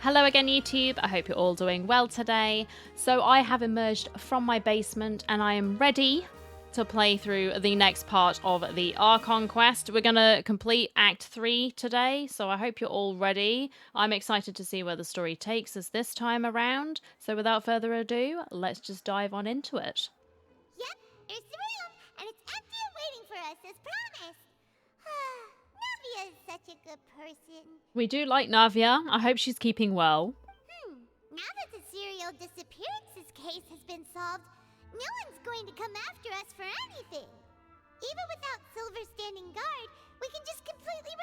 Hello again YouTube, I hope you're all doing well today. So I have emerged from my basement and I am ready to play through the next part of the Archon quest. We're going to complete Act 3 today, so I hope you're all ready. I'm excited to see where the story takes us this time around. So without further ado, let's just dive on into it. Yep, there's the room, and it's empty and waiting for us as promised. Navia is such a good person. We do like Navia. I hope she's keeping well. Now that the serial disappearances case has been solved, no one's going to come after us for anything. Even without Silver standing guard, we can just completely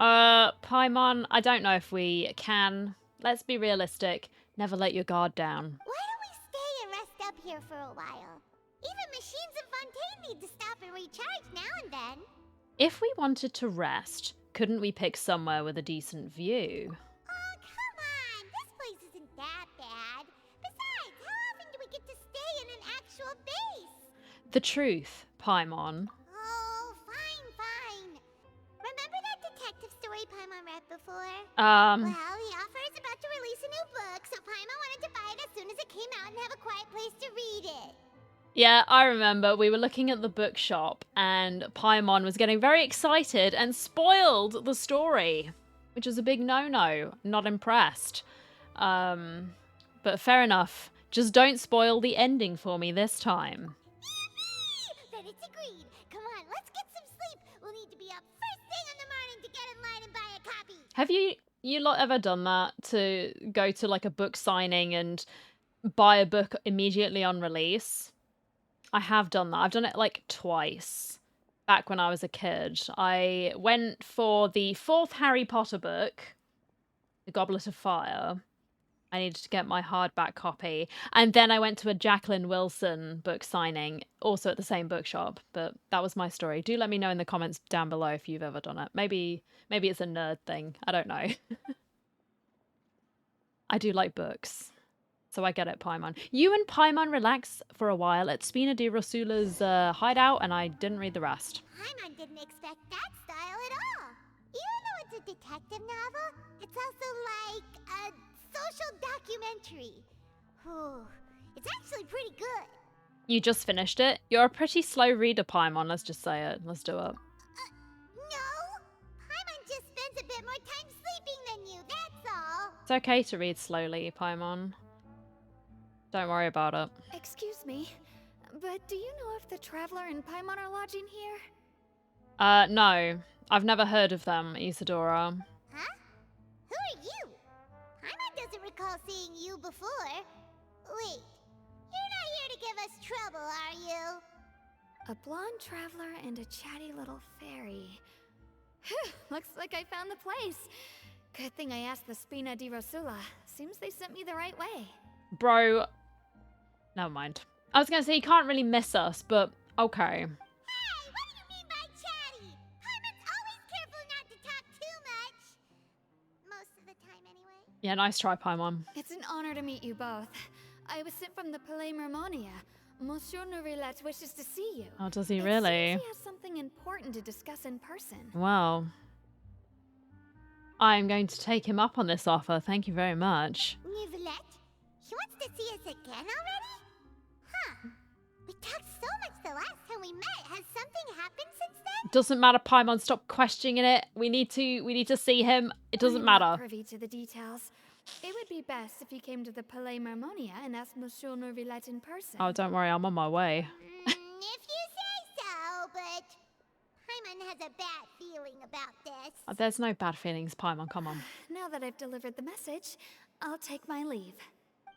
relax. Paimon, I don't know if we can. Let's be realistic. Never let your guard down. Why don't we stay and rest up here for a while? Even machines in Fontaine need to stop and recharge now and then. If we wanted to rest, couldn't we pick somewhere with a decent view? Oh, come on! This place isn't that bad. Besides, how often do we get to stay in an actual base? The truth, Paimon. Oh, fine. Remember that detective story Paimon read before? Well, the author is about to release a new book, so Paimon wanted to buy it as soon as it came out and have a quiet place to read it. Yeah, I remember we were looking at the bookshop and Paimon was getting very excited and spoiled the story, which was a big no-no. Not impressed. But fair enough. Just don't spoil the ending for me this time. Yippee! Then it's agreed. Come on, let's get some sleep. We'll need to be up first thing in the morning to get in line and buy a copy. Have you lot ever done that, to go to like a book signing and buy a book immediately on release? I have done that. I've done it like twice back when I was a kid. I went for the 4th Harry Potter book, The Goblet of Fire. I needed to get my hardback copy. And then I went to a Jacqueline Wilson book signing, also at the same bookshop. But that was my story. Do let me know in the comments down below if you've ever done it. Maybe it's a nerd thing. I don't know. I do like books. So I get it, Paimon. You and Paimon relax for a while at Spina di Rosula's hideout, and I didn't read the rest. Paimon didn't expect that style at all. Even though it's a detective novel, it's also like a social documentary. Whew. It's actually pretty good. You just finished it? You're a pretty slow reader, Paimon. Let's just say it. Let's do it. No. Paimon just spends a bit more time sleeping than you, that's all. It's okay to read slowly, Paimon. Don't worry about it. Excuse me, but do you know if the Traveller and Paimon are lodging here? No. I've never heard of them, Isadora. Huh? Who are you? Paimon doesn't recall seeing you before. Wait, you're not here to give us trouble, are you? A blonde traveler and a chatty little fairy. Whew, looks like I found the place. Good thing I asked the Spina di Rosula. Seems they sent me the right way. Bro. Never mind. I was going to say, you can't really miss us, but okay. Hey, what do you mean by chatty? Paimon's always careful not to talk too much. Most of the time, anyway. Yeah, nice try, Paimon. It's an honor to meet you both. I was sent from the Palais Mermonia. Monsieur Nourilette wishes to see you. Oh, does he It really? seems he has something important to discuss in person. Well, I'm going to take him up on this offer. Thank you very much. Nouvelette? He wants to see us again already? Huh. We talked so much the last time we met. Has something happened since then? Doesn't matter, Paimon. Stop questioning it. We need to see him. It doesn't I'm matter. not privy to the details. It would be best if you came to the Palais Mermonia and asked Monsieur Nourilette in person. Oh, don't worry. I'm on my way. If you say so, but Paimon has a bad feeling about this. Oh, there's no bad feelings, Paimon. Come on. Now that I've delivered the message, I'll take my leave.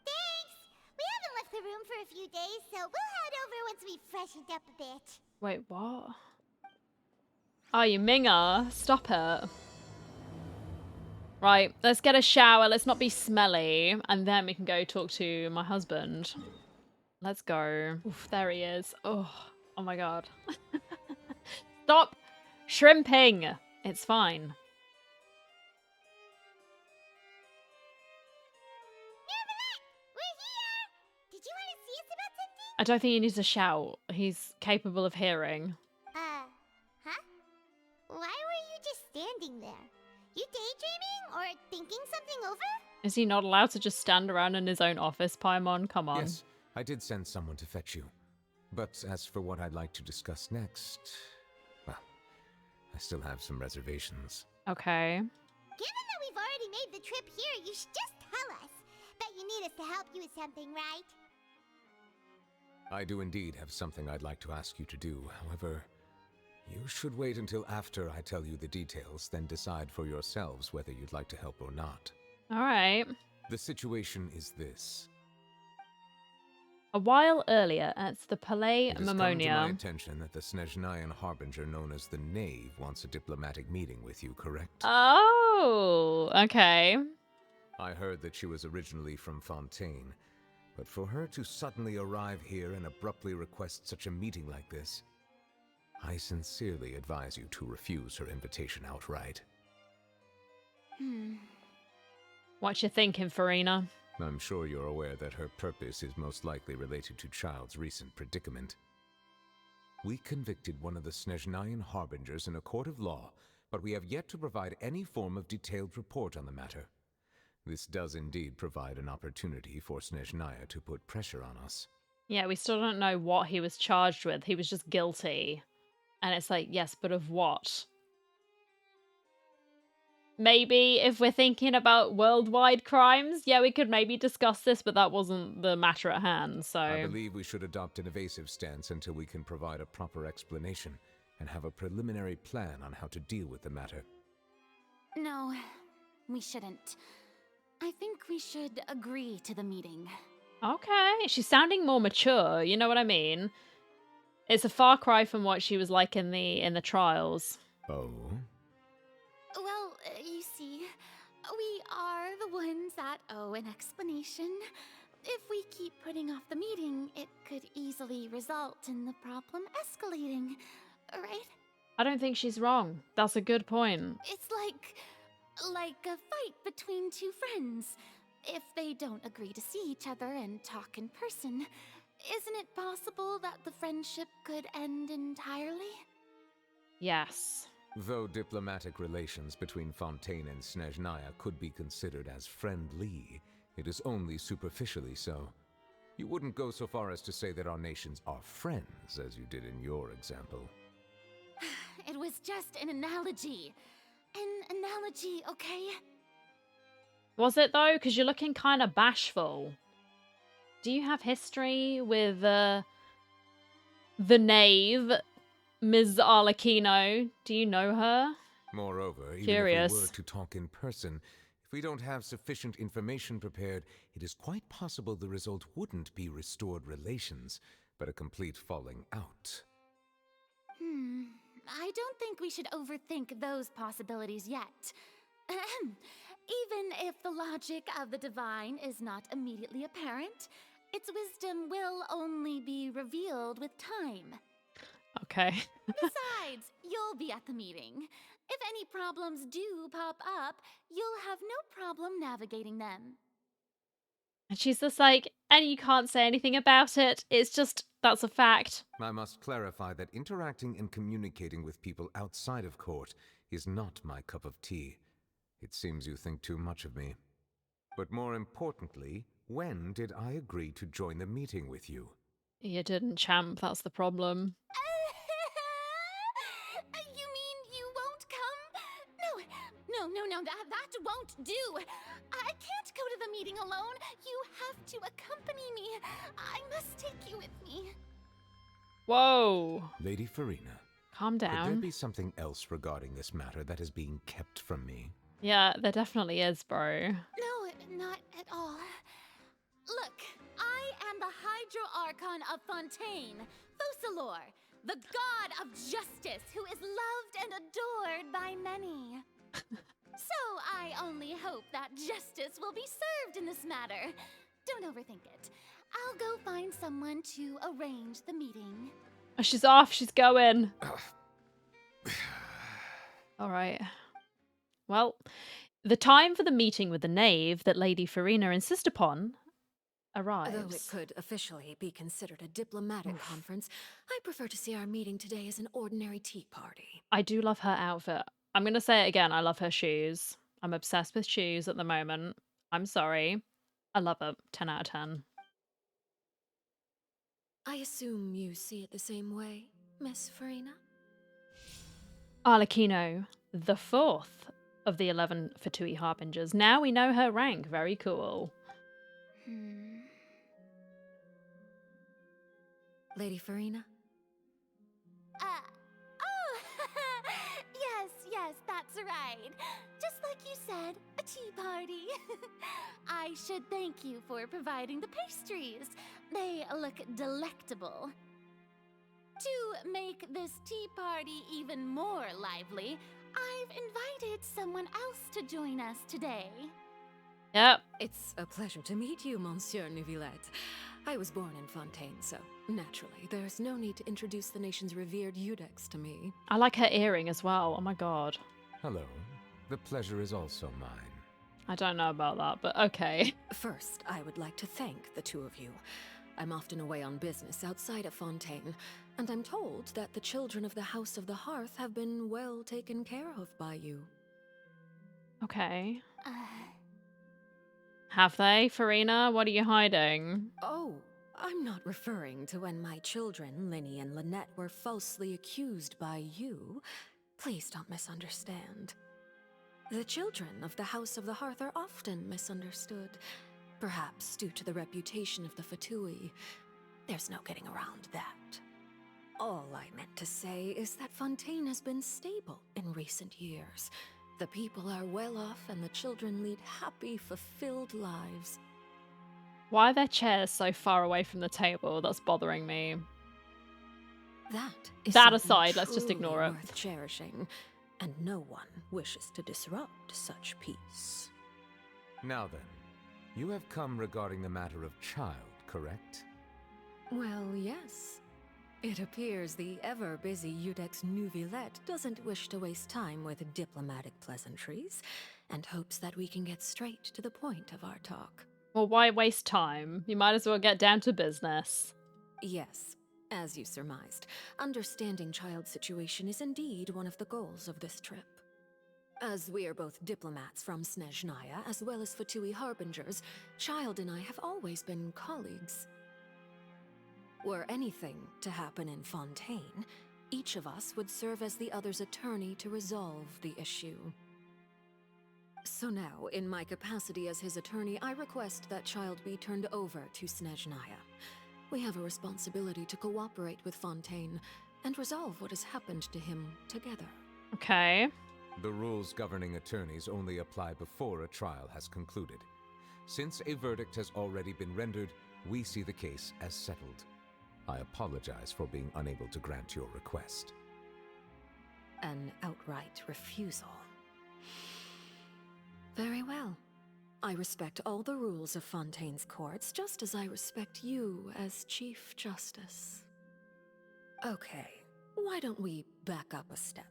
Thanks! We haven't left the room for a few days, so we'll head over once we've freshened up a bit. Wait, what? Oh, you minger. Stop it. Right, let's get a shower. Let's not be smelly. And then we can go talk to my husband. Let's go. Oof, there he is. Oh my god. Stop shrimping. It's fine. We're here! Did you want to see us about something? I don't think he needs to shout. He's capable of hearing. Huh? Why were you just standing there? You daydreaming or thinking something over? over? Is he not allowed to just stand around in his own office, Paimon? Come on. Yes, I did send someone to fetch you. But as for what I'd like to discuss next, well, I still have some reservations. Okay. Given that we've already made the trip here, you should just tell us. Bet you need us to help you with something, right? I do indeed have something I'd like to ask you to do. However, you should wait until after I tell you the details, then decide for yourselves whether you'd like to help or not. All right. The situation is this. A while earlier at the Palais It has come to my Mnemonia. attention that the Snezhnayan Harbinger known as the Knave wants a diplomatic meeting with you, correct? Oh, okay. I heard that she was originally from Fontaine, but for her to suddenly arrive here and abruptly request such a meeting like this, I sincerely advise you to refuse her invitation outright. What you thinking, Farina? I'm sure you're aware that her purpose is most likely related to Child's recent predicament. We convicted one of the Snezhnayan Harbingers in a court of law, but we have yet to provide any form of detailed report on the matter. This does indeed provide an opportunity for Snezhnaya to put pressure on us. Yeah, we still don't know what he was charged with. He was just guilty. And it's like, yes, but of what? Maybe if we're thinking about worldwide crimes, yeah, we could maybe discuss this, but that wasn't the matter at hand, so... I believe we should adopt an evasive stance until we can provide a proper explanation and have a preliminary plan on how to deal with the matter. No, we shouldn't. I think we should agree to the meeting. Okay, she's sounding more mature, you know what I mean? It's a far cry from what she was like in the trials. Oh? Well, you see, we are the ones that owe an explanation. If we keep putting off the meeting, it could easily result in the problem escalating, right? I don't think she's wrong. That's a good point. It's like a fight between two friends. If they don't agree to see each other and talk in person, isn't it possible that the friendship could end entirely? Yes. Though diplomatic relations between Fontaine and Snezhnaya could be considered as friendly, it is only superficially so. You wouldn't go so far as to say that our nations are friends, as you did in your example. It was just an analogy. An analogy, okay? Was it though? Because you're looking kind of bashful. Do you have history with the knave, Ms. Arlecchino? Do you know her? Moreover, even Curious. if we were to talk in person, if we don't have sufficient information prepared, it is quite possible the result wouldn't be restored relations, but a complete falling out. I don't think we should overthink those possibilities yet. Even if the logic of the divine is not immediately apparent, its wisdom will only be revealed with time. Okay. Besides, you'll be at the meeting. If any problems do pop up, you'll have no problem navigating them. And she's just like, and you can't say anything about it. It's just, that's a fact. I must clarify that interacting and communicating with people outside of court is not my cup of tea. It seems you think too much of me. But more importantly, when did I agree to join the meeting with you? You didn't, champ. That's the problem. You mean you won't come? No, that won't do. I can't go to the meeting alone. You have to accompany me. I must take you with me. Whoa. Lady Farina, Calm could there down. be something else regarding this matter that is being kept from me? Yeah, there definitely is, bro. No, not at all. Look, I am the Hydro Archon of Fontaine, Focalor, the god of justice who is loved and adored by many. So I only hope that justice will be served in this matter. Don't overthink it. I'll go find someone to arrange the meeting. Oh, she's off. She's going. All right. Well, the time for the meeting with the knave that Lady Farina insists upon arrives. Though it could officially be considered a diplomatic conference, I prefer to see our meeting today as an ordinary tea party. I do love her outfit. I'm going to say it again. I love her shoes. I'm obsessed with shoes at the moment. I'm sorry. I love it. 10 out of 10. I assume you see it the same way, Miss Farina? Arlecchino, the 4th of the 11 Fatui Harbingers. Now we know her rank. Very cool. Lady Farina? Oh, yes, that's right. Just like you said, a tea party. I should thank you for providing the pastries. They look delectable. To make this tea party even more lively, I've invited someone else to join us today. Yep. It's a pleasure to meet you, Monsieur Neuvillette. I was born in Fontaine, so naturally, there's no need to introduce the nation's revered Eudex to me. I like her earring as well. Oh my god. Hello. The pleasure is also mine. I don't know about that, but okay. First, I would like to thank the two of you. I'm often away on business outside of Fontaine, and I'm told that the children of the House of the Hearth have been well taken care of by you. Okay. Have they, Farina? What are you hiding? Oh, I'm not referring to when my children, Linny and Lynette, were falsely accused by you. Please don't misunderstand. The children of the House of the Hearth are often misunderstood, perhaps due to the reputation of the Fatui. There's no getting around that. All I meant to say is that Fontaine has been stable in recent years. The people are well off and the children lead happy, fulfilled lives. Why are their chairs so far away from the table? That's bothering me. That is That something aside, let's just truly ignore it. worth cherishing, and no one wishes to disrupt such peace. Now then, you have come regarding the matter of child, correct? Well, yes. It appears the ever-busy Eudex Neuvillette doesn't wish to waste time with diplomatic pleasantries, and hopes that we can get straight to the point of our talk. Well, why waste time? You might as well get down to business. Yes, as you surmised, understanding child's situation is indeed one of the goals of this trip. As we are both diplomats from Snezhnaya, as well as Fatui Harbingers, Child and I have always been colleagues. Were anything to happen in Fontaine, each of us would serve as the other's attorney to resolve the issue. So now, in my capacity as his attorney, I request that Child be turned over to Snezhnaya. We have a responsibility to cooperate with Fontaine and resolve what has happened to him together. Okay. The rules governing attorneys only apply before a trial has concluded. Since a verdict has already been rendered, we see the case as settled. I apologize for being unable to grant your request. An outright refusal. Very well. I respect all the rules of Fontaine's courts, just as I respect you as Chief Justice. Okay, why don't we back up a step?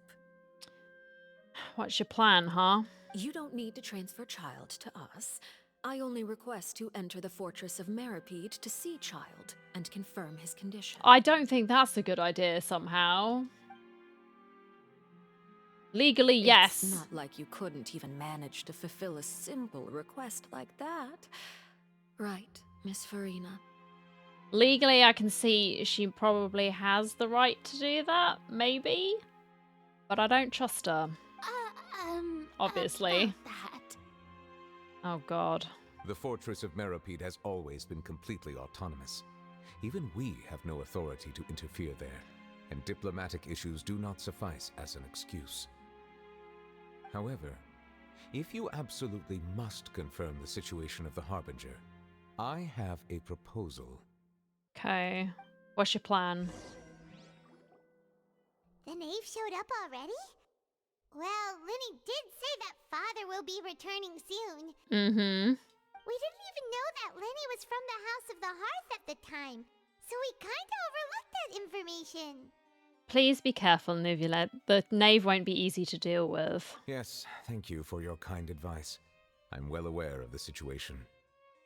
What's your plan, huh? You don't need to transfer Child to us. I only request to enter the Fortress of Meropide to see Child and confirm his condition. I don't think that's a good idea somehow. Legally, yes. It's not like you couldn't even manage to fulfill a simple request like that. Right, Miss Farina? Legally, I can see she probably has the right to do that, maybe. But I don't trust her. Obviously. About that. Oh god. The Fortress of Meropide has always been completely autonomous. Even we have no authority to interfere there, and diplomatic issues do not suffice as an excuse. However, if you absolutely must confirm the situation of the Harbinger, I have a proposal. Okay. What's your plan? The knave showed up already? Well, Linny did say that father will be returning soon. Mm-hmm. We didn't even know that Linny was from the House of the Hearth at the time, so we kinda overlooked that information. Please be careful, Neuvillette. The knave won't be easy to deal with. Yes, thank you for your kind advice. I'm well aware of the situation.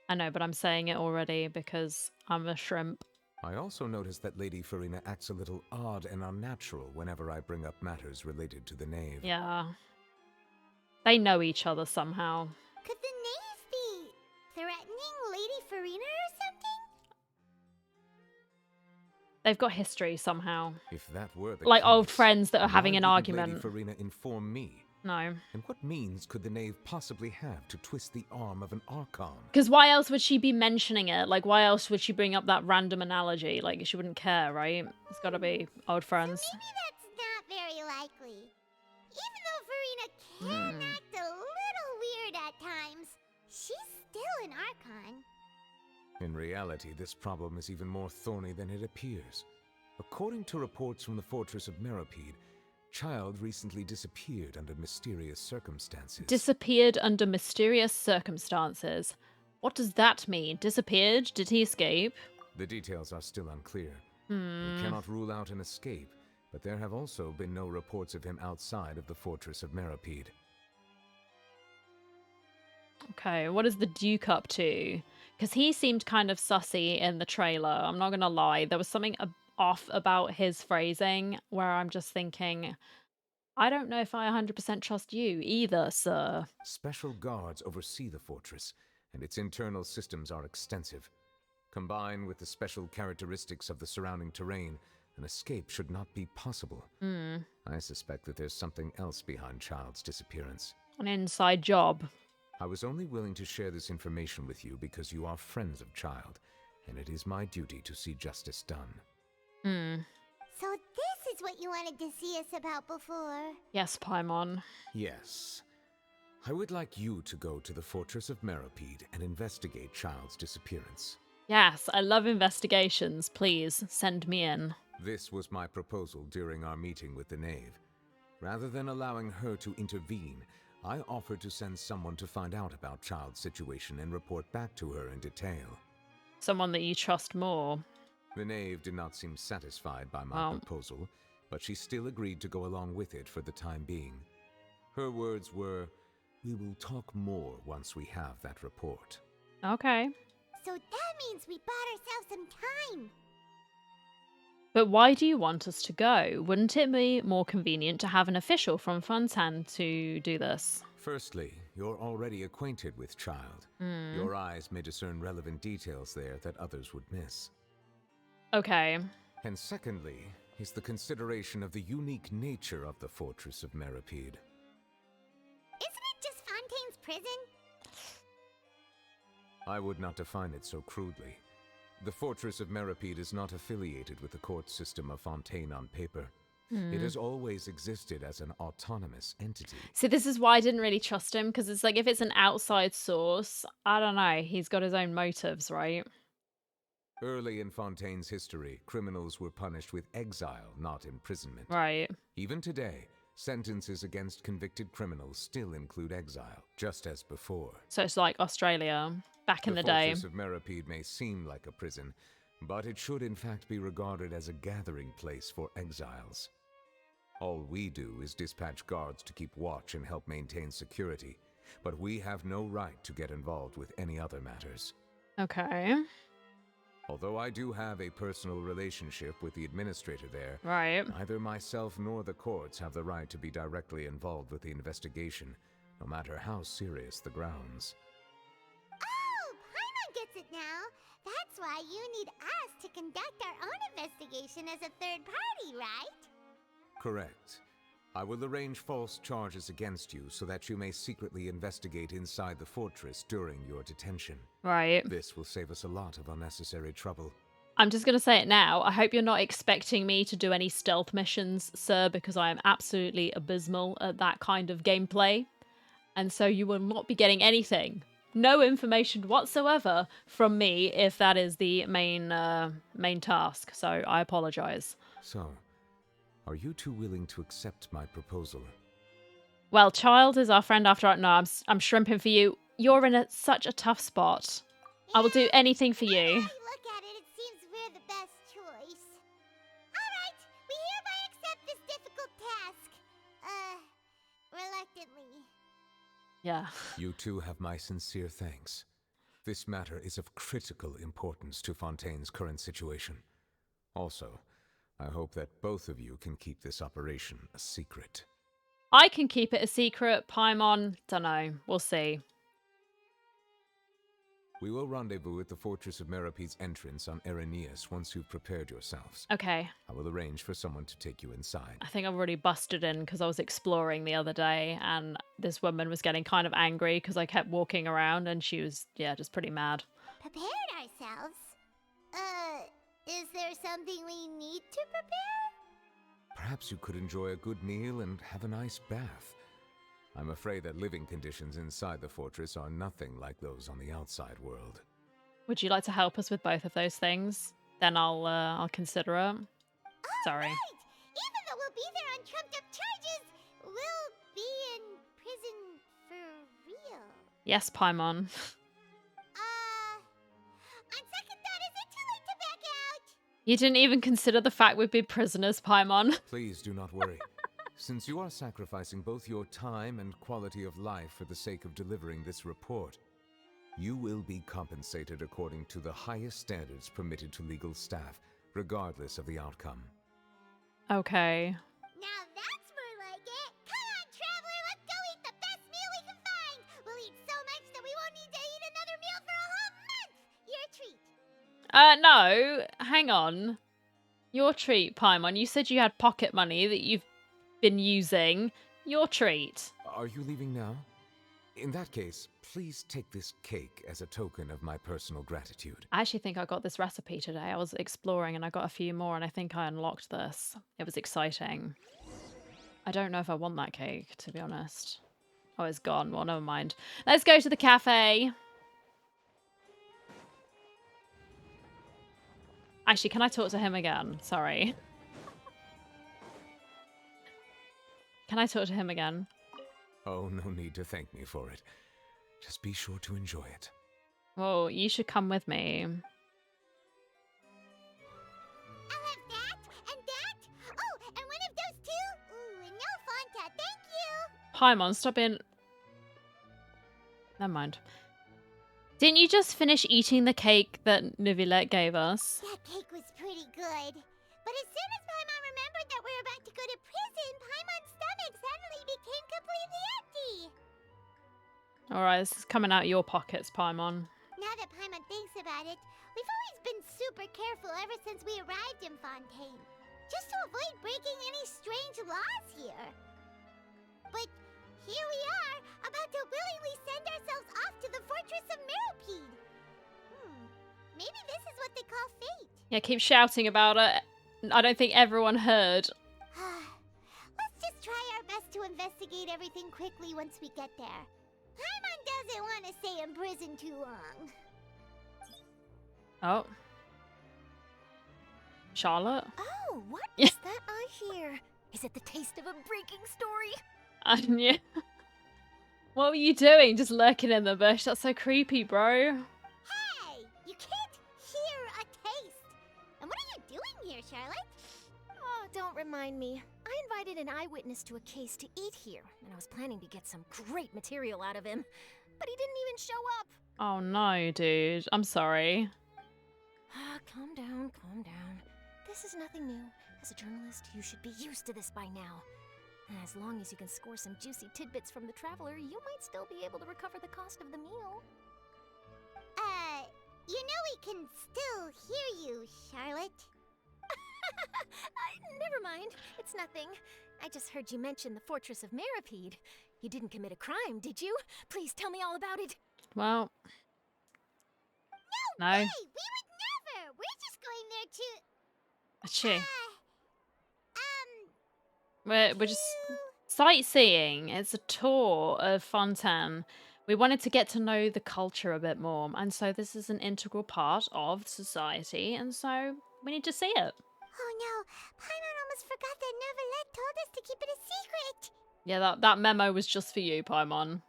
I know, but I'm saying it already because I'm a shrimp. I also noticed that Lady Farina acts a little odd and unnatural whenever I bring up matters related to the knave. Yeah. They know each other somehow. Could the knave be threatening Lady Farina or something? They've got history somehow. If that were the Like case, old friends that are why having an wouldn't argument. Lady Farina inform me? No. And what means could the knave possibly have to twist the arm of an Archon? Because why else would she be mentioning it? Like, why else would she bring up that random analogy? Like, she wouldn't care, right? It's gotta be old friends. So maybe that's not very likely. Even though Farina can act a little weird at times, she's still an Archon. In reality, this problem is even more thorny than it appears. According to reports from the Fortress of Meropide, Child recently disappeared under mysterious circumstances. Disappeared under mysterious circumstances. What does that mean? Disappeared? Did he escape? The details are still unclear. We cannot rule out an escape, but there have also been no reports of him outside of the Fortress of Meropide. Okay, what is the Duke up to? Because he seemed kind of sussy in the trailer. I'm not gonna lie. There was something off about his phrasing where I'm just thinking, I don't know if I 100% trust you either, sir. Special guards oversee the fortress, and its internal systems are extensive. Combined with the special characteristics of the surrounding terrain, an escape should not be possible. I suspect that there's something else behind Child's disappearance. An inside job. I was only willing to share this information with you because you are friends of Child, and it is my duty to see justice done. So this is what you wanted to see us about before. Yes, Paimon. Yes. I would like you to go to the Fortress of Meropide and investigate Child's disappearance. Yes, I love investigations. Please, send me in. This was my proposal during our meeting with the knave. Rather than allowing her to intervene, I offered to send someone to find out about Child's situation and report back to her in detail. Someone that you trust more. The knave did not seem satisfied by my proposal, but she still agreed to go along with it for the time being. Her words were, "We will talk more once we have that report." Okay. So that means we bought ourselves some time. But why do you want us to go? Wouldn't it be more convenient to have an official from Fontaine to do this? Firstly, you're already acquainted with Child. Your eyes may discern relevant details there that others would miss. Okay. And secondly, is the consideration of the unique nature of the Fortress of Meropide. Isn't it just Fontaine's prison? I would not define it so crudely. The Fortress of Meropide is not affiliated with the court system of Fontaine on paper. It has always existed as an autonomous entity. See, this is why I didn't really trust him, because it's like, if it's an outside source, I don't know, he's got his own motives, right? Early in Fontaine's history, criminals were punished with exile, not imprisonment. Right. Even today, sentences against convicted criminals still include exile, just as before. So it's like Australia, back in the day. The Fortress of Meropide may seem like a prison, but it should in fact be regarded as a gathering place for exiles. All we do is dispatch guards to keep watch and help maintain security, but we have no right to get involved with any other matters. Okay. Although I do have a personal relationship with the administrator there, Right. neither myself nor the courts have the right to be directly involved with the investigation, no matter how serious the grounds. Oh, Paimon gets it now. That's why you need us to conduct our own investigation as a third party, right? Correct. I will arrange false charges against you so that you may secretly investigate inside the fortress during your detention. Right. This will save us a lot of unnecessary trouble. I'm just going to say it now. I hope you're not expecting me to do any stealth missions, sir, because I am absolutely abysmal at that kind of gameplay. And so you will not be getting anything. No information whatsoever from me if that is the main task. So I apologize. So, are you two willing to accept my proposal? Well, Child is our friend after all. No, I'm shrimping for you. You're in such a tough spot. I will do anything for you. When I look at it, it seems we're the best choice. Alright, we hereby accept this difficult task. Reluctantly. Yeah. You two have my sincere thanks. This matter is of critical importance to Fontaine's current situation. Also, I hope that both of you can keep this operation a secret. I can keep it a secret. Paimon, dunno. We'll see. We will rendezvous at the Fortress of Meropide's entrance on Erinius once you've prepared yourselves. Okay. I will arrange for someone to take you inside. I think I've already busted in because I was exploring the other day and this woman was getting kind of angry because I kept walking around and she was, yeah, just pretty mad. Prepared ourselves? Is there something we need to prepare? Perhaps you could enjoy a good meal and have a nice bath. I'm afraid that living conditions inside the fortress are nothing like those on the outside world. Would you like to help us with both of those things? Then I'll consider it. Sorry. Right! Even though we'll be there on trumped up charges, we'll be in prison for real. Yes, Paimon. On second thought, is it too late to back out? You didn't even consider the fact we'd be prisoners, Paimon. Please do not worry. Since you are sacrificing both your time and quality of life for the sake of delivering this report, you will be compensated according to the highest standards permitted to legal staff, regardless of the outcome. Okay. Now that's more like it. Come on, Traveler, let's go eat the best meal we can find. We'll eat so much that we won't need to eat another meal for a whole month. Your treat. No, hang on. Your treat, Paimon. You said you had pocket money that you've been using. Your treat. Are you leaving now? In that case, please take this cake as a token of my personal gratitude. I actually think I got this recipe today. I was exploring and I got a few more and I think I unlocked this. It was exciting. I don't know if I want that cake, to be honest. Oh, it's gone. Well, never mind. Let's go to the cafe. Actually, can I talk to him again? Sorry. Can I talk to him again? Oh, no need to thank me for it. Just be sure to enjoy it. Well, you should come with me. I'll have that and that. Oh, and one of those two. Ooh, and no Fanta, thank you. Paimon, stop being... Never mind. Didn't you just finish eating the cake that Neuvillette gave us? That cake was pretty good. But as soon as Paimon remembered that we're about to go to prison, Paimon's stomach suddenly became completely empty. Alright, this is coming out your pockets, Paimon. Now that Paimon thinks about it, we've always been super careful ever since we arrived in Fontaine. Just to avoid breaking any strange laws here. But here we are, about to willingly send ourselves off to the Fortress of Meropide. Maybe this is what they call fate. Yeah, keep shouting about it. I don't think everyone heard. Let's just try our best to investigate everything quickly once we get there. Paimon doesn't want to stay in prison too long. Oh. Charlotte? Oh, what is that I hear? Is it the taste of a breaking story? Yeah. What were you doing? Just lurking in the bush? That's so creepy, bro. Hey! You can't hear a taste! And what are you doing here, Charlotte? Oh, don't remind me. I invited an eyewitness to a case to eat here, and I was planning to get some great material out of him. But he didn't even show up. Oh no, dude. I'm sorry. Calm down, calm down. This is nothing new. As a journalist, you should be used to this by now. And as long as you can score some juicy tidbits from the Traveler, you might still be able to recover the cost of the meal. You know we can still hear you, Charlotte. Never mind. It's nothing. I just heard you mention the Fortress of Meropide. You didn't commit a crime, did you? Please tell me all about it. Well. No. Hey, we would never! We're just going there to... Achoo. We're just to- sightseeing. It's a tour of Fontaine. We wanted to get to know the culture a bit more, and so this is an integral part of society, and so we need to see it. Oh no, Paimon almost forgot that Neuvillette told us to keep it a secret. Yeah, that memo was just for you, Paimon.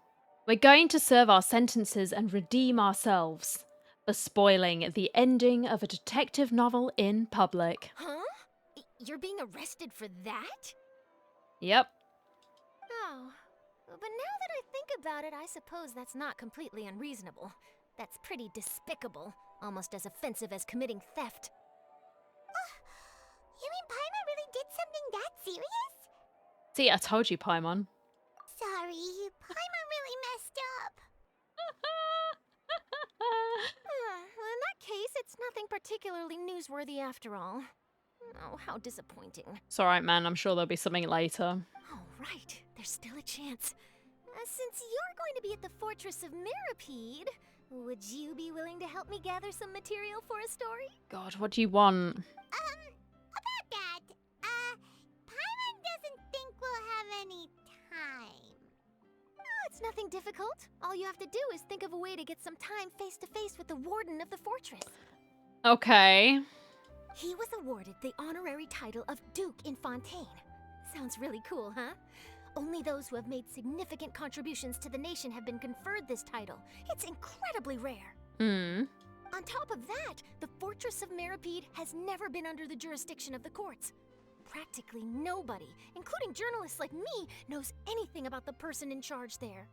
We're going to serve our sentences and redeem ourselves for spoiling the ending of a detective novel in public. Huh? You're being arrested for that? Yep. Oh. But now that I think about it, I suppose that's not completely unreasonable. That's pretty despicable. Almost as offensive as committing theft. You mean Paimon really did something that serious? See, I told you, Paimon. Sorry, Paimon really messed up. Well, in that case, it's nothing particularly newsworthy after all. Oh, how disappointing. It's alright, man. I'm sure there'll be something later. Oh, right. There's still a chance. Since you're going to be at the Fortress of Meropide, would you be willing to help me gather some material for a story? God, what do you want? About that, Paimon doesn't think we'll have any time. Oh, it's nothing difficult. All you have to do is think of a way to get some time face to face with the warden of the fortress. Okay. He was awarded the honorary title of Duke in Fontaine. Sounds really cool, huh? Only those who have made significant contributions to the nation have been conferred this title. It's incredibly rare. On top of that, the Fortress of Meropide has never been under the jurisdiction of the courts. Practically nobody, including journalists like me, knows anything about the person in charge there.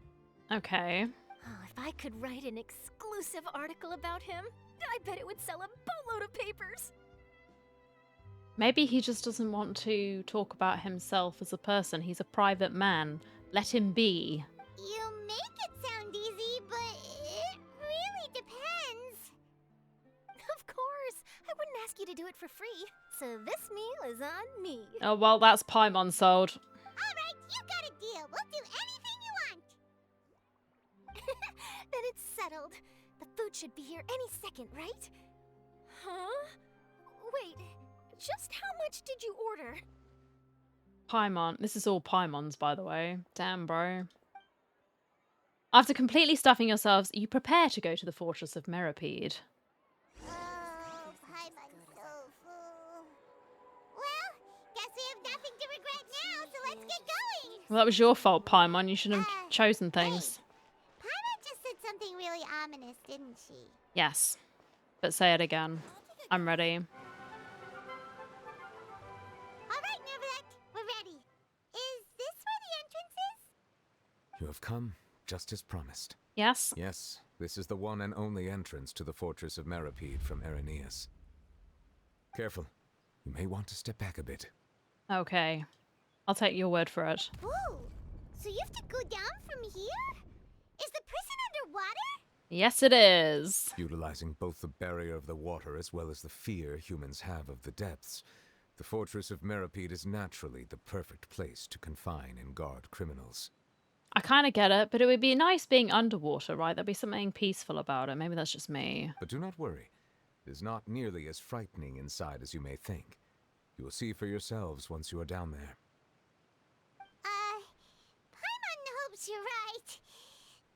Okay. Oh, if I could write an exclusive article about him, I bet it would sell a boatload of papers. Maybe he just doesn't want to talk about himself as a person. He's a private man. Let him be. You make it sound easy, but it really depends. Of course, I wouldn't ask you to do it for free. So this meal is on me. Oh, well, that's Paimon sold. Alright, you got a deal. We'll do anything you want. Then it's settled. The food should be here any second, right? Huh? Wait, just how much did you order? Paimon. This is all Paimon's, by the way. Damn, bro. After completely stuffing yourselves, you prepare to go to the Fortress of Meropide. Oh, Paimon's so full. Well, guess we have nothing to regret now, so let's get going. Well, that was your fault, Paimon. You should have chosen things. Hey, Paimon just said something really ominous, didn't she? Yes. But say it again. I'm ready. Alright, Nervalect, we're ready. Is this where the entrance is? You have come, just as promised. Yes? Yes, this is the one and only entrance to the Fortress of Meropide from Araneus. Careful. You may want to step back a bit. Okay. I'll take your word for it. Whoa, so you have to go down from here? Is the prison underwater? Yes, it is. Utilizing both the barrier of the water as well as the fear humans have of the depths, the Fortress of Meropide is naturally the perfect place to confine and guard criminals. I kind of get it, but it would be nice being underwater, right? There'd be something peaceful about it. Maybe that's just me. But do not worry. It is not nearly as frightening inside as you may think. You will see for yourselves once you are down there. Paimon hopes you're right.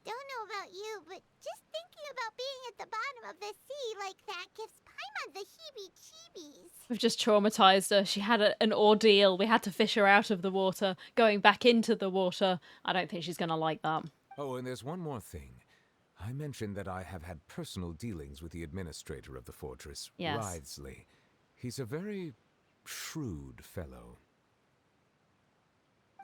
Don't know about you, but just thinking about being at the bottom of the sea like that gives Paimon the heebie-jeebies. We've just traumatized her. She had an ordeal. We had to fish her out of the water, going back into the water. I don't think she's going to like that. Oh, and there's one more thing. I mentioned that I have had personal dealings with the administrator of the fortress, Yes. Writhsley. He's a very shrewd fellow.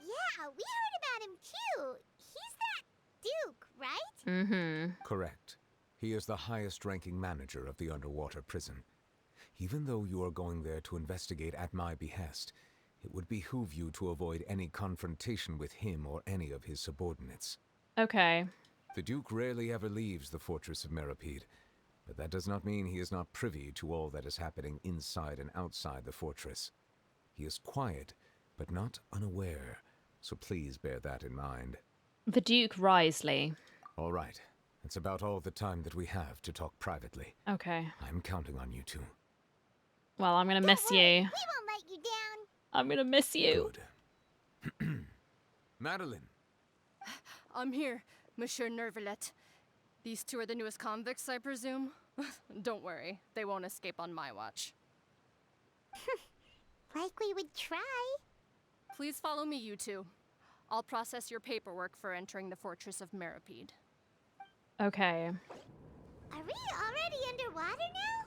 Yeah, we heard about him too. He's that Duke, right? Mm-hmm. Correct. He is the highest-ranking manager of the underwater prison. Even though you are going there to investigate at my behest, it would behoove you to avoid any confrontation with him or any of his subordinates. Okay. The Duke rarely ever leaves the Fortress of Meropide, but that does not mean he is not privy to all that is happening inside and outside the fortress. He is quiet, but not unaware, so please bear that in mind. The Duke Writhsley. All right, that's about all the time that we have to talk privately. Okay. I'm counting on you two. Well, I'm going to miss Don't worry, you. we won't let you down. I'm going to miss you. Good. Madeline. I'm here, Monsieur Nervalet. These two are the newest convicts, I presume? Don't worry, they won't escape on my watch. Like we would try. Please follow me, you two. I'll process your paperwork for entering the Fortress of Meropide. Okay. Are we already underwater now?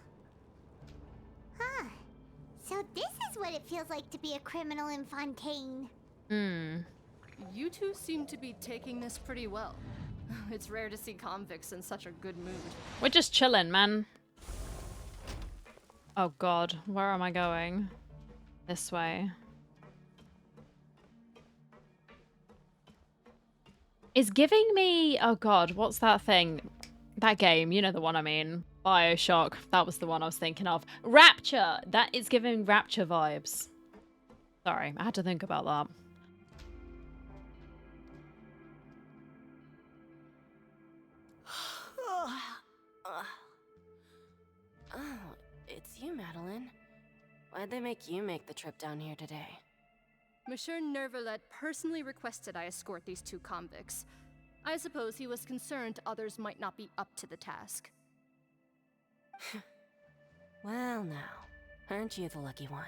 Huh. So this is what it feels like to be a criminal in Fontaine. Hmm. You two seem to be taking this pretty well. It's rare to see convicts in such a good mood. We're just chilling, man. Oh god, where am I going? This way. It's giving me... Oh god, what's that thing? That game, you know the one I mean. BioShock. That was the one I was thinking of. Rapture! That is giving Rapture vibes. Sorry, I had to think about that. Oh, it's you, Madeline. Why'd they make you make the trip down here today? Monsieur Nervalet personally requested I escort these 2 convicts. I suppose he was concerned others might not be up to the task. Well now, aren't you the lucky one?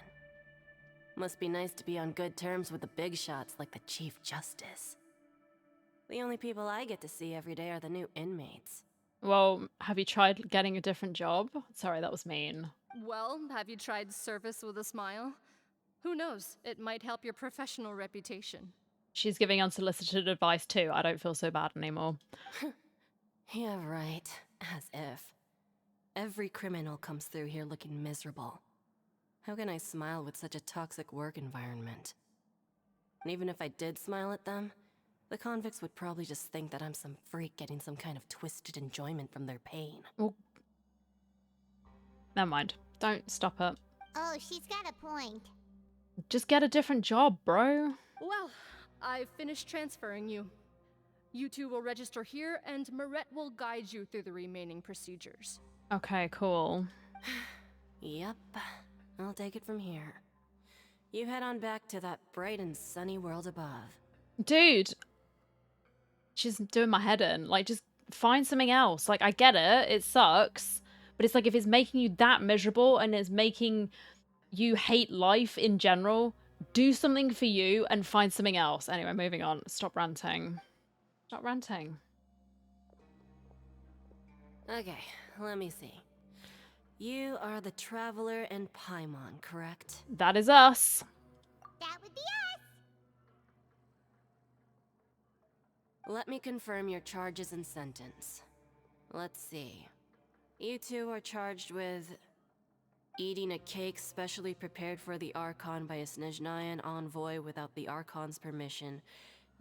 Must be nice to be on good terms with the big shots like the Chief Justice. The only people I get to see every day are the new inmates. Well, have you tried getting a different job? Sorry, that was mean. Well, have you tried service with a smile? Who knows, it might help your professional reputation. She's giving unsolicited advice too. I don't feel so bad anymore. Yeah, right. As if. Every criminal comes through here looking miserable. How can I smile with such a toxic work environment? And even if I did smile at them, the convicts would probably just think that I'm some freak getting some kind of twisted enjoyment from their pain. Well, never mind. Don't stop it. Oh, she's got a point. Just get a different job, bro. Well, I've finished transferring you. You 2 will register here, and Marette will guide you through the remaining procedures. Okay, cool. Yep, I'll take it from here. You head on back to that bright and sunny world above. Dude, she's doing my head in. Like, just find something else. Like, I get it. It sucks. But it's like, if it's making you that miserable and it's making you hate life in general, do something for you and find something else. Anyway, moving on. Stop ranting. Stop ranting. Okay, let me see. You are the Traveller and Paimon, correct? That is us. That would be us. Let me confirm your charges and sentence. Let's see. You 2 are charged with eating a cake specially prepared for the Archon by a Snezhnayan envoy without the Archon's permission,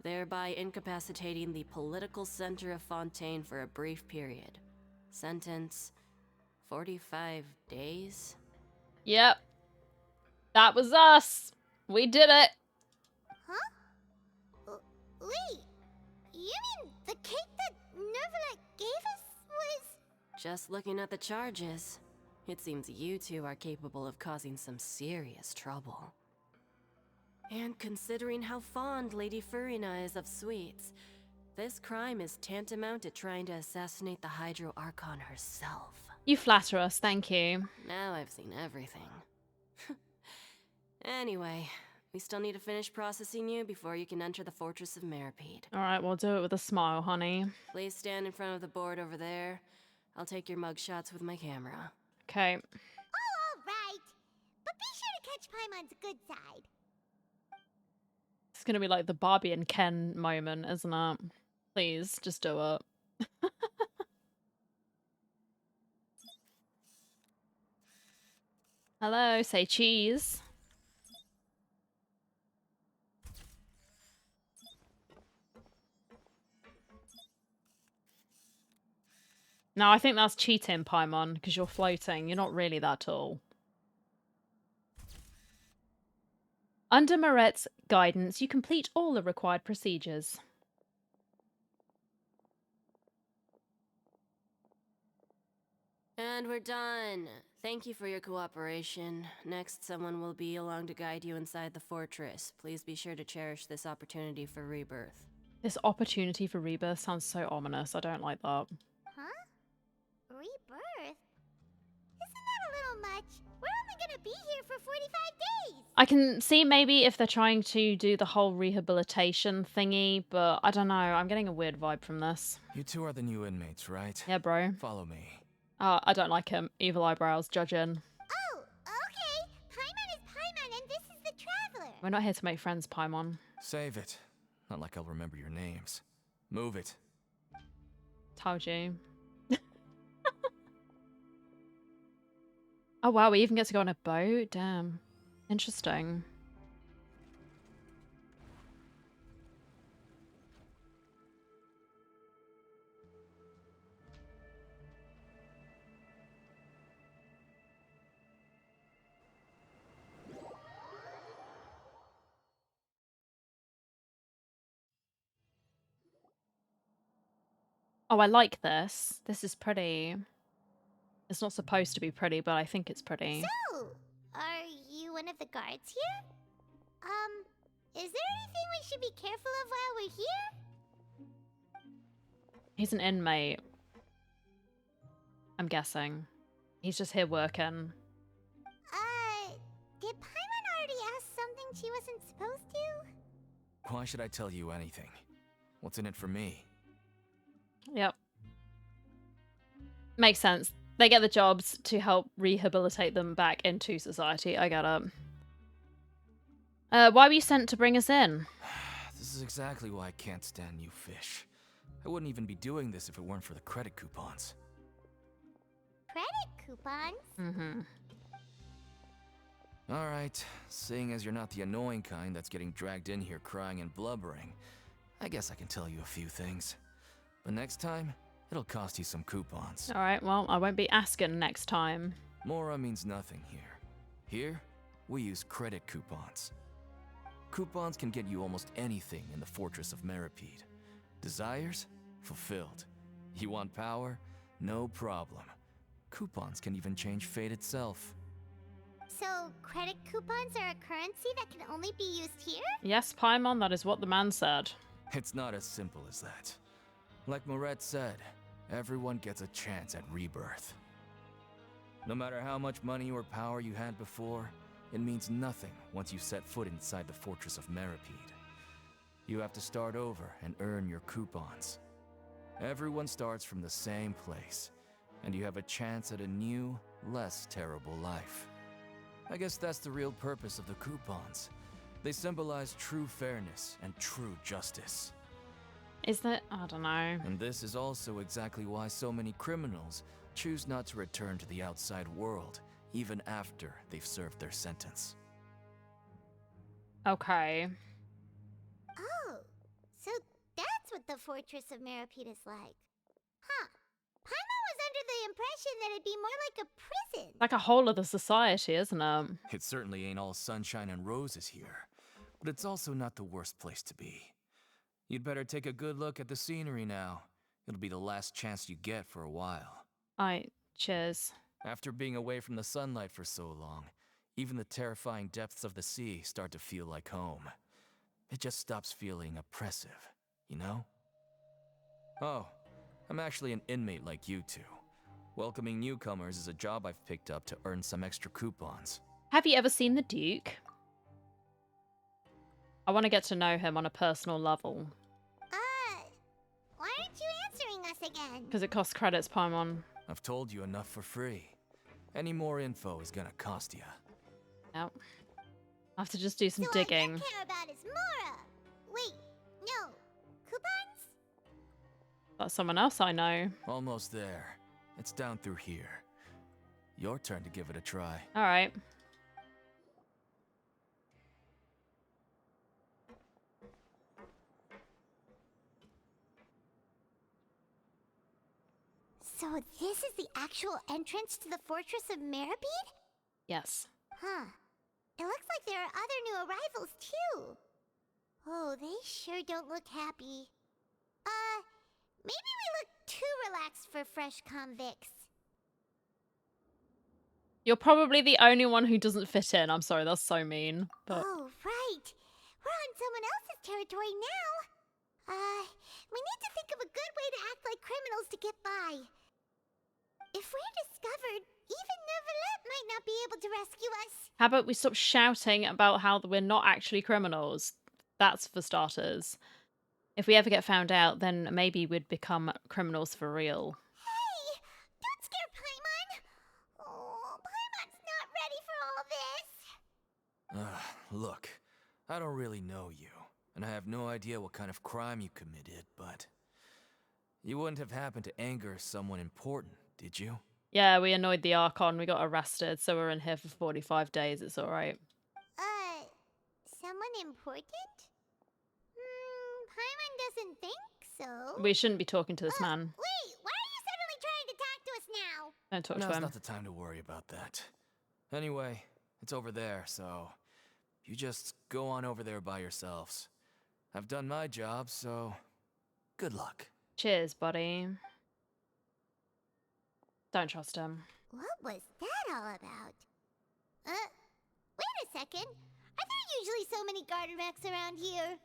thereby incapacitating the political center of Fontaine for a brief period. Sentence: 45 days? Yep. That was us. We did it. Huh? Wait, you mean the cake that Nervalet gave us was... Just looking at the charges, it seems you 2 are capable of causing some serious trouble. And considering how fond Lady Furina is of sweets, this crime is tantamount to trying to assassinate the Hydro Archon herself. You flatter us, thank you. Now I've seen everything. Anyway, we still need to finish processing you before you can enter the Fortress of Meropide. Alright, we'll do it with a smile, honey. Please stand in front of the board over there. I'll take your mugshots with my camera. Okay. Oh, all right. But be sure to catch Paimon's good side. It's gonna be like the Barbie and Ken moment, isn't it? Please, just do it. Hello, say cheese. No, I think that's cheating, Paimon, because you're floating. You're not really that tall. Under Marette's guidance, you complete all the required procedures. And we're done. Thank you for your cooperation. Next, someone will be along to guide you inside the fortress. Please be sure to cherish this opportunity for rebirth. This opportunity for rebirth sounds so ominous. I don't like that. Huh? Rebirth? Isn't that a little much? We're only gonna be here for 45 days! I can see maybe if they're trying to do the whole rehabilitation thingy, but I don't know. I'm getting a weird vibe from this. You 2 are the new inmates, right? Yeah, bro. Follow me. I don't like him. Evil eyebrows, judging. Oh, okay. Paimon is Paimon and this is the Traveller. We're not here to make friends, Paimon. Save it. Not like I'll remember your names. Move it. Told you. Oh wow, we even get to go on a boat? Damn. Interesting. Oh, I like this. This is pretty. It's not supposed to be pretty, but I think it's pretty. So, are you one of the guards here? Is there anything we should be careful of while we're here? He's an inmate. I'm guessing. He's just here working. Did Paimon already ask something she wasn't supposed to? Why should I tell you anything? What's in it for me? Yep. Makes sense. They get the jobs to help rehabilitate them back into society. I get it. Why were you sent to bring us in? This is exactly why I can't stand you fish. I wouldn't even be doing this if it weren't for the credit coupons. Credit coupons? Mm-hmm. Alright, seeing as you're not the annoying kind that's getting dragged in here crying and blubbering, I guess I can tell you a few things. But next time, it'll cost you some coupons. Alright, well, I won't be asking next time. Mora means nothing here. Here, we use credit coupons. Coupons can get you almost anything in the Fortress of Meropide. Desires? Fulfilled. You want power? No problem. Coupons can even change fate itself. So, credit coupons are a currency that can only be used here? Yes, Paimon, that is what the man said. It's not as simple as that. Like Moret said, everyone gets a chance at rebirth. No matter how much money or power you had before, it means nothing once you set foot inside the Fortress of Meropide. You have to start over and earn your coupons. Everyone starts from the same place, and you have a chance at a new, less terrible life. I guess that's the real purpose of the coupons. They symbolize true fairness and true justice. Is that? I don't know. And this is also exactly why so many criminals choose not to return to the outside world, even after they've served their sentence. Okay. Oh, so that's what the Fortress of Meropide is like. Huh. Paimon was under the impression that it'd be more like a prison. Like a whole other society, isn't it? It certainly ain't all sunshine and roses here, but it's also not the worst place to be. You'd better take a good look at the scenery now. It'll be the last chance you get for a while. Cheers. After being away from the sunlight for so long, even the terrifying depths of the sea start to feel like home. It just stops feeling oppressive, you know? Oh, I'm actually an inmate like you two. Welcoming newcomers is a job I've picked up to earn some extra coupons. Have you ever seen the Duke? I want to get to know him on a personal level. Why aren't you answering us again? Because it costs credits, Paimon. I've told you enough for free. Any more info is gonna cost you. Yep. I have to just do some So digging. all you care about is Mora. Wait, no. Coupons? That's someone else I know. Almost there. It's down through here. Your turn to give it a try. Alright. So this is the actual entrance to the Fortress of Meropide? Yes. Huh. It looks like there are other new arrivals too. Oh, they sure don't look happy. Maybe we look too relaxed for fresh convicts. You're probably the only one who doesn't fit in. I'm sorry, that's so mean. But Oh, right. We're on someone else's territory now. We need to think of a good way to act like criminals to get by. If we're discovered, even Neuvillette might not be able to rescue us. how about we stop shouting about how we're not actually criminals? That's for starters. If we ever get found out, then maybe we'd become criminals for real. Hey, don't scare Paimon. Oh, Paimon's not ready for all this. Look, I don't really know you, and I have no idea what kind of crime you committed, but you wouldn't have happened to anger someone important, did you? Yeah, we annoyed the Archon. We got arrested, so we're in here for 45 days. It's alright. Someone important? Paimon doesn't think so. We shouldn't be talking to this man. Wait, why are you suddenly trying to talk to us now? Don't talk Now's to him. not the time to worry about that. Anyway, it's over there, so you just go on over there by yourselves. I've done my job, so good luck. Cheers, buddy. Don't trust him. What was that all about? Wait a second. Are there usually so many garter mechs around here?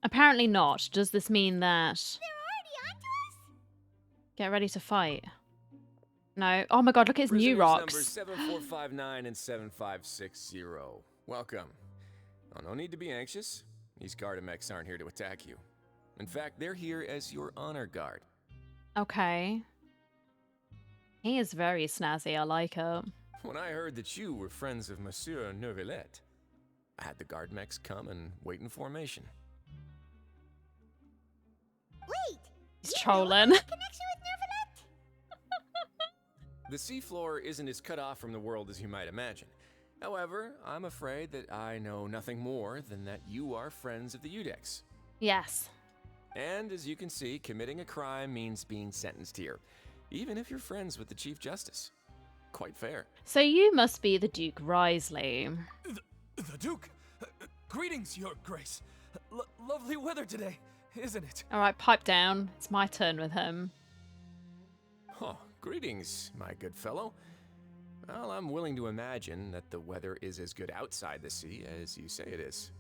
Apparently not. Does this mean that... They're already onto us? Get ready to fight. No. Oh my god, look at his new rocks. Numbers 7459 and 7560. Welcome. Oh, no need to be anxious. These Gardamex aren't here to attack you. In fact, they're here as your honor guard. Okay. He is very snazzy, I like it. When I heard that you were friends of Monsieur Neuvillette, I had the Guardmex come and wait in formation. Wait! He's you trolling. know of a connection with Neuvillette? The seafloor isn't as cut off from the world as you might imagine. However, I'm afraid that I know nothing more than that you are friends of the Udex. Yes. And as you can see, committing a crime means being sentenced here, even if you're friends with the Chief Justice. Quite fair. So you must be the Duke Risley. The Duke? Greetings, Your Grace. Lovely weather today, isn't it? Alright, pipe down. It's my turn with him. Oh, greetings, my good fellow. Well, I'm willing to imagine that the weather is as good outside the sea as you say it is.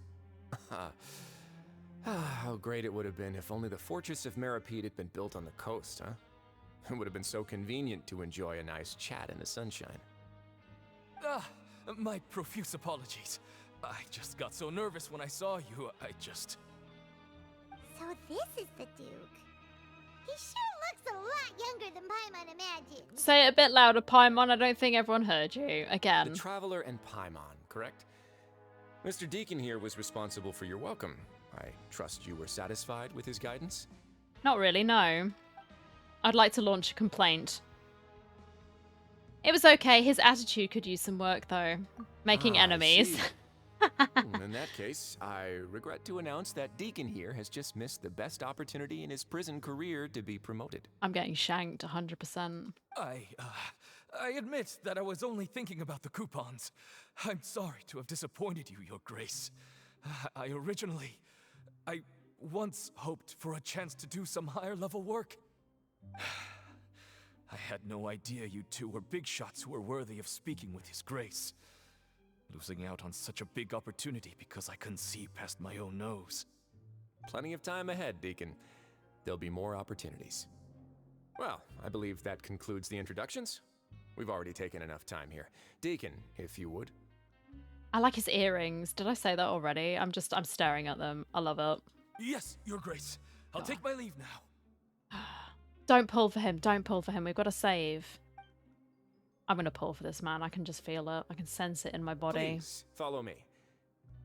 How great it would have been if only the Fortress of Meropide had been built on the coast, huh? It would have been so convenient to enjoy a nice chat in the sunshine. My profuse apologies. I just got so nervous when I saw you, So this is the Duke. He sure looks a lot younger than Paimon imagined. Say it a bit louder, Paimon. I don't think everyone heard you. Again. The Traveller and Paimon, correct? Mr. Deacon here was responsible for your welcome. I trust you were satisfied with his guidance? Not really, no. I'd like to launch a complaint. It was okay. His attitude could use some work, though. Making enemies. In that case, I regret to announce that Deacon here has just missed the best opportunity in his prison career to be promoted. I'm getting shanked 100%. I admit that I was only thinking about the coupons. I'm sorry to have disappointed you, Your Grace. I once hoped for a chance to do some higher level work. I had no idea you two were big shots who were worthy of speaking with His Grace. Losing out on such a big opportunity because I couldn't see past my own nose. Plenty of time ahead, Deacon. There'll be more opportunities. Well, I believe that concludes the introductions. We've already taken enough time here. Deacon, if you would. I like his earrings. Did I say that already? I'm staring at them. I love it. Yes, Your Grace. I'll take my leave now. Don't pull for him. Don't pull for him. We've got to save. I'm going to pull for this man. I can just feel it. I can sense it in my body. Please, follow me.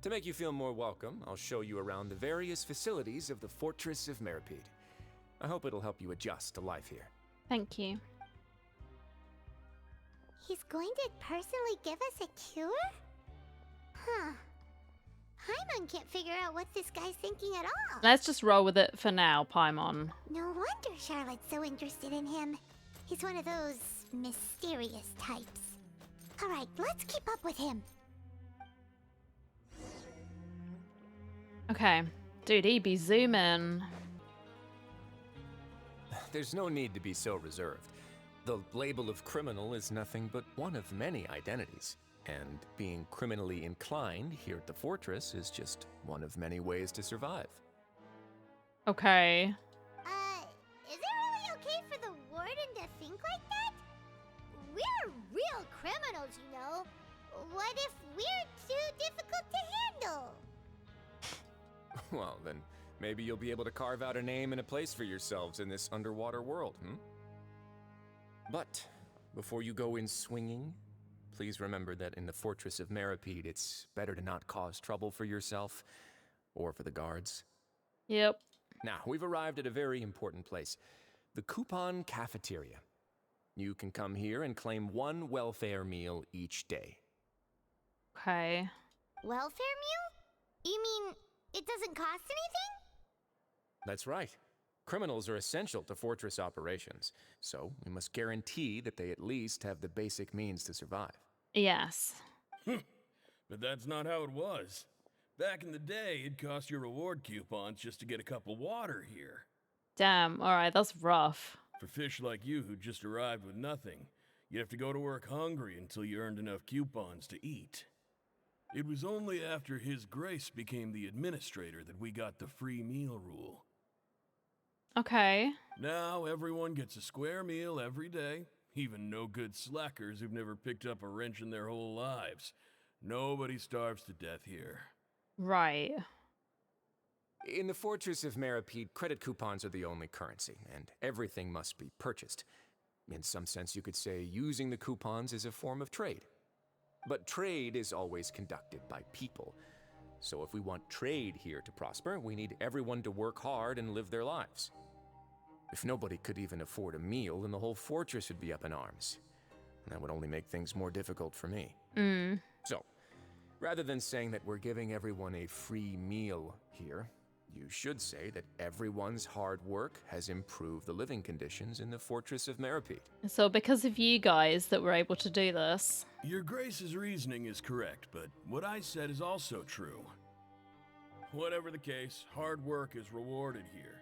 To make you feel more welcome, I'll show you around the various facilities of the Fortress of Meropide. I hope it'll help you adjust to life here. Thank you. He's going to personally give us a cure? Huh. Paimon can't figure out what this guy's thinking at all. Let's just roll with it for now, Paimon. No wonder Charlotte's so interested in him. He's one of those mysterious types. Alright, let's keep up with him. Okay. Dude, he be zooming. There's no need to be so reserved. The label of criminal is nothing but one of many identities. And being criminally inclined here at the Fortress is just one of many ways to survive. Okay. Is it really okay for the warden to think like that? We're real criminals, you know. What if we're too difficult to handle? Well, then maybe you'll be able to carve out a name and a place for yourselves in this underwater world, But before you go in swinging, please remember that in the Fortress of Meropide, it's better to not cause trouble for yourself or for the guards. Yep. Now, we've arrived at a very important place, the Coupon Cafeteria. You can come here and claim one welfare meal each day. Okay. Welfare meal? You mean it doesn't cost anything? That's right. Criminals are essential to Fortress operations, so we must guarantee that they at least have the basic means to survive. Yes. But that's not how it was. Back in the day, it cost your reward coupons just to get a cup of water here. Damn, alright, that's rough. For fish like you who just arrived with nothing, you'd have to go to work hungry until you earned enough coupons to eat. It was only after His Grace became the administrator that we got the free meal rule. Okay. Now everyone gets a square meal every day, even no-good slackers who've never picked up a wrench in their whole lives. Nobody starves to death here. Right. In the Fortress of Meropide, credit coupons are the only currency, and everything must be purchased. In some sense, you could say using the coupons is a form of trade. But trade is always conducted by people. So if we want trade here to prosper, we need everyone to work hard and live their lives. If nobody could even afford a meal, then the whole fortress would be up in arms. And that would only make things more difficult for me. So, rather than saying that we're giving everyone a free meal here, you should say that everyone's hard work has improved the living conditions in the Fortress of Meropide. So because of you guys that we're able to do this. Your Grace's reasoning is correct, but what I said is also true. Whatever the case, hard work is rewarded here.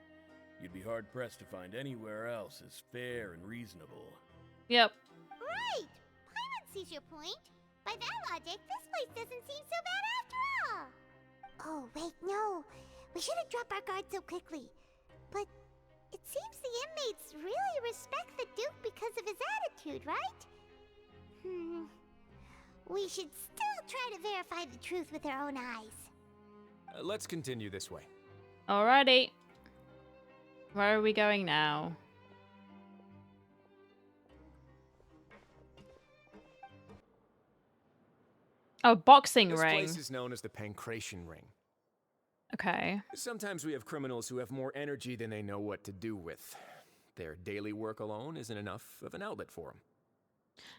You'd be hard-pressed to find anywhere else as fair and reasonable. Yep. Right! Paimon sees your point. By that logic, this place doesn't seem so bad after all. Oh, wait, no. We shouldn't drop our guard so quickly. But it seems the inmates really respect the Duke because of his attitude, right? We should still try to verify the truth with our own eyes. Let's continue this way. Alrighty. Where are we going now? Oh, boxing This ring. place is known as the Pancration Ring. Okay. Sometimes we have criminals who have more energy than they know what to do with. Their daily work alone isn't enough of an outlet for them.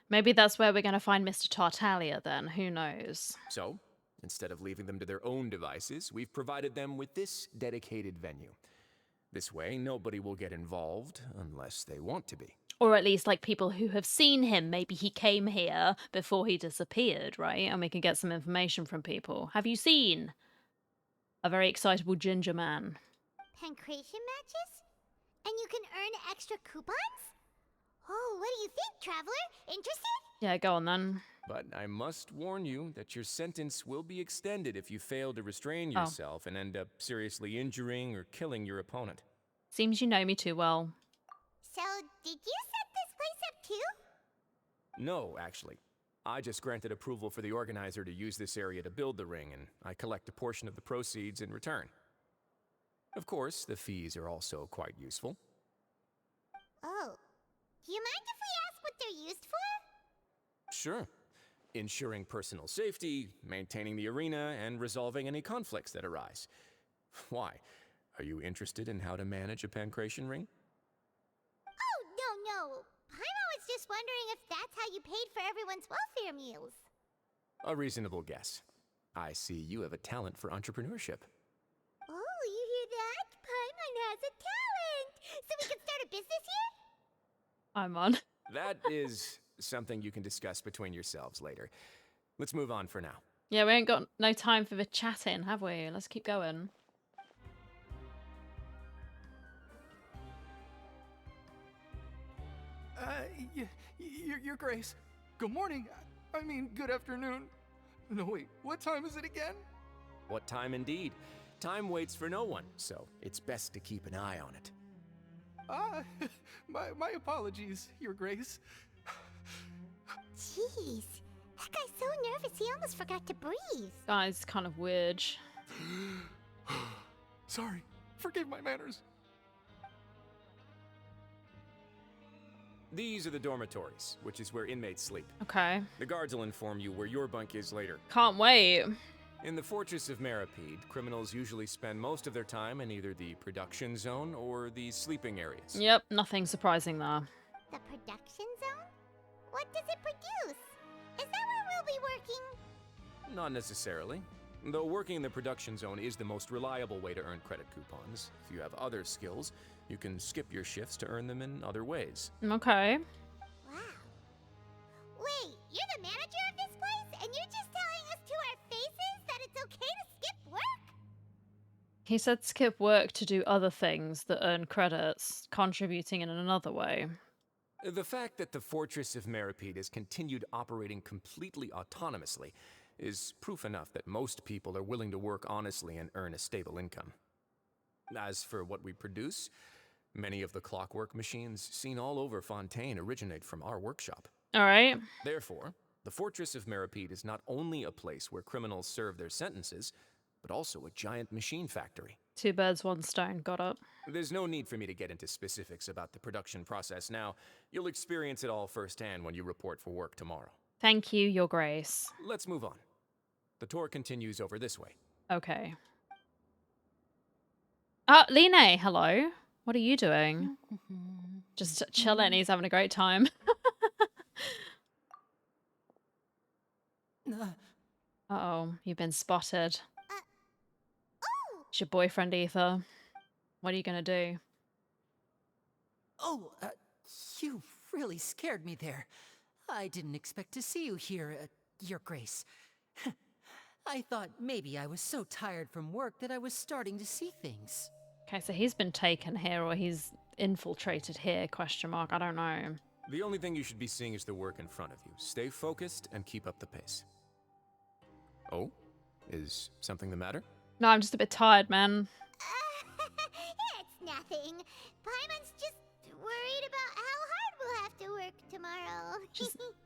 Maybe that's where we're going to find Mr. Tartaglia then. Who knows? So, instead of leaving them to their own devices, we've provided them with this dedicated venue. This way, nobody will get involved unless they want to be. Or at least like people who have seen him. Maybe he came here before he disappeared, right? And we can get some information from people. Have you seen a very excitable ginger man? Pancration matches? And you can earn extra coupons? Oh, what do you think, Traveler? Interested? Yeah, go on then. But I must warn you that your sentence will be extended if you fail to restrain yourself and end up seriously injuring or killing your opponent. Seems you know me too well. So, did you set this place up too? No, actually. I just granted approval for the organizer to use this area to build the ring, and I collect a portion of the proceeds in return. Of course, the fees are also quite useful. Oh. Do you mind if we ask what they're used for? Sure. Ensuring personal safety, maintaining the arena, and resolving any conflicts that arise. Why? Are you interested in how to manage a pancration ring? Oh, no. Paimon was just wondering if that's how you paid for everyone's welfare meals. A reasonable guess. I see you have a talent for entrepreneurship. Oh, you hear that? Paimon has a talent! So we can start a business here? I'm on. That is something you can discuss between yourselves later. Let's move on for now. Yeah, we ain't got no time for the chatting, have we? Let's keep going. Your Grace. Good morning. I mean, good afternoon. No, wait, what time is it again? What time indeed? Time waits for no one, so it's best to keep an eye on it. My apologies, Your Grace. Jeez. That guy's so nervous he almost forgot to breathe. Guy's kind of weird. Sorry, forgive my manners. These are the dormitories, which is where inmates sleep. Okay. The guards will inform you where your bunk is later. Can't wait. In the Fortress of Meropide, criminals usually spend most of their time in either the production zone or the sleeping areas. Yep, nothing surprising there. The production zone? What does it produce? Is that where we'll be working? Not necessarily. Though working in the production zone is the most reliable way to earn credit coupons. If you have other skills, you can skip your shifts to earn them in other ways. Okay. Wow. Wait, you're the manager of this place, and you're just telling us to our faces that it's okay to skip work? He said skip work to do other things that earn credits, contributing in another way. The fact that the Fortress of Meropide has continued operating completely autonomously is proof enough that most people are willing to work honestly and earn a stable income. As for what we produce, many of the clockwork machines seen all over Fontaine originate from our workshop. All right. Therefore, the Fortress of Meropide is not only a place where criminals serve their sentences, but also a giant machine factory. 2 birds, 1 stone. Got it. There's no need for me to get into specifics about the production process now. You'll experience it all firsthand when you report for work tomorrow. Thank you, Your Grace. Let's move on. The tour continues over this way. Okay. Ah, Line, hello. What are you doing? Just chilling. He's having a great time. Uh-oh, you've been spotted. Oh! It's your boyfriend, Ether. What are you gonna do? Oh, you really scared me there. I didn't expect to see you here, Your Grace. I thought maybe I was so tired from work that I was starting to see things. Okay, so he's been taken here, or he's infiltrated here, question mark. I don't know. The only thing you should be seeing is the work in front of you. Stay focused and keep up the pace. Oh? Is something the matter? No, I'm just a bit tired, man. It's nothing. Paimon's just worried about how hard we'll have to work tomorrow.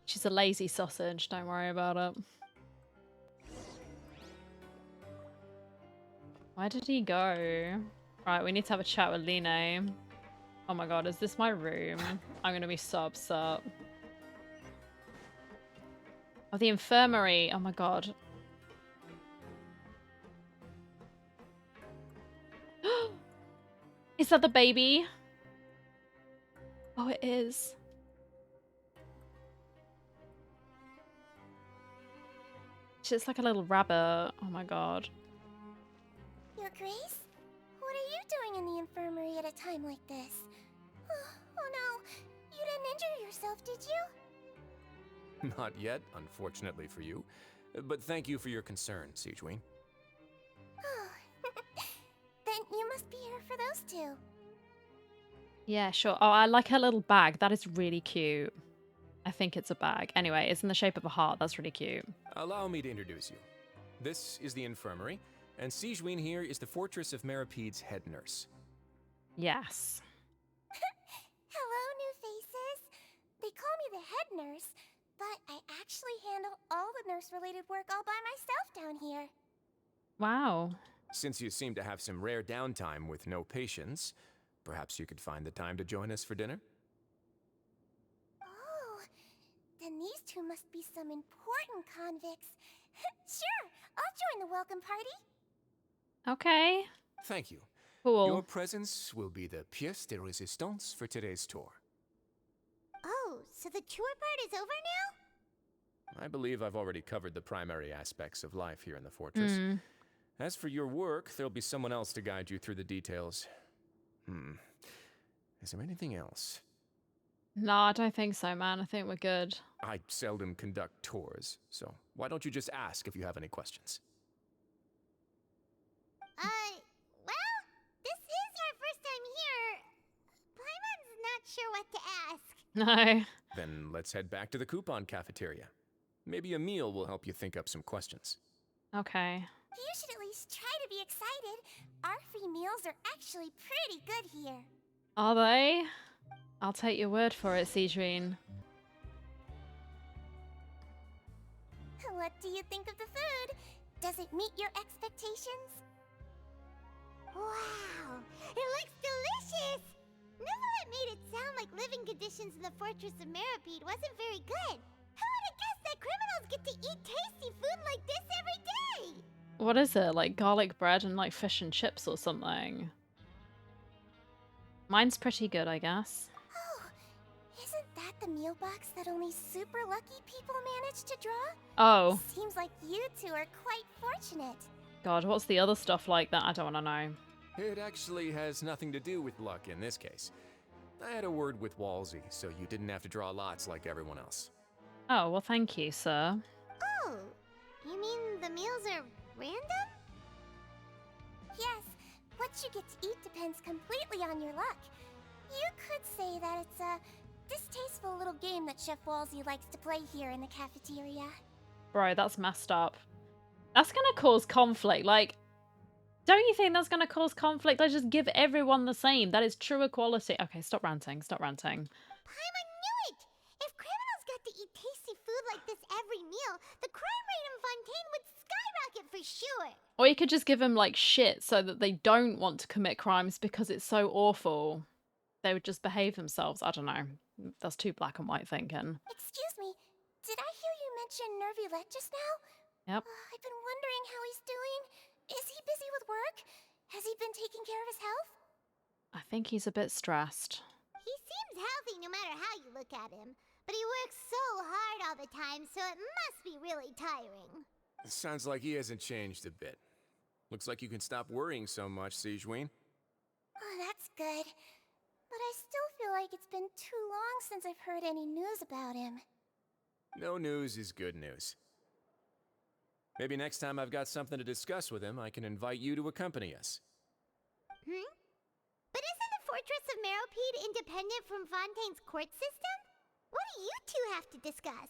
She's a lazy sausage. Don't worry about it. Where did he go? Right, we need to have a chat with Line. Oh my god, is this my room? I'm gonna be so upset. Oh, the infirmary. Oh my god. Is that the baby? Oh, it is. She's like a little rabbit. Oh my god. Your Grace? What are you doing in the infirmary at a time like this? Oh no, you didn't injure yourself, did you? Not yet, unfortunately for you. But thank you for your concern, Sigewin. Then you must be here for those two. Yeah, sure. Oh, I like her little bag. That is really cute. I think it's a bag. Anyway, it's in the shape of a heart. That's really cute. Allow me to introduce you. This is the infirmary, and Sigewin here is the Fortress of Meropide's head nurse. Yes. Hello, new faces. They call me the head nurse, but I actually handle all the nurse-related work all by myself down here. Wow. Since you seem to have some rare downtime with no patients, perhaps you could find the time to join us for dinner? Oh, then these two must be some important convicts. Sure, I'll join the welcome party. Okay. Thank you. Cool. Your presence will be the pièce de résistance for today's tour. Oh, so the tour part is over now? I believe I've already covered the primary aspects of life here in the fortress. As for your work, there'll be someone else to guide you through the details. Is there anything else? No, I don't think so, man. I think we're good. I seldom conduct tours, so why don't you just ask if you have any questions? Well, this is our first time here. Paimon's not sure what to ask. No. Then let's head back to the coupon cafeteria. Maybe a meal will help you think up some questions. Okay. You should at least try to be excited. Our free meals are actually pretty good here. Are they? I'll take your word for it, Sigewin. What do you think of the food? Does it meet your expectations? Wow, it looks delicious! Neverlet made it sound like living conditions in the Fortress of Meropide wasn't very good. Who would have guessed that criminals get to eat tasty food like this every day? What is it? Like garlic bread and like fish and chips or something? Mine's pretty good, I guess. Oh, isn't that the meal box that only super lucky people manage to draw? Oh. Seems like you two are quite fortunate. God, what's the other stuff like that? I don't want to know. It actually has nothing to do with luck in this case. I had a word with Walsey, so you didn't have to draw lots like everyone else. Oh, well, thank you, sir. Oh, you mean the meals are random? Yes, What you get to eat depends completely on your luck. You could say that it's a distasteful little game that Chef Walsey likes to play here in the cafeteria. Bro, that's messed up. That's gonna cause conflict. Like, don't you think that's gonna cause conflict? Let's just give everyone the same. That is true equality. Okay, stop ranting. Stop ranting. Paimon knew it! If criminals got to eat tasty food like this every meal, the crime rate in Fontaine would skyrocket for sure. Or you could just give them, like, shit so that they don't want to commit crimes because it's so awful. They would just behave themselves. I don't know. That's too black and white thinking. Excuse me, did I hear you mention Nervulette just now? Yep. I've been wondering how he's doing. Is he busy with work? Has he been taking care of his health? I think he's a bit stressed. He seems healthy no matter how you look at him, but he works so hard all the time, so it must be really tiring. Sounds like he hasn't changed a bit. Looks like you can stop worrying so much, Sigewinne. Oh, that's good. But I still feel like it's been too long since I've heard any news about him. No news is good news. Maybe next time I've got something to discuss with him, I can invite you to accompany us. But isn't the Fortress of Meropide independent from Fontaine's court system? What do you two have to discuss?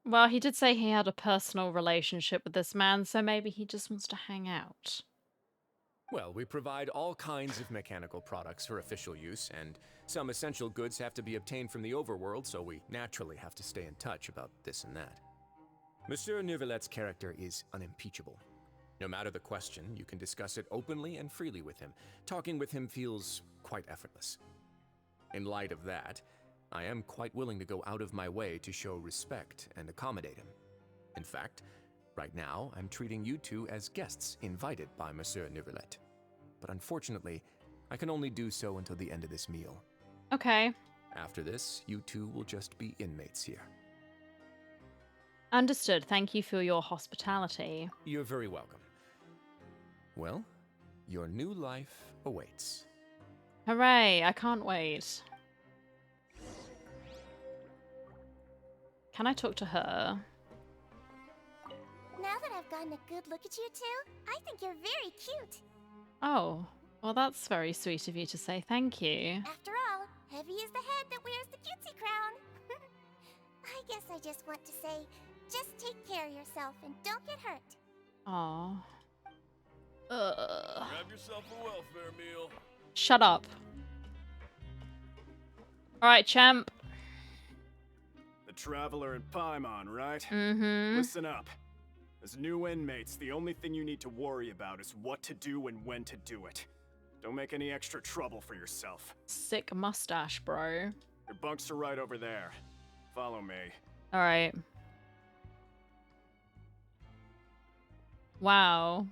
Well, he did say he had a personal relationship with this man, so maybe he just wants to hang out. Well, we provide all kinds of mechanical products for official use, and some essential goods have to be obtained from the overworld, so we naturally have to stay in touch about this and that. Monsieur Nervulette's character is unimpeachable. No matter the question, you can discuss it openly and freely with him. Talking with him feels quite effortless. In light of that, I am quite willing to go out of my way to show respect and accommodate him. In fact, right now, I'm treating you two as guests invited by Monsieur Nervulette. But unfortunately, I can only do so until the end of this meal. Okay. After this, you two will just be inmates here. Understood. Thank you for your hospitality. You're very welcome. Well, your new life awaits. Hooray, I can't wait. Can I talk to her? Now that I've gotten a good look at you two, I think you're very cute. Oh, well, that's very sweet of you to say. Thank you. After all, heavy is the head that wears the cutesy crown. I guess I just want to say, just take care of yourself and don't get hurt. Aw. Grab yourself a welfare meal. Shut up. Alright, champ. The Traveller and Paimon, right? Mm-hmm. Listen up. As new inmates, the only thing you need to worry about is what to do and when to do it. Don't make any extra trouble for yourself. Sick mustache, bro. Your bunks are right over there. Follow me. Alright. Wow.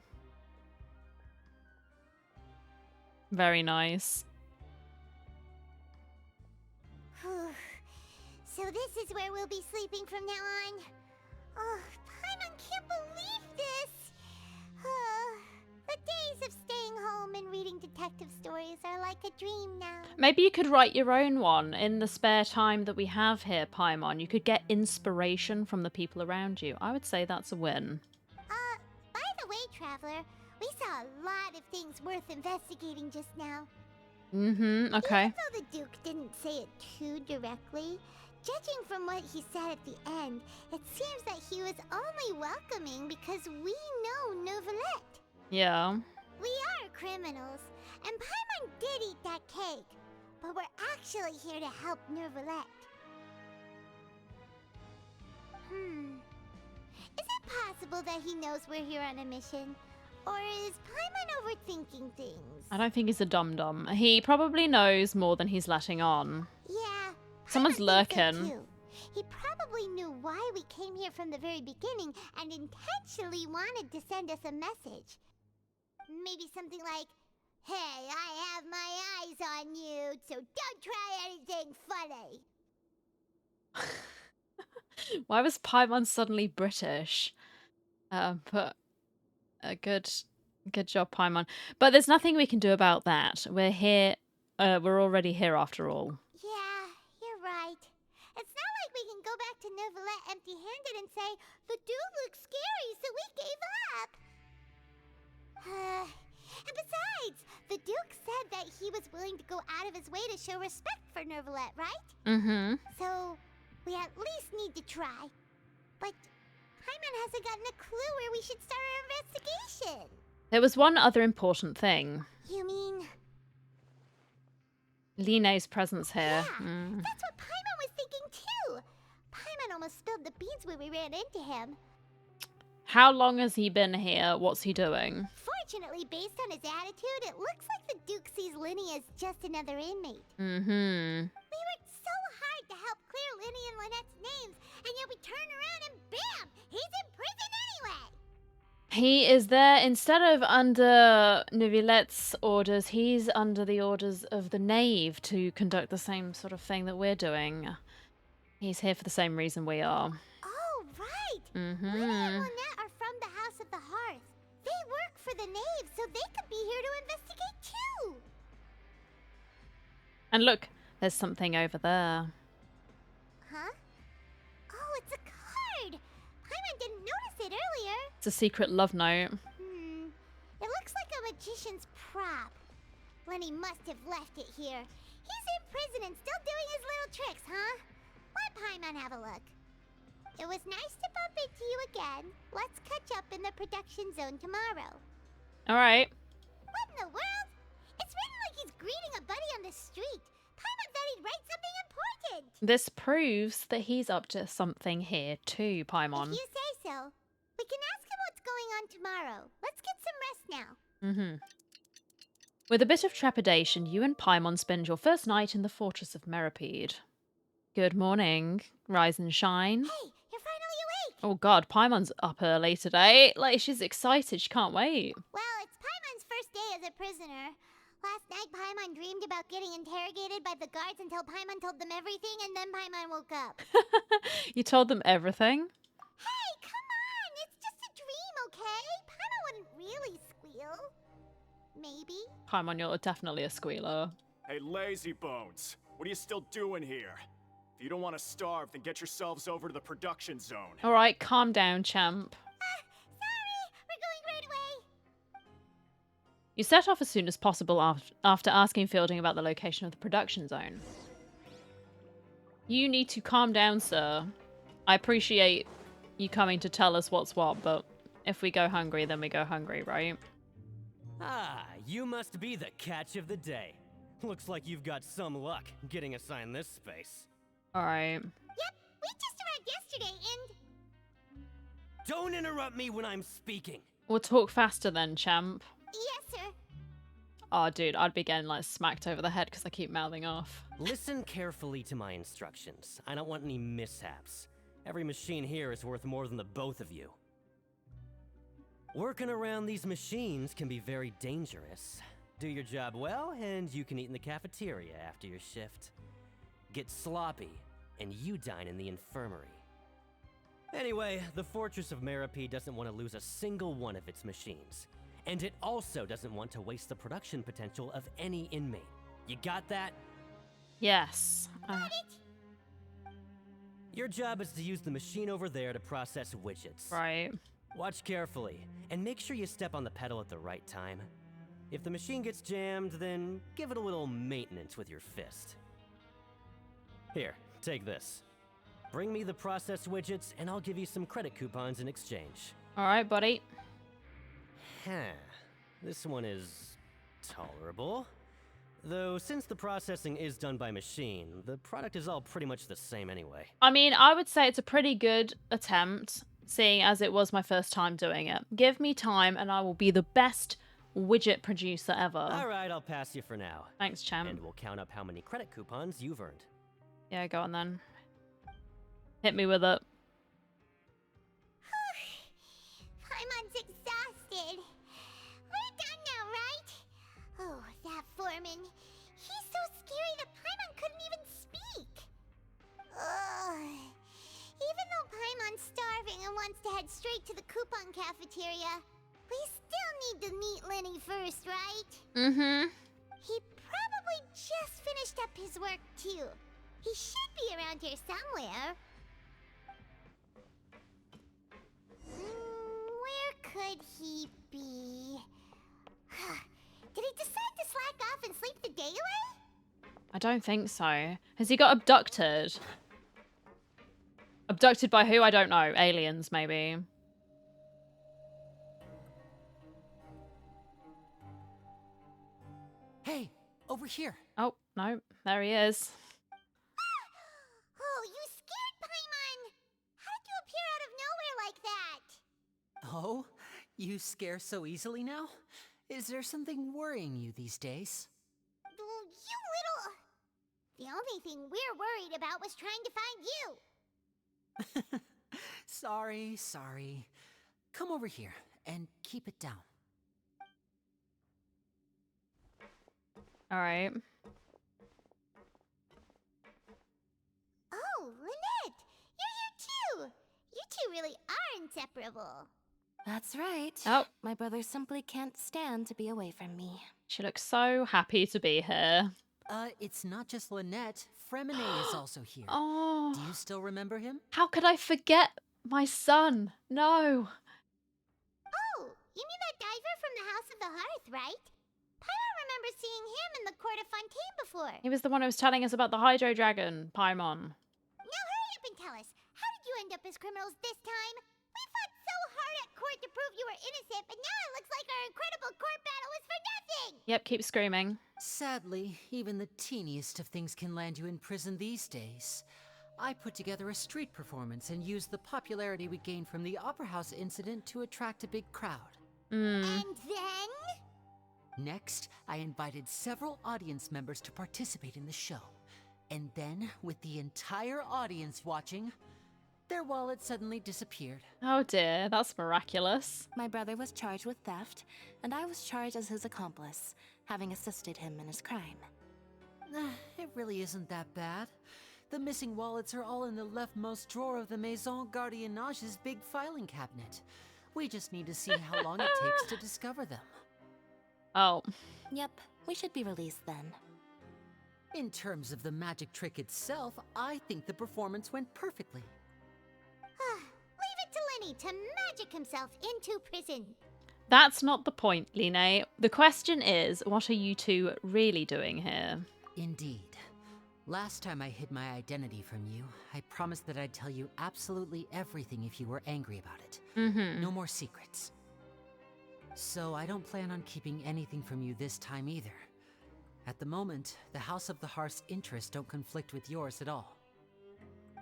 Very nice. So this is where we'll be sleeping from now on. Oh, Paimon can't believe this! The days of staying home and reading detective stories are like a dream now. Maybe you could write your own one in the spare time that we have here, Paimon. You could get inspiration from the people around you. I would say that's a win. By the way, Traveler, we saw a lot of things worth investigating just now. Mm-hmm, okay. Even though the Duke didn't say it too directly, judging from what he said at the end, it seems that he was only welcoming because we know Nervulette. Yeah. We are criminals, and Paimon did eat that cake, but we're actually here to help Nervulette. Is it possible that he knows we're here on a mission? Or is Paimon overthinking things? I don't think he's a dum-dum. He probably knows more than he's letting on. Yeah. Someone's Paimon thinks so lurking. too. He probably knew why we came here from the very beginning and intentionally wanted to send us a message. Maybe something like, "Hey, I have my eyes on you, so don't try anything funny." Why was Paimon suddenly British? But a good job, Paimon. But there's nothing we can do about that. We're here. We're already here after all. Yeah, you're right. It's not like we can go back to Nervulette empty-handed and say, "The dude looks scary, so we gave up." And besides, the Duke said that he was willing to go out of his way to show respect for Nervalette, right? Mm-hmm. So, we at least need to try. But Paimon hasn't gotten a clue where we should start our investigation. There was one other important thing. You mean... Line's presence here. Yeah, that's what Paimon was thinking too. Paimon almost spilled the beans when we ran into him. How long has he been here? What's he doing? Fortunately, based on his attitude, it looks like the Duke sees Linny as just another inmate. Mm-hmm. We worked so hard to help clear Linny and Lynette's names, and yet we turn around and bam! He's in prison anyway! He is there instead of under Nervalette's orders, he's under the orders of the Knave to conduct the same sort of thing that we're doing. He's here for the same reason we are. Oh, right! Mm-hmm. Linny and Lynette are from the House of the Hearth. They work for the Knave, so they could be here to investigate too! And look, there's something over there. Huh? Oh, it's a card! Paimon didn't notice it earlier. It's a secret love note. It looks like a magician's prop. Lenny must have left it here. He's in prison and still doing his little tricks, huh? Let Paimon have a look. It was nice to bump into you again. Let's catch up in the production zone tomorrow. Alright. What in the world? It's written like he's greeting a buddy on the street. Paimon thought he'd write something important. This proves that he's up to something here too, Paimon. If you say so. We can ask him what's going on tomorrow. Let's get some rest now. Mm-hmm. With a bit of trepidation, you and Paimon spend your first night in the Fortress of Meropide. Good morning. Rise and shine. Hey, you're finally awake. Oh god, Paimon's up early today. Like, she's excited. She can't wait. Well, it's Paimon's first day as a prisoner. Last night, Paimon dreamed about getting interrogated by the guards until Paimon told them everything, and then Paimon woke up. You told them everything? Hey, come on! It's just a dream, okay? Paimon wouldn't really squeal. Maybe. Paimon, you're definitely a squealer. Hey, lazy bones. What are you still doing here? If you don't want to starve, then get yourselves over to the production zone. Alright, calm down, champ. Sorry! We're going right away! You set off as soon as possible after asking Fielding about the location of the production zone. You need to calm down, sir. I appreciate you coming to tell us what's what, but if we go hungry, then we go hungry, right? Ah, you must be the catch of the day. Looks like you've got some luck getting assigned this space. Alright. Yep, we just arrived yesterday and... Don't interrupt me when I'm speaking. We'll talk faster then, champ. Yes, sir. Oh, dude, I'd be getting, like, smacked over the head because I keep mouthing off. Listen carefully to my instructions. I don't want any mishaps. Every machine here is worth more than the both of you. Working around these machines can be very dangerous. Do your job well, and you can eat in the cafeteria after your shift. Get sloppy, and you dine in the infirmary. Anyway, the Fortress of Meropide doesn't want to lose a single one of its machines. And it also doesn't want to waste the production potential of any inmate. You got that? Yes. Got it! Your job is to use the machine over there to process widgets. Right. Watch carefully, and make sure you step on the pedal at the right time. If the machine gets jammed, then give it a little maintenance with your fist. Here, take this. Bring me the process widgets, and I'll give you some credit coupons in exchange. Alright, buddy. Huh. This one is tolerable. Though, since the processing is done by machine, the product is all pretty much the same anyway. I mean, I would say it's a pretty good attempt, seeing as it was my first time doing it. Give me time, and I will be the best widget producer ever. Alright, I'll pass you for now. Thanks, champ. And we'll count up how many credit coupons you've earned. Yeah, go on then. Hit me with it. Paimon's exhausted. We're done now, right? Oh, that foreman. He's so scary that Paimon couldn't even speak. Ugh. Even though Paimon's starving and wants to head straight to the coupon cafeteria, we still need to meet Lenny first, right? Mm-hmm. He probably just finished up his work, too. He should be around here somewhere. Where could he be? I don't think so. Has he got abducted? Abducted by who? I don't know. Aliens, maybe. Hey, over here. Oh, no. There he is. Oh, you scared Paimon! How did you appear out of nowhere like that? Oh, you scare so easily now? Is there something worrying you these days? You little... The only thing we're worried about was trying to find you. Sorry. Come over here and keep it down. All right. Oh, Lynette! You're here too! You two really are inseparable. That's right. Oh. My brother simply can't stand to be away from me. She looks so happy to be here. It's not just Lynette. Fremine is also here. Oh. Do you still remember him? How could I forget my son? No. Oh, you mean that diver from the House of the Hearth, right? Paimon remembers seeing him in the Court of Fontaine before. He was the one who was telling us about the Hydro Dragon, Paimon. Now hurry up and tell us, how did you end up as criminals this time? We fought so hard at court to prove you were innocent, but now it looks like our incredible court battle was for nothing! Yep, keep screaming. Sadly, even the teeniest of things can land you in prison these days. I put together a street performance and used the popularity we gained from the Opera House incident to attract a big crowd. And then? Next, I invited several audience members to participate in the show. And then, with the entire audience watching, their wallet suddenly disappeared. Oh dear, that's miraculous. My brother was charged with theft, and I was charged as his accomplice, having assisted him in his crime. It really isn't that bad. The missing wallets are all in the leftmost drawer of the Maison Gardiennage's big filing cabinet. We just need to see how long it takes to discover them. Oh. Yep, we should be released then. In terms of the magic trick itself, I think the performance went perfectly. Leave it to Lenny to magic himself into prison. That's not the point, Line. The question is, what are you two really doing here? Indeed. Last time I hid my identity from you, I promised that I'd tell you absolutely everything if you were angry about it. No more secrets. So I don't plan on keeping anything from you this time either. At the moment, the House of the Hearth's interests don't conflict with yours at all.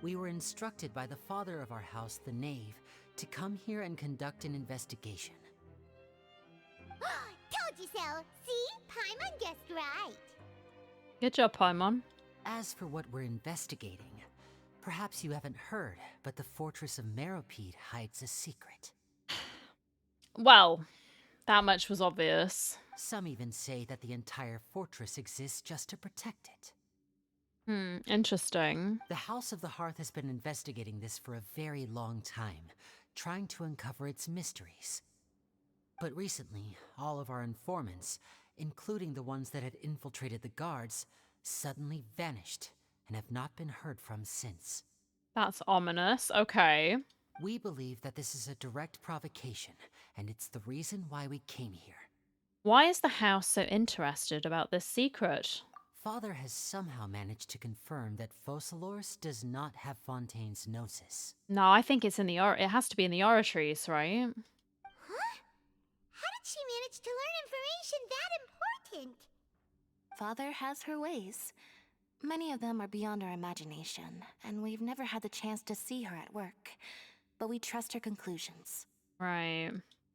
We were instructed by the father of our house, the Knave, to come here and conduct an investigation. Told you so! See? Paimon guessed right. Good job, Paimon. As for what we're investigating, perhaps you haven't heard, but the Fortress of Meropide hides a secret. Well, that much was obvious. Some even say that the entire fortress exists just to protect it. Interesting. The House of the Hearth has been investigating this for a very long time, trying to uncover its mysteries. But recently, all of our informants, including the ones that had infiltrated the guards, suddenly vanished and have not been heard from since. That's ominous. Okay. We believe that this is a direct provocation, and it's the reason why we came here. Why is the house so interested about this secret? Father has somehow managed to confirm that Focalors does not have Fontaine's gnosis. No, I think it's in the it has to be in the oratories, right? Huh? How did she manage to learn information that important? Father has her ways. Many of them are beyond our imagination, and we've never had the chance to see her at work. But we trust her conclusions. Right.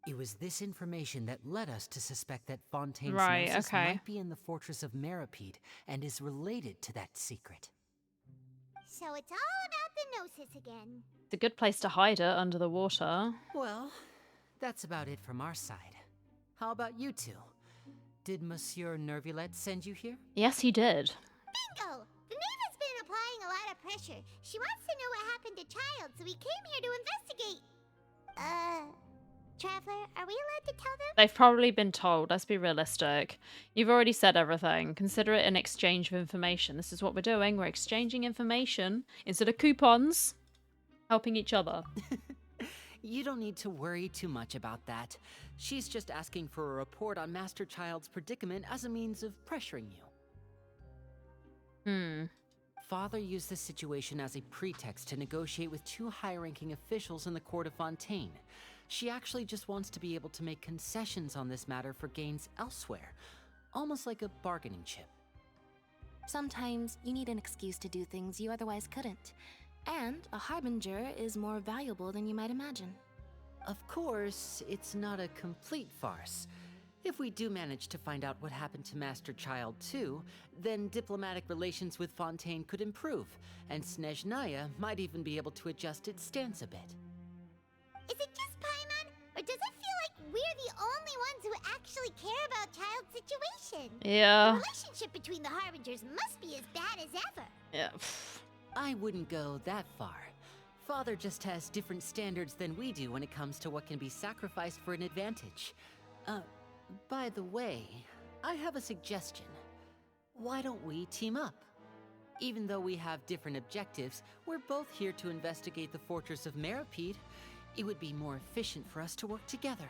It was this information that led us to suspect that Fontaine's gnosis might be in the Fortress of Meropide and is related to that secret. So it's all about the gnosis again. It's a good place to hide it, under the water. Well, that's about it from our side. How about you two? Did Monsieur Nervulette send you here? Yes, he did. Bingo! The Knave has been applying a lot of pressure. She wants to know what happened to Child, so we came here to investigate. Traveler, are we allowed to tell them? They've probably been told. Let's be realistic. You've already said everything. Consider it an exchange of information. This is what we're doing. We're exchanging information instead of coupons. Helping each other. You don't need to worry too much about that. She's just asking for a report on Master Child's predicament as a means of pressuring you. Father used this situation as a pretext to negotiate with 2 high-ranking officials in the court of Fontaine. She actually just wants to be able to make concessions on this matter for gains elsewhere, almost like a bargaining chip. Sometimes you need an excuse to do things you otherwise couldn't. And a harbinger is more valuable than you might imagine. Of course, it's not a complete farce. If we do manage to find out what happened to Master Child 2, then diplomatic relations with Fontaine could improve, and Snezhnaya might even be able to adjust its stance a bit. Is it just Paimon, or does it feel like we're the only ones who actually care about Child's situation? Yeah. The relationship between the Harbingers must be as bad as ever. Yeah. I wouldn't go that far. Father just has different standards than we do when it comes to what can be sacrificed for an advantage. By the way, I have a suggestion. Why don't we team up? Even though we have different objectives, we're both here to investigate the Fortress of Meropide. It would be more efficient for us to work together.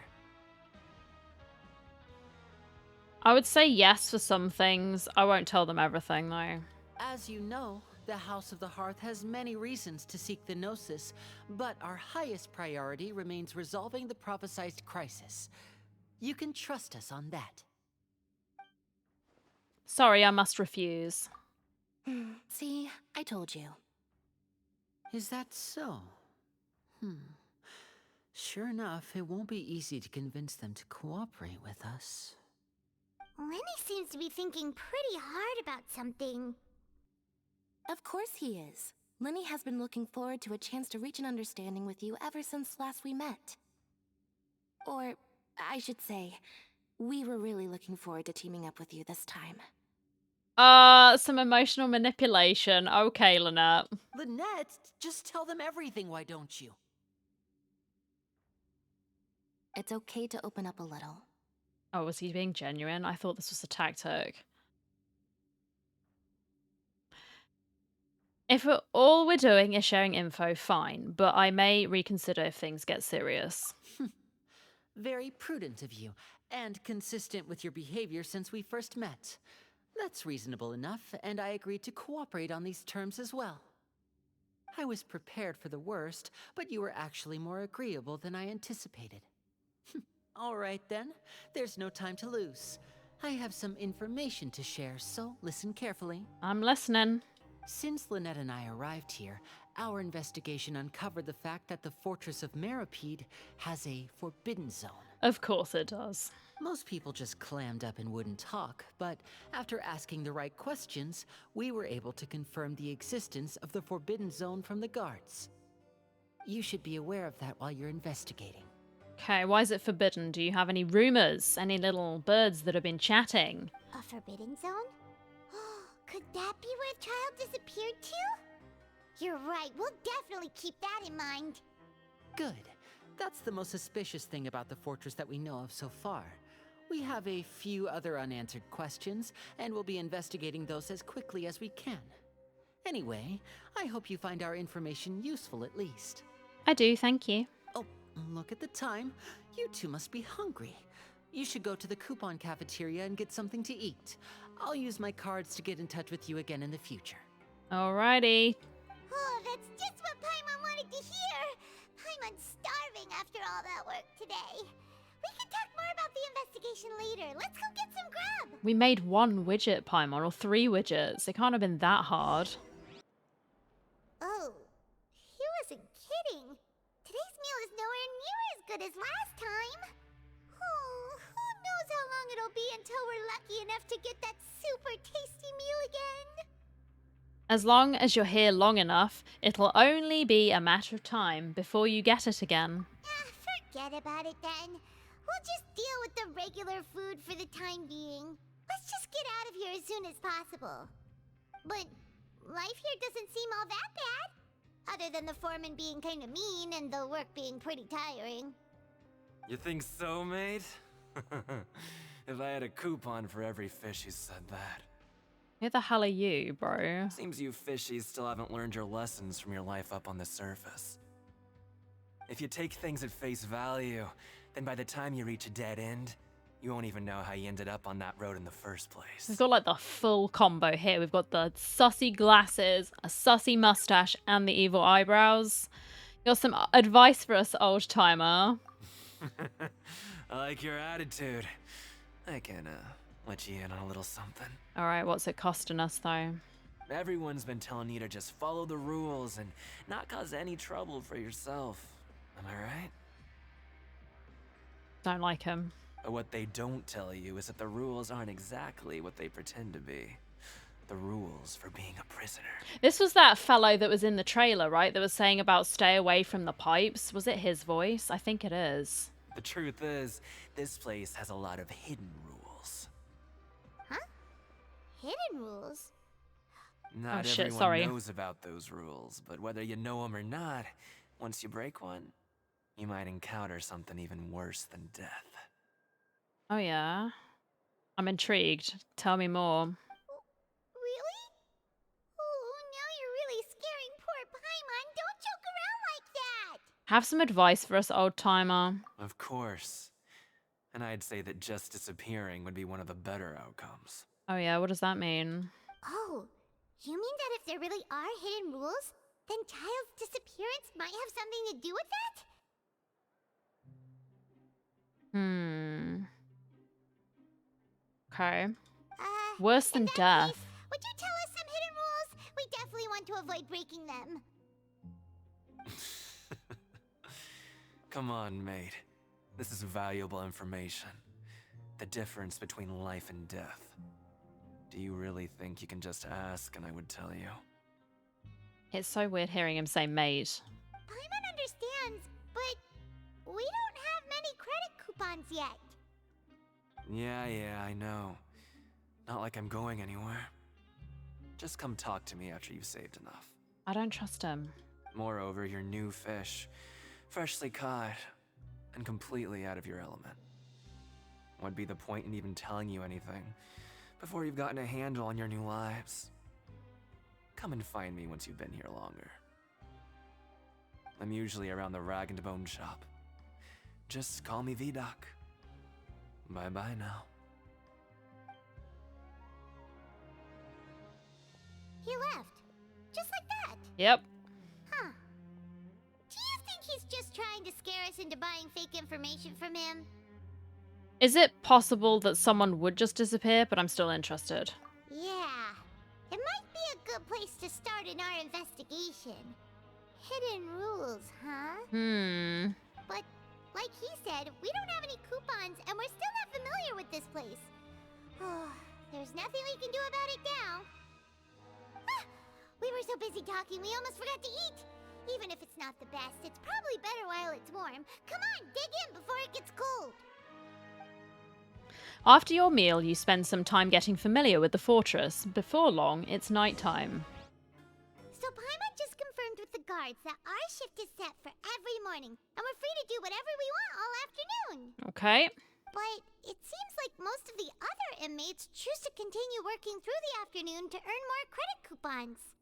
I would say yes for some things. I won't tell them everything, though. As you know, the House of the Hearth has many reasons to seek the Gnosis, but our highest priority remains resolving the prophesized crisis. You can trust us on that. Sorry, I must refuse. See, I told you. Is that so? Sure enough, it won't be easy to convince them to cooperate with us. Lenny seems to be thinking pretty hard about something. Of course he is. Lenny has been looking forward to a chance to reach an understanding with you ever since last we met. Or, I should say, we were really looking forward to teaming up with you this time. Some emotional manipulation. Okay, Lynette. Lynette, just tell them everything, why don't you? It's okay to open up a little. Oh, was he being genuine? I thought this was a tactic. If all we're doing is sharing info, fine, but I may reconsider if things get serious. Very prudent of you, and consistent with your behavior since we first met. That's reasonable enough, and I agreed to cooperate on these terms as well. I was prepared for the worst, but you were actually more agreeable than I anticipated. All right then, there's no time to lose. I have some information to share, so listen carefully. I'm listening. Since Lynette and I arrived here, our investigation uncovered the fact that the Fortress of Meropide has a forbidden zone. Of course it does. Most people just clammed up and wouldn't talk, but after asking the right questions, we were able to confirm the existence of the forbidden zone from the guards. You should be aware of that while you're investigating. Okay, why is it forbidden? Do you have any rumors? Any little birds that have been chatting? A forbidden zone? Could that be where Child disappeared to? You're right, we'll definitely keep that in mind. Good. That's the most suspicious thing about the fortress that we know of so far. We have a few other unanswered questions, and we'll be investigating those as quickly as we can. Anyway, I hope you find our information useful at least. I do, thank you. Oh, look at the time. You two must be hungry. You should go to the coupon cafeteria and get something to eat. I'll use my cards to get in touch with you again in the future. Alrighty. Oh, that's just what Paimon wanted to hear. Paimon's starving after all that work today. We can talk more about the investigation later. Let's go get some grub. We made 1 widget, Paimon, or 3 widgets. It can't have been that hard. Oh, he wasn't kidding. Today's meal is nowhere near as good as last time. Oh, who knows how long it'll be until we're lucky enough to get that super tasty meal again. As long as you're here long enough, it'll only be a matter of time before you get it again. Forget about it then. We'll just deal with the regular food for the time being. Let's just get out of here as soon as possible. But life here doesn't seem all that bad. Other than the foreman being kind of mean and the work being pretty tiring. You think so, mate? If I had a coupon for every fish who said that. Who the hell are you, bro? Seems you fishies still haven't learned your lessons from your life up on the surface. If you take things at face value, then by the time you reach a dead end, You won't even know how you ended up on that road in the first place. We've got like the full combo here. We've got the sussy glasses, a sussy mustache, and the evil eyebrows. You got some advice for us, old timer? I like your attitude. I can, let you in on a little something. Alright, what's it costing us, though? Everyone's been telling you to just follow the rules and not cause any trouble for yourself. Am I right? Don't like him. But what they don't tell you is that the rules aren't exactly what they pretend to be. The rules for being a prisoner. This was that fellow that was in the trailer, right? That was saying about stay away from the pipes. Was it his voice? I think it is. The truth is, this place has a lot of hidden rules. Huh? Hidden rules? Not shit, everyone sorry. knows about those rules, but whether you know them or not, once you break one, you might encounter something even worse than death. Oh, yeah. I'm intrigued. Tell me more. Really? Oh, now you're really scaring poor Paimon. Don't joke around like that! Have some advice for us, old timer. Of course. And I'd say that just disappearing would be one of the better outcomes. Oh, yeah, what does that mean? Oh, you mean that if there really are hidden rules, then Child's disappearance might have something to do with that? Okay. Worse than death. Case, would you tell us some hidden rules? We definitely want to avoid breaking them. Come on, mate. This is valuable information. The difference between life and death. Do you really think you can just ask and I would tell you? It's so weird hearing him say mate. Paimon understands, but we don't have many credit coupons yet. Yeah, I know. Not like I'm going anywhere. Just come talk to me after you've saved enough. I don't trust him. Moreover, you're new fish, freshly caught, and completely out of your element. What'd be the point in even telling you anything before you've gotten a handle on your new lives? Come and find me once you've been here longer. I'm usually around the rag and bone shop. Just call me V-Doc. Bye-bye now. He left. Just like that. Yep. Huh. Do you think he's just trying to scare us into buying fake information from him? Is it possible that someone would just disappear, but I'm still interested? Yeah. It might be a good place to start in our investigation. Hidden rules, huh? But, like he said, we don't have any coupons, and we're still not familiar with this place. Oh, there's nothing we can do about it now. Ah, we were so busy talking, we almost forgot to eat. Even if it's not the best, it's probably better while it's warm. Come on, dig in before it gets cold. After your meal, you spend some time getting familiar with the fortress. Before long, it's nighttime. So Paimon just confirmed with the guards that our shift is set for every morning, and we're free to do whatever we want all afternoon. Okay. But it seems like most of the other inmates choose to continue working through the afternoon to earn more credit coupons.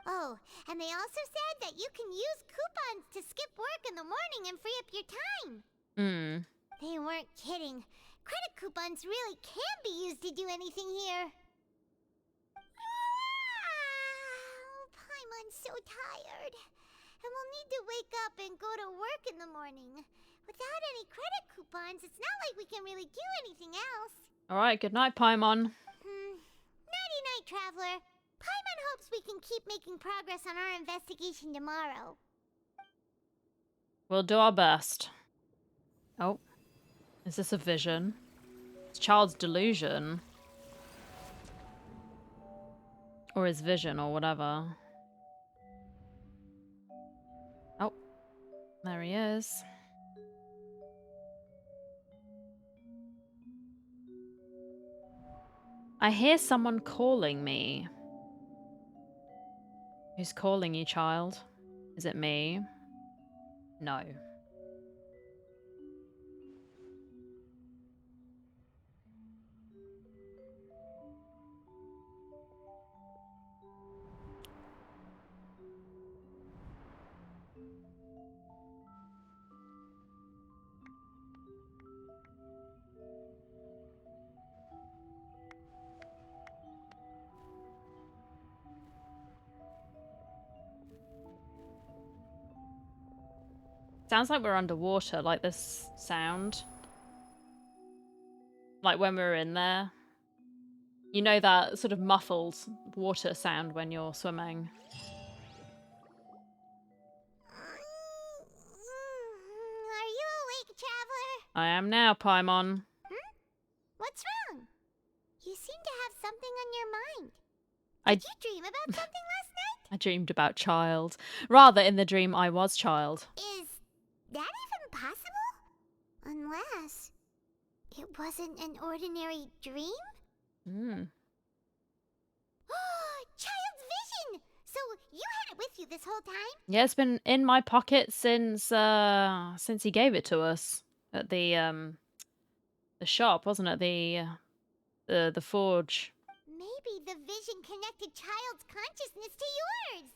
Oh, and they also said that you can use coupons to skip work in the morning and free up your time. They weren't kidding. Credit coupons really can be used to do anything here. Paimon's so tired. And we'll need to wake up and go to work in the morning. Without any credit coupons, it's not like we can really do anything else. Alright, good night, Paimon. Nighty-night, Traveler. Paimon hopes we can keep making progress on our investigation tomorrow. We'll do our best. Oh. Is this a vision? It's Child's delusion. Or his vision, or whatever. Oh. There he is. I hear someone calling me. Who's calling you, child? Is it me? No. Sounds like we're underwater, like this sound. Like when we were in there. You know that sort of muffled water sound when you're swimming. Are you awake, Traveler? I am now, Paimon. What's wrong? You seem to have something on your mind. Did you dream about something last night? I dreamed about child. Rather, in the dream, I was child. Is that even possible? Unless it wasn't an ordinary dream? Child's vision! So you had it with you this whole time? Yeah, it's been in my pocket since he gave it to us at the shop, wasn't it? The forge. Maybe the vision connected Child's consciousness to yours.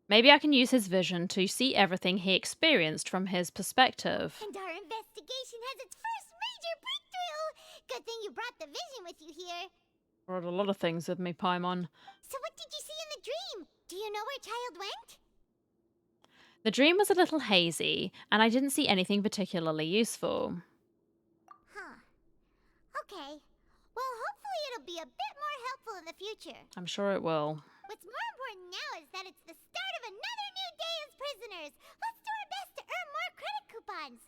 Maybe I can use his vision to see everything he experienced from his perspective. And our investigation has its first major breakthrough! Good thing you brought the vision with you here. Brought a lot of things with me, Paimon. So what did you see in the dream? Do you know where Child went? The dream was a little hazy, and I didn't see anything particularly useful. Huh. Okay. Well, hopefully it'll be a bit more helpful in the future. I'm sure it will. What's more important now is that it's the start of another new day as prisoners. Let's do our best to earn more credit coupons.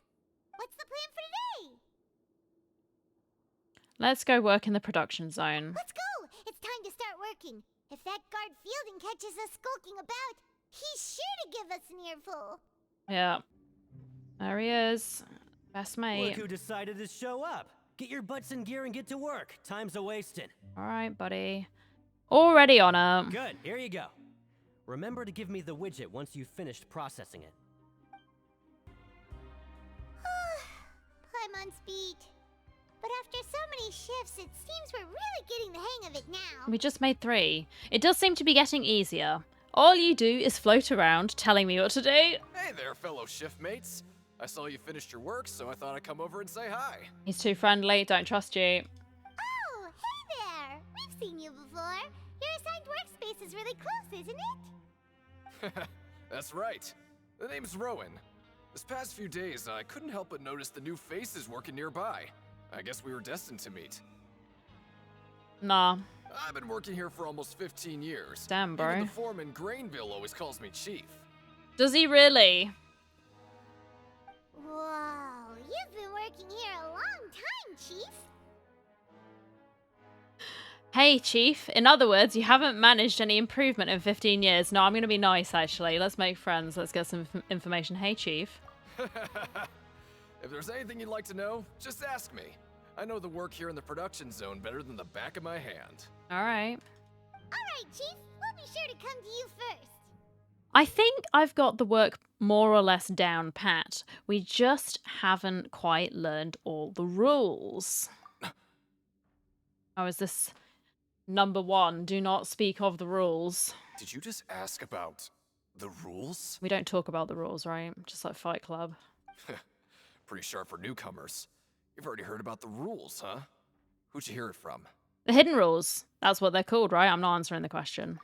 What's the plan for today? Let's go work in the production zone. Let's go! It's time to start working. If that guard Fielding catches us skulking about, he's sure to give us an earful. Yeah. There he is. Best mate. Look who decided to show up. Get your butts in gear and get to work. Time's a-wasting. Alright, buddy. Already on it. Good, here you go. Remember to give me the widget once you've finished processing it. Paimon's beat. But after so many shifts, it seems we're really getting the hang of it now. We just made 3. It does seem to be getting easier. All you do is float around telling me what to do. Hey there, fellow shiftmates. I saw you finished your work, so I thought I'd come over and say hi. He's too friendly, don't trust you. Oh, hey there! We've seen you before. Your assigned workspace is really close, isn't it? That's right. The name's Rowan. This past few days, I couldn't help but notice the new faces working nearby. I guess we were destined to meet. Nah. I've been working here for almost 15 years. Damn, bro. Even the foreman, Grainville, always calls me Chief. Does he really? Whoa, you've been working here a long time, Chief. Hey, Chief. In other words, you haven't managed any improvement in 15 years. No, I'm going to be nice, actually. Let's make friends. Let's get some information. Hey, Chief. If there's anything you'd like to know, just ask me. I know the work here in the production zone better than the back of my hand. All right. All right, Chief. We'll be sure to come to you first. I think I've got the work more or less down pat. We just haven't quite learned all the rules. Oh, is this number 1? Do not speak of the rules. Did you just ask about the rules? We don't talk about the rules, right? Just like Fight Club. Pretty sharp for newcomers. You've already heard about the rules, huh? Who'd you hear it from? The hidden rules. That's what they're called, right? I'm not answering the question.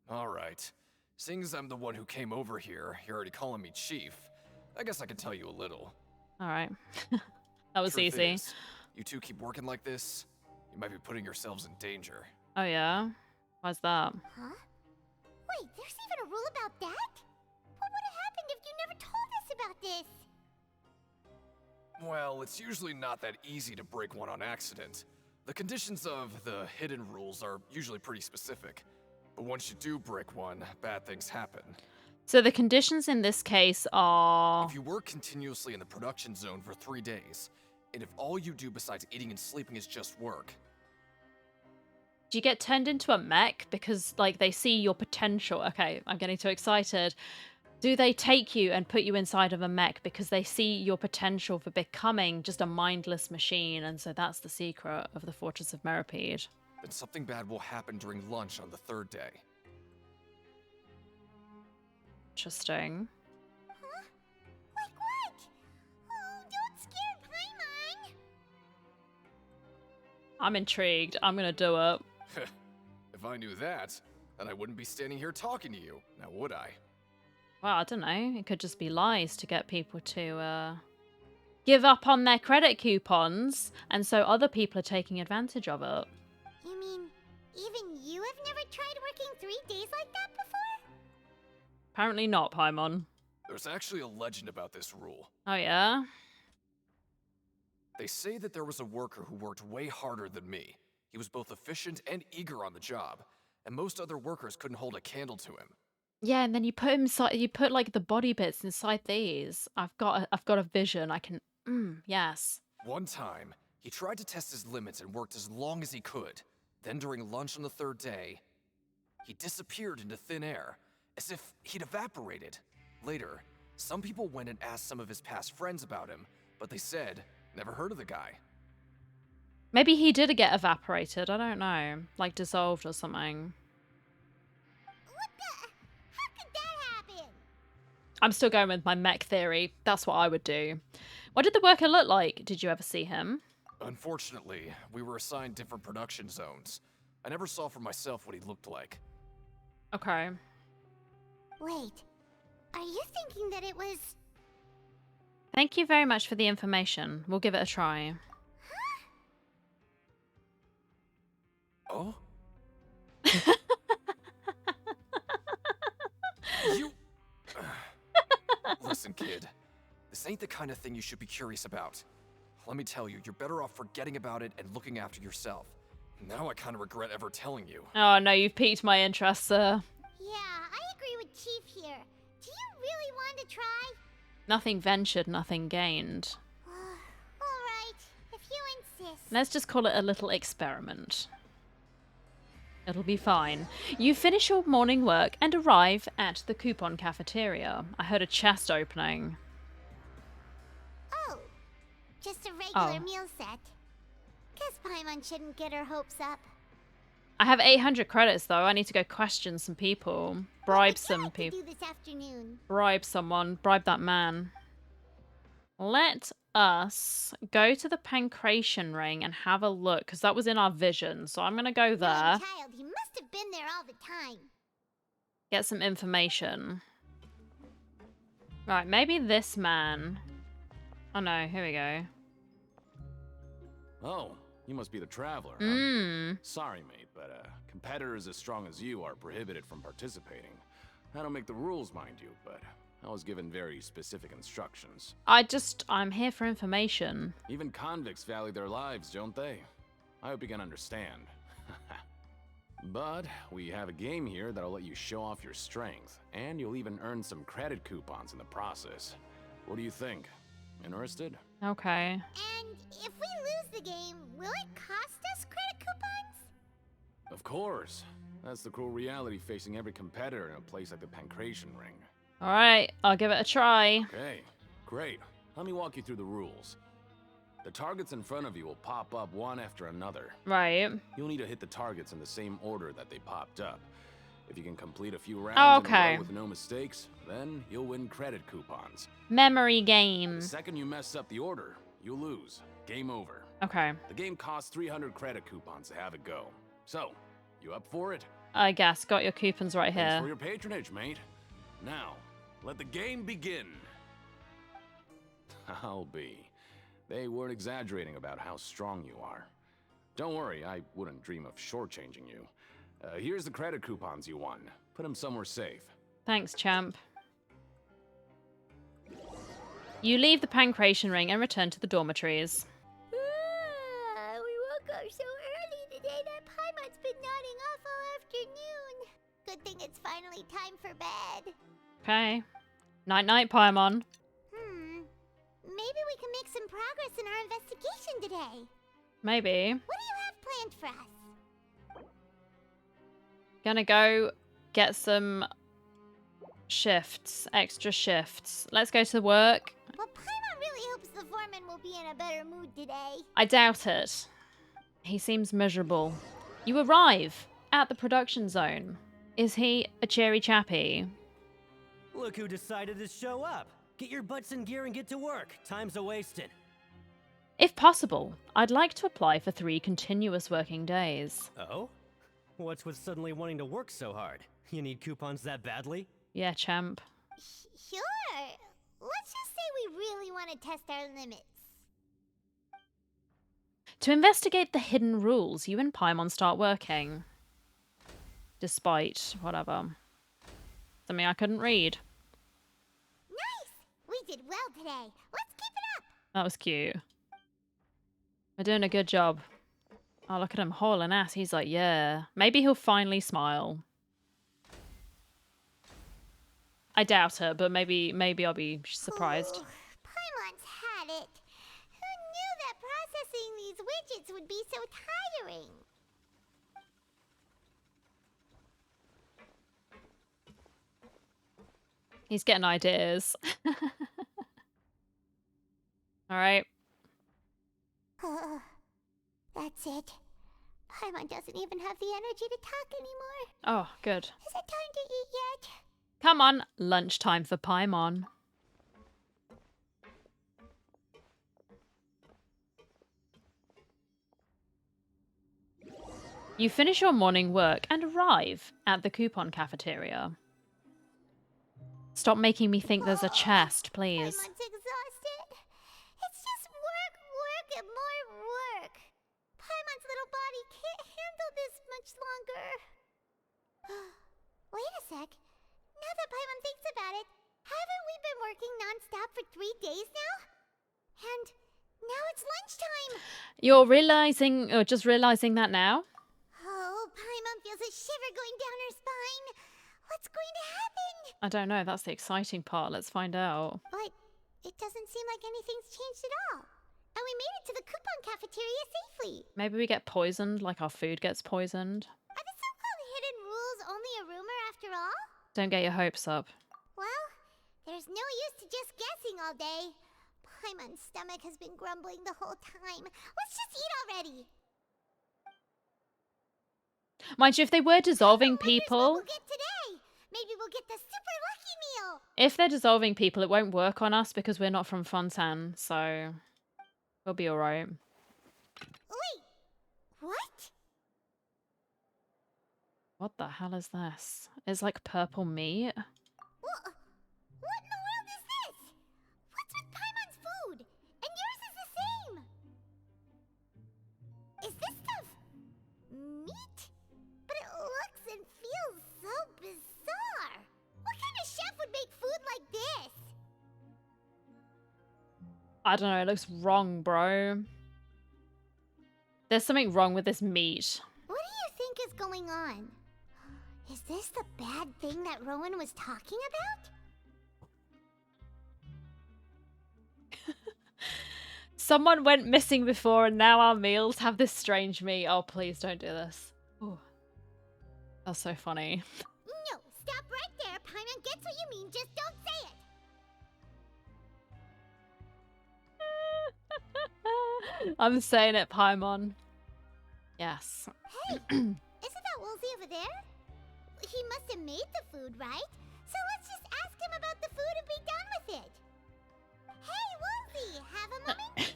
All right. Seeing as I'm the one who came over here, you're already calling me Chief. I guess I can tell you a little. All right. That was Truth easy. is, you two keep working like this, you might be putting yourselves in danger. Oh, yeah? Why's that? Huh? Wait, there's even a rule about that? What would have happened if you never told us about this? Well, it's usually not that easy to break one on accident. The conditions of the hidden rules are usually pretty specific. But once you do break one, bad things happen. So the conditions in this case are... If you work continuously in the production zone for 3 days, and if all you do besides eating and sleeping is just work... Do you get turned into a mech because, like, they see your potential? Okay, I'm getting too excited. Do they take you and put you inside of a mech because they see your potential for becoming just a mindless machine? And so that's the secret of the Fortress of Meropide. Then something bad will happen during lunch on the 3rd day. Interesting. Huh? Like what? Oh, don't scare Paimon. I'm intrigued. I'm gonna do it. If I knew that, then I wouldn't be standing here talking to you, now would I? Well, I don't know. It could just be lies to get people to give up on their credit coupons, and so other people are taking advantage of it. You mean, even you have never tried working 3 days like that before? Apparently not, Paimon. There's actually a legend about this rule. Oh, yeah? They say that there was a worker who worked way harder than me. He was both efficient and eager on the job, and most other workers couldn't hold a candle to him. Yeah, and then you put inside, you put like the body bits inside these. I've got a vision. I can, yes. One time, he tried to test his limits and worked as long as he could. Then during lunch on the 3rd day, he disappeared into thin air, as if he'd evaporated. Later, some people went and asked some of his past friends about him, but they said, never heard of the guy. Maybe he did get evaporated. I don't know, like dissolved or something. How could that happen? I'm still going with my mech theory. That's what I would do. What did the worker look like? Did you ever see him? Unfortunately, we were assigned different production zones. I never saw for myself what he looked like. Okay. Wait, are you thinking that it was... Thank you very much for the information. We'll give it a try. Oh? You... Listen, kid. This ain't the kind of thing you should be curious about. Let me tell you, you're better off forgetting about it and looking after yourself. Now I kind of regret ever telling you. Oh no, you've piqued my interest, sir. Yeah, I agree with Chief here. Do you really want to try? Nothing ventured, nothing gained. Alright, if you insist. Let's just call it a little experiment. It'll be fine. You finish your morning work and arrive at the coupon cafeteria. I heard a chest opening. Oh, just a regular meal set. Guess Paimon shouldn't get her hopes up. I have 800 credits though. I need to go question some people. Bribe some people. Do this afternoon. Bribe someone. Bribe that man. Let us go to the Pancration Ring and have a look, because that was in our vision. So I'm going to go there. Child, he must have been there all the time. Get some information. Right, maybe this man. Oh no, here we go. Oh, you must be the Traveller, huh? Sorry, mate, but competitors as strong as you are prohibited from participating. I don't make the rules, mind you, but I was given very specific instructions. I'm here for information. Even convicts value their lives, don't they? I hope you can understand. But we have a game here that'll let you show off your strength, and you'll even earn some credit coupons in the process. What do you think? Interested? Okay. And if we lose the game, will it cost us credit coupons? Of course. That's the cruel reality facing every competitor in a place like the Pancration Ring. Alright, I'll give it a try. Okay, great. Let me walk you through the rules. The targets in front of you will pop up one after another. Right. You'll need to hit the targets in the same order that they popped up. If you can complete a few rounds in a row with no mistakes, then you'll win credit coupons. Memory game. The second you mess up the order, you'll lose. Game over. Okay. The game costs 300 credit coupons to have it go. So, you up for it? I guess. Got your coupons right here. Thanks for your patronage, mate. Now, let the game begin. I'll be. They weren't exaggerating about how strong you are. Don't worry, I wouldn't dream of shortchanging you. Here's the credit coupons you won. Put them somewhere safe. Thanks, champ. You leave the Pancration Ring and return to the dormitories. We woke up so early today that Paimon's been nodding off all afternoon. Good thing it's finally time for bed. Okay. Night-night, Paimon. Maybe we can make some progress in our investigation today. Maybe. What do you have planned for us? Gonna go get some shifts, extra shifts. Let's go to work. Well, Paimon really hopes the foreman will be in a better mood today. I doubt it. He seems miserable. You arrive at the production zone. Is he a cheery chappy? Look who decided to show up. Get your butts in gear and get to work. Time's a-wasting. If possible, I'd like to apply for 3 continuous working days. Oh? What's with suddenly wanting to work so hard? You need coupons that badly? Yeah, champ. Sure. Let's just say we really want to test our limits. To investigate the hidden rules, you and Paimon start working. Despite whatever. Something I couldn't read. Nice! We did well today. Let's keep it up! That was cute. We're doing a good job. Oh, look at him hauling ass. He's like, yeah. Maybe he'll finally smile. I doubt it, but maybe I'll be surprised. Ooh, Paimon's had it. Who knew that processing these widgets would be so tiring? He's getting ideas. Alright. That's it. Paimon doesn't even have the energy to talk anymore. Oh, good. Is it time to eat yet? Come on, lunchtime for Paimon. You finish your morning work and arrive at the coupon cafeteria. Stop making me think there's a chest, please. Paimon's exhausted. It's just work, work, and more work. Paimon's little body can't handle this much longer. Wait a sec. Now that Paimon thinks about it, haven't we been working non-stop for 3 days now? And now it's lunchtime. You're realizing, or just realizing that now? Oh, Paimon feels a shiver going down her spine. What's going to happen? I don't know, that's the exciting part. Let's find out. But it doesn't seem like anything's changed at all. And we made it to the coupon cafeteria safely. Maybe we get poisoned, like our food gets poisoned. Are the so-called hidden rules only a rumor after all? Don't get your hopes up. Well, there's no use to just guessing all day. Paimon's stomach has been grumbling the whole time. Let's just eat already. Mind you, if they were dissolving What people, we'll get today. Maybe we'll get the super lucky meal. if they're dissolving people, it won't work on us because we're not from Fontaine, so we'll be alright. Wait, what? What the hell is this? It's like purple meat. What in the world is this? What's with Paimon's food? And yours is the same. Is this stuff meat? But it looks and feels so bizarre. What kind of chef would make food like this? I don't know, it looks wrong, bro. There's something wrong with this meat. What do you think is going on? Is this the bad thing that Rowan was talking about? Someone went missing before and now our meals have this strange meat. Oh, please don't do this. Ooh. That's so funny. No, stop right there. Paimon gets what you mean, just don't say it. I'm saying it, Paimon. Yes. Hey, isn't that Woolsey over there? He must have made the food, right? So let's just ask him about the food and be done with it. Hey, Woolsey, have a moment?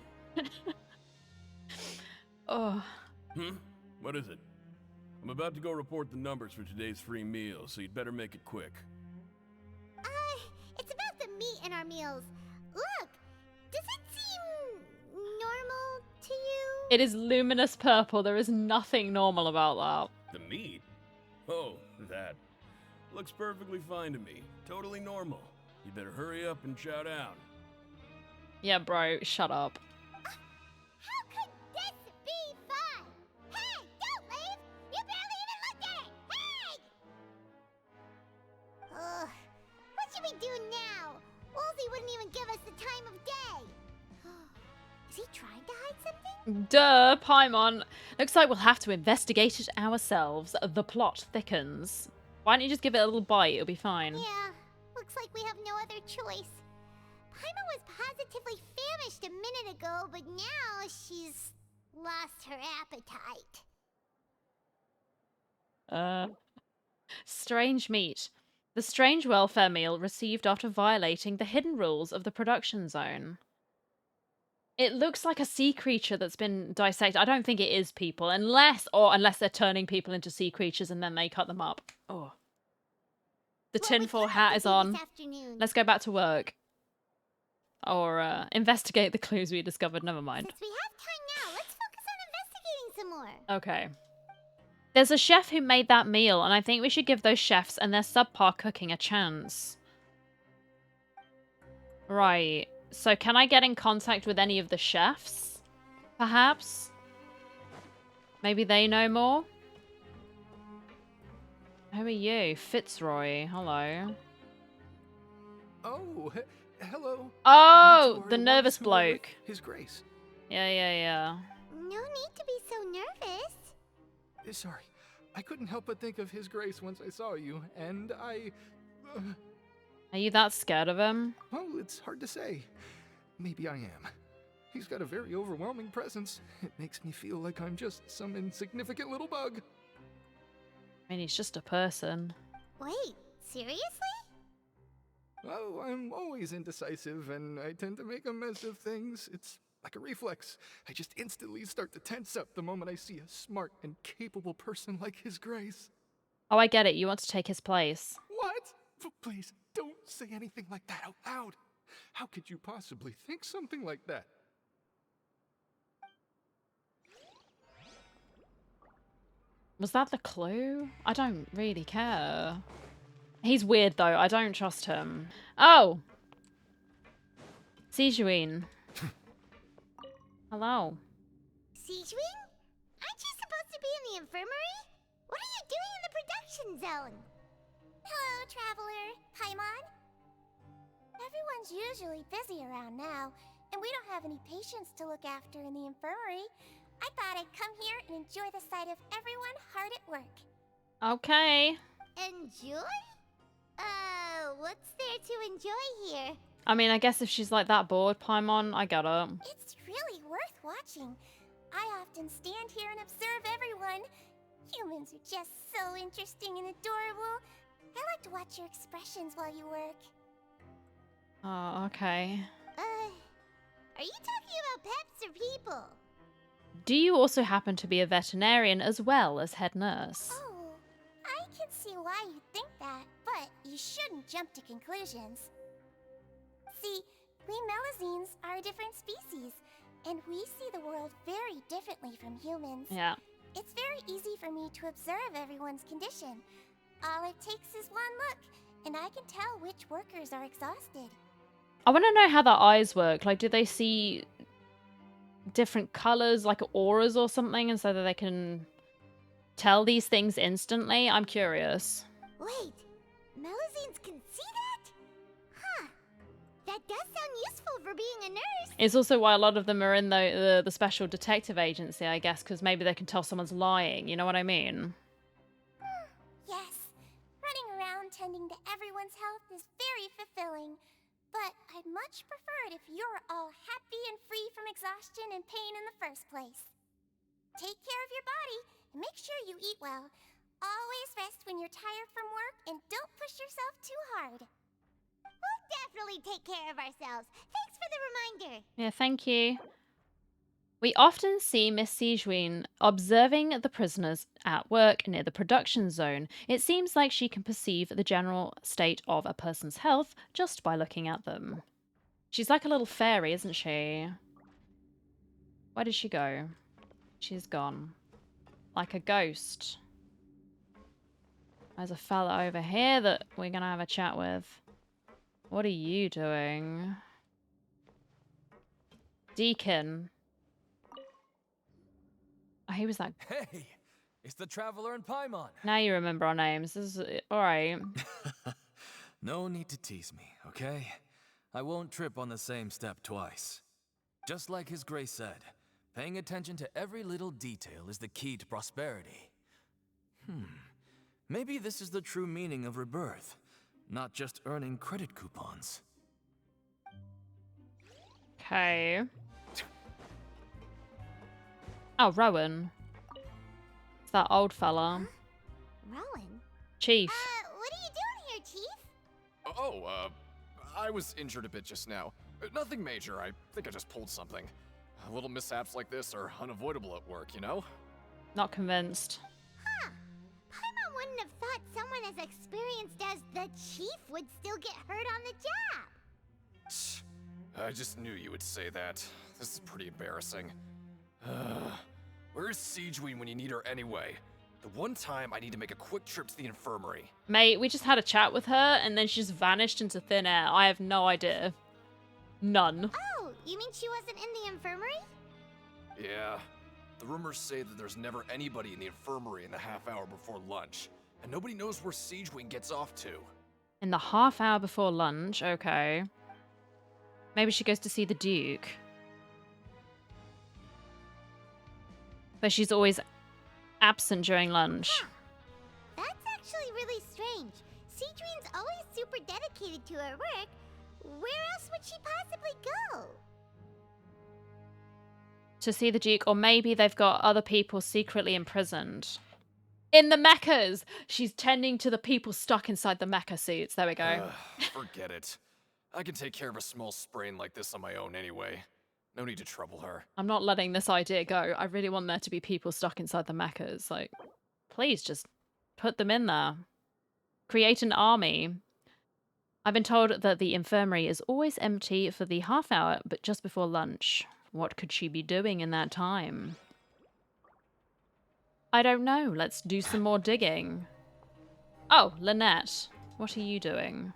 Oh. What is it? I'm about to go report the numbers for today's free meal, so you'd better make it quick. It's about the meat in our meals. Look, does it seem normal to you? It is luminous purple. There is nothing normal about that. The meat? Oh, that. Looks perfectly fine to me. Totally normal. You better hurry up and chow down. Yeah, bro, shut up. How could this be fun? Hey, don't leave! You barely even looked at it! Hey! Ugh, what should we do now? Woolsey wouldn't even give us the time of day. Is he trying to hide something? Duh, Paimon. Looks like we'll have to investigate it ourselves. The plot thickens. Why don't you just give it a little bite? It'll be fine. Yeah, looks like we have no other choice. Paimon was positively famished a minute ago, but now she's lost her appetite. Strange meat. The strange welfare meal received after violating the hidden rules of the production zone. It looks like a sea creature that's been dissected. I don't think it is people, unless they're turning people into sea creatures and then they cut them up. Oh. The tinfoil hat is on. Let's go back to work. Or investigate the clues we discovered. Never mind. Since we have time now, let's focus on investigating some more. Okay. There's a chef who made that meal, and I think we should give those chefs and their subpar cooking a chance. Right. So can I get in contact with any of the chefs? Perhaps? Maybe they know more? Who are you? Fitzroy. Hello. Oh, hello. Oh, the nervous bloke. His Grace. Yeah. No need to be so nervous. Sorry, I couldn't help but think of His Grace once I saw you, and I... Are you that scared of him? Well, it's hard to say. Maybe I am. He's got a very overwhelming presence. It makes me feel like I'm just some insignificant little bug. I mean, he's just a person. Wait, seriously? Oh, I'm always indecisive, and I tend to make a mess of things. It's like a reflex. I just instantly start to tense up the moment I see a smart and capable person like His Grace. Oh, I get it. You want to take his place. What? Please, don't say anything like that out loud. How could you possibly think something like that? Was that the clue? I don't really care. He's weird, though. I don't trust him. Oh! Sijuin. Hello. Sijuin? Aren't you supposed to be in the infirmary? What are you doing in the production zone? Hello, Traveller. Paimon? Everyone's usually busy around now, and we don't have any patients to look after in the infirmary. I thought I'd come here and enjoy the sight of everyone hard at work. Okay. Enjoy? What's there to enjoy here? I mean, I guess if she's like that bored, Paimon, I get her. It's really worth watching. I often stand here and observe everyone. Humans are just so interesting and adorable. I like to watch your expressions while you work. Oh, okay. Are you talking about pets or people? Do you also happen to be a veterinarian as well as head nurse? Oh, I can see why you think that, but you shouldn't jump to conclusions. See, we Melazines are a different species, and we see the world very differently from humans. Yeah. It's very easy for me to observe everyone's condition. All it takes is one look, and I can tell which workers are exhausted. I want to know how their eyes work. Like, do they see different colors, like auras or something, and so that they can tell these things instantly? I'm curious. Wait, Melazines can see that? Huh. That does sound useful for being a nurse. It's also why a lot of them are in the special detective agency, I guess, because maybe they can tell someone's lying. You know what I mean? Yes, running around tending to everyone's health is very fulfilling. But I'd much prefer it if you're all happy and free from exhaustion and pain in the first place. Take care of your body and make sure you eat well. Always rest when you're tired from work and don't push yourself too hard. We'll definitely take care of ourselves. Thanks for the reminder. Yeah, thank you. We often see Miss Sijuin observing the prisoners at work near the production zone. It seems like she can perceive the general state of a person's health just by looking at them. She's like a little fairy, isn't she? Where did she go? She's gone. Like a ghost. There's a fella over here that we're going to have a chat with. What are you doing? Deacon. Oh, he was that. Hey, it's the Traveller and Paimon. Now you remember our names. This is alright. No need to tease me, okay? I won't trip on the same step twice. Just like His Grace said, paying attention to every little detail is the key to prosperity. Maybe this is the true meaning of rebirth, not just earning credit coupons. Okay. Oh, Rowan. It's that old fella. Rowan? Chief. What are you doing here, Chief? I was injured a bit just now. Nothing major, I think I just pulled something. Little mishaps like this are unavoidable at work, you know? Not convinced. Huh. Paimon wouldn't have thought someone someone as experienced as the chief would still get hurt on the job. I just knew you would say that. This is pretty embarrassing. Where is Siegeween when you need her anyway? The one time I need to make a quick trip to the infirmary. Mate, we just had a chat with her, and then she just vanished into thin air. I have no idea. None. Oh, you mean she wasn't in the infirmary? Yeah. The rumors say that there's never anybody in the infirmary in the half hour before lunch, and nobody knows where Siegeween gets off to. In the half hour before lunch? Okay. Maybe she goes to see the Duke. But she's always absent during lunch. Huh. That's actually really strange. Siegeween's always super dedicated to her work. Where else would she possibly go? To see the Duke, or maybe they've got other people secretly imprisoned. In the mechas! She's tending to the people stuck inside the mecha suits. There we go. Forget it. I can take care of a small sprain like this on my own anyway. No need to trouble her. I'm not letting this idea go. I really want there to be people stuck inside the mechas. Like, please just put them in there. Create an army. I've been told that the infirmary is always empty for the half hour, but just before lunch. What could she be doing in that time? I don't know. Let's do some more digging. Oh, Lynette. What are you doing?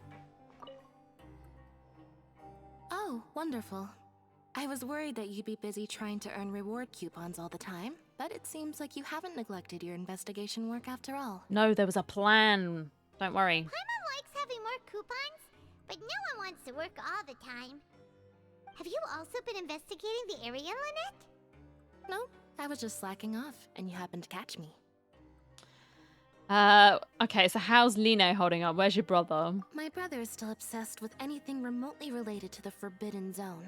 Oh, wonderful. I was worried that you'd be busy trying to earn reward coupons all the time, but it seems like you haven't neglected your investigation work after all. No, there was a plan. Don't worry. Paimon likes having more coupons, but no one wants to work all the time. Have you also been investigating the area, Lynette? No, I was just slacking off, and you happened to catch me. Okay, so how's Lino holding up? Where's your brother? My brother is still obsessed with anything remotely related to the Forbidden Zone.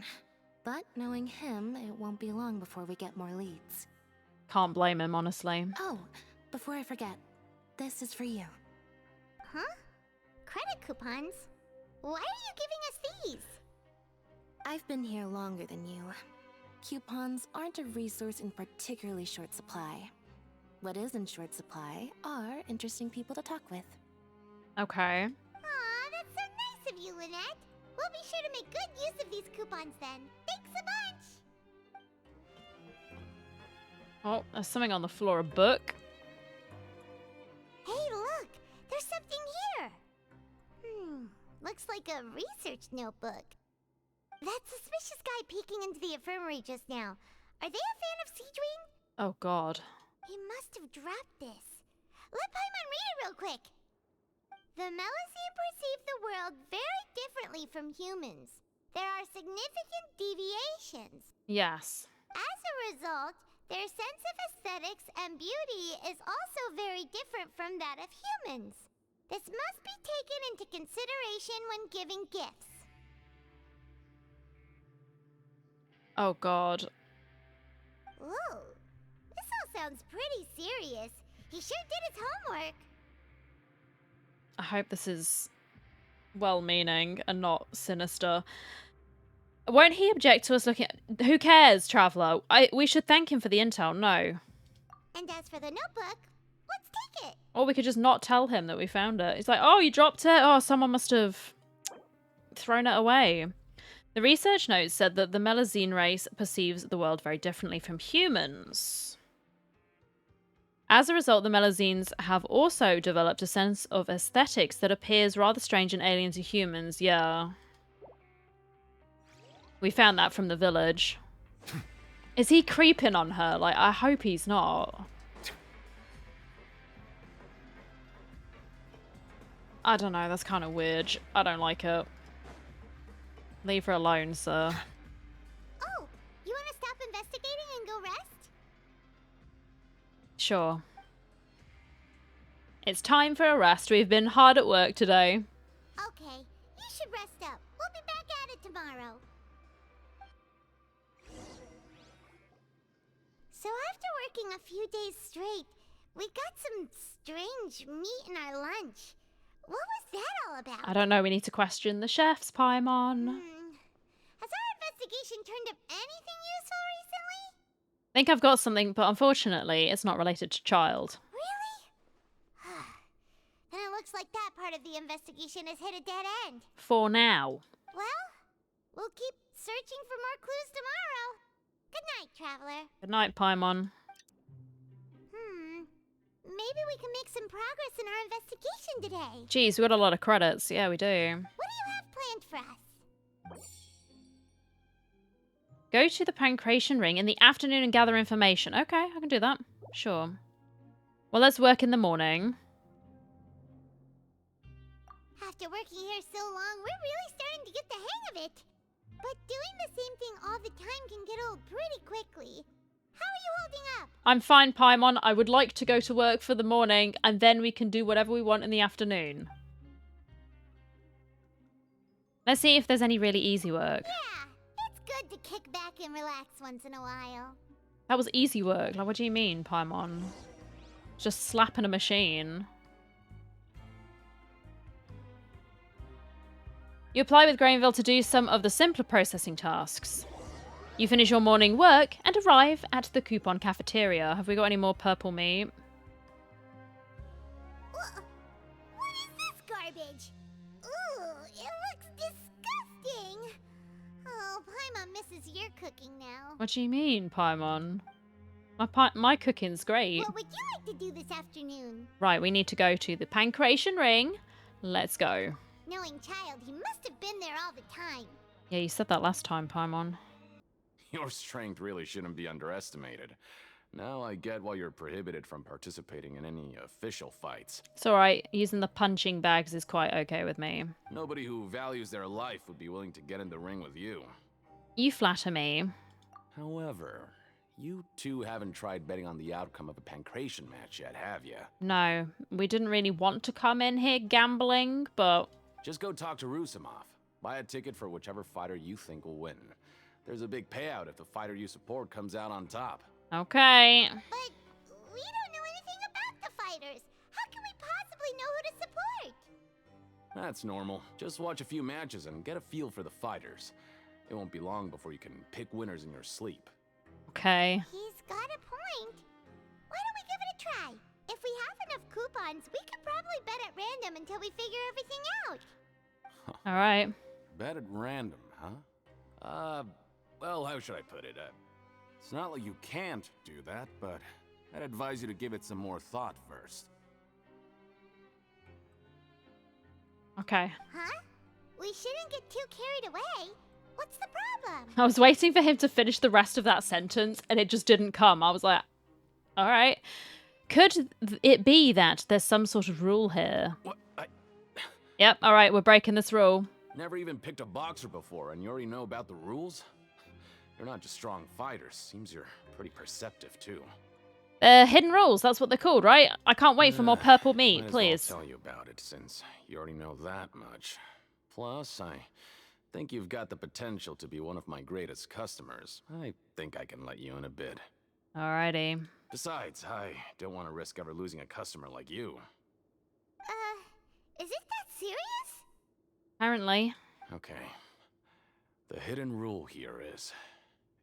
But knowing him, it won't be long before we get more leads. Can't blame him, honestly. Oh, before I forget, this is for you. Huh? Credit coupons? Why are you giving us these? I've been here longer than you. Coupons aren't a resource in particularly short supply. What is in short supply are interesting people to talk with. Okay. Aw, that's so nice of you, Lynette. We'll be sure to make good use of these coupons then. Thanks a bunch! Oh, there's something on the floor. A book. Hey, look! There's something here! Looks like a research notebook. That suspicious guy peeking into the infirmary just now. Are they a fan of Siegeween? Oh, God. He must have dropped this. Let Paimon read it real quick. The Melusine perceive the world very differently from humans. There are significant deviations. Yes. As a result, their sense of aesthetics and beauty is also very different from that of humans. This must be taken into consideration when giving gifts. Oh, God. Ooh, this all sounds pretty serious. He sure did his homework. I hope this is well-meaning and not sinister. Won't he object to us looking at... Who cares, Traveller? We should thank him for the intel, no. And as for the notebook, let's take it. Or we could just not tell him that we found it. He's like, oh, you dropped it? Oh, someone must have thrown it away. The research notes said that the Melusine race perceives the world very differently from humans. As a result, the Melusines have also developed a sense of aesthetics that appears rather strange and alien to humans. Yeah. We found that from the village. Is he creeping on her? Like, I hope he's not. I don't know, that's kind of weird. I don't like it. Leave her alone, sir. Oh, you want to stop investigating and go rest? Sure. It's time for a rest. We've been hard at work today. Okay, you should rest up. We'll be back at it tomorrow. So after working a few days straight, we got some strange meat in our lunch. What was that all about? I don't know, we need to question the chefs, Paimon. Has our investigation turned up anything useful recently? I think I've got something, but unfortunately, it's not related to child. Really? Then it looks the investigation has hit a dead end. For now. Well, we'll keep searching for more clues tomorrow. Good night, Traveler. Good night, Paimon. Maybe we can make some progress in our investigation today. Geez, we got a lot of credits. Yeah, we do. What do you have planned for us? Go to the Pancration Ring in the afternoon and gather information. Okay, I can do that. Sure. Well, let's work in the morning. After working here so long, we're really starting to get the hang of it. But doing the same thing all the time can get old pretty quickly. How are you holding up? I'm fine, Paimon. I would like to go to work for the morning, and then we can do whatever we want in the afternoon. Let's see if there's any really easy work. Yeah, it's good to kick back and relax once in a while. That was easy work. Like, what do you mean, Paimon? Just slapping a machine. You apply with Grainville to do some of the simpler processing tasks. You finish your morning work and arrive at the coupon cafeteria. Have we got any more purple meat? What is this garbage? Ooh, it looks disgusting. Oh, Paimon misses your cooking now. What do you mean, Paimon? My cooking's great. What would you like to do this afternoon? Right, we need to go to the Pancration Ring. Let's go. Knowing Child, he must have been there all the time. Yeah, you said that last time, Paimon. Your strength really shouldn't be underestimated. Now I get why you're prohibited from participating in any official fights. It's alright, using the punching bags is quite okay with me. Nobody who values their life would be willing to get in the ring with you. You flatter me. However, you two haven't tried betting on the outcome of a Pancration match yet, have you? No, we didn't really want to come in here gambling, but... Just go talk to Rusimov. Buy a ticket for whichever fighter you think will win. There's a big payout if the fighter you support comes out on top. Okay. But we don't know anything about the fighters. How can we possibly know who to support? That's normal. Just watch a few matches and get a feel for the fighters. It won't be long before you can pick winners in your sleep. Okay. He's got a point. Why don't we give it a try? If we have enough coupons, we could probably bet at random until we figure everything out. Alright. Bet at random, huh? Well, how should I put it? It's not like you can't do that, but I'd advise you to give it some more thought first. Okay. Huh? We shouldn't get too carried away. What's the problem? I was waiting for him to finish the rest of that sentence, and it just didn't come. I was like, alright. Could it be that there's some sort of rule here? What? Yep, alright, we're breaking this rule. Never even picked a boxer before, and you already know about the rules? You're not just strong fighters. Seems you're pretty perceptive, too. Hidden rules, that's what they're called, right? I can't wait for more purple meat, please. I'll tell you about it, since you already know that much. Plus, I think you've got the potential to be one of my greatest customers. I think I can let you in a bid. Alrighty. Besides, I don't want to risk ever losing a customer like you. Is it that serious? Apparently. Okay. The hidden rule here is,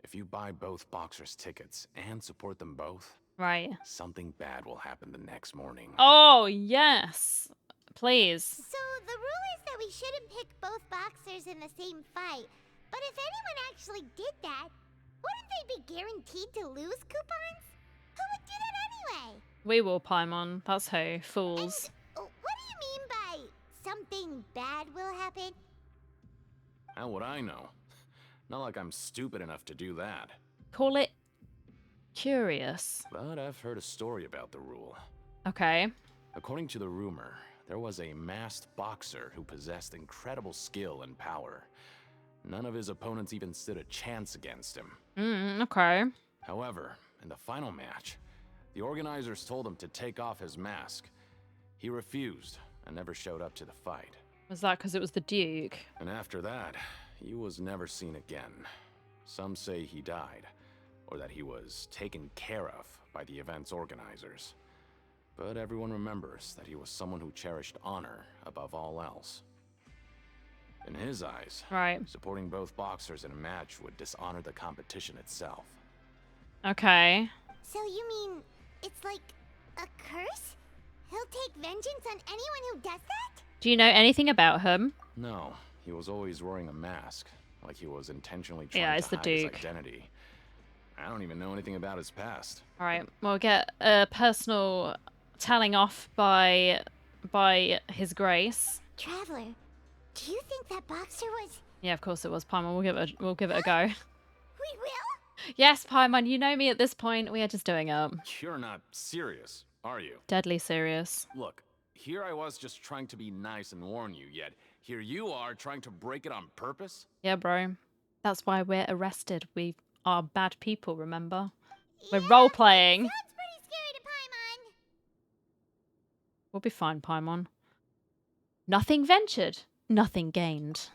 if you buy both boxers' tickets and support them both, right, something bad will happen the next morning. Oh, yes. Please. So the rule is that we shouldn't pick both boxers in the same fight. But if anyone actually did that, wouldn't they be guaranteed to lose coupons? Who would do that anyway? We will, Paimon. That's who. Fools. And, what do you mean by something bad will happen? How would I know? Not like I'm stupid enough to do that. Call it curious. But I've heard a story about the rule. Okay. According to the rumor, there was a masked boxer who possessed incredible skill and power. None of his opponents even stood a chance against him. Okay. However, in the final match, the organizers told him to take off his mask. He refused and never showed up to the fight. Was that because it was the Duke? And after that, he was never seen again. Some say he died, or that he was taken care of by the event's organizers. But everyone remembers that he was someone who cherished honor above all else. In his eyes, right, supporting both boxers in a match would dishonor the competition itself. Okay. So you mean it's like a curse? He'll take vengeance on anyone who does that? Do you know anything about him? No, he was always wearing a mask, like he was intentionally Yeah, trying it's to the hide his Duke. identity. I don't even know anything about his past. All right, we'll get a personal telling off by His Grace. Traveler, do you think that boxer was... Yeah, of course it was Paimon. We'll give it a go. We will? Yes, Paimon, you know me at this point. We are just doing it. You're not serious, are you? Deadly serious. Look, here I was just trying to be nice and warn you, yet here you are trying to break it on purpose? Yeah, bro. That's why we're arrested. We are bad people, remember? We're role-playing. Sounds pretty scary to Paimon. We'll be fine, Paimon. Nothing ventured, nothing gained.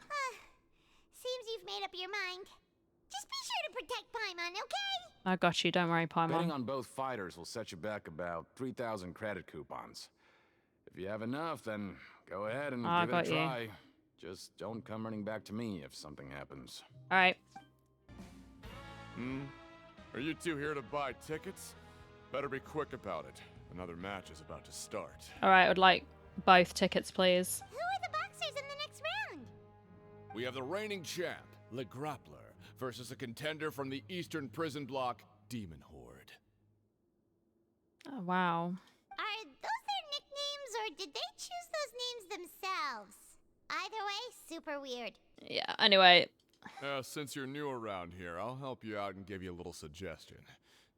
Seems you've made up your mind. Just be sure to protect Paimon, okay? I got you, don't worry, Betting Paimon. on both fighters will set you back about 3,000 credit coupons. If you have enough, then go ahead and give it a try. Just don't come running back to me if something happens. All right. Are you two here to buy tickets? Better be quick about it. Another match is about to start. All right, I would like both tickets, please. Who are the boxers in the next round? We have the reigning champ, Le Grappler, versus a contender from the Eastern Prison Block, Demon Horde. Oh, wow. Are those their nicknames, or did they choose those names themselves? Either way, super weird. Yeah, anyway. Since you're new around here, I'll help you out and give you a little suggestion.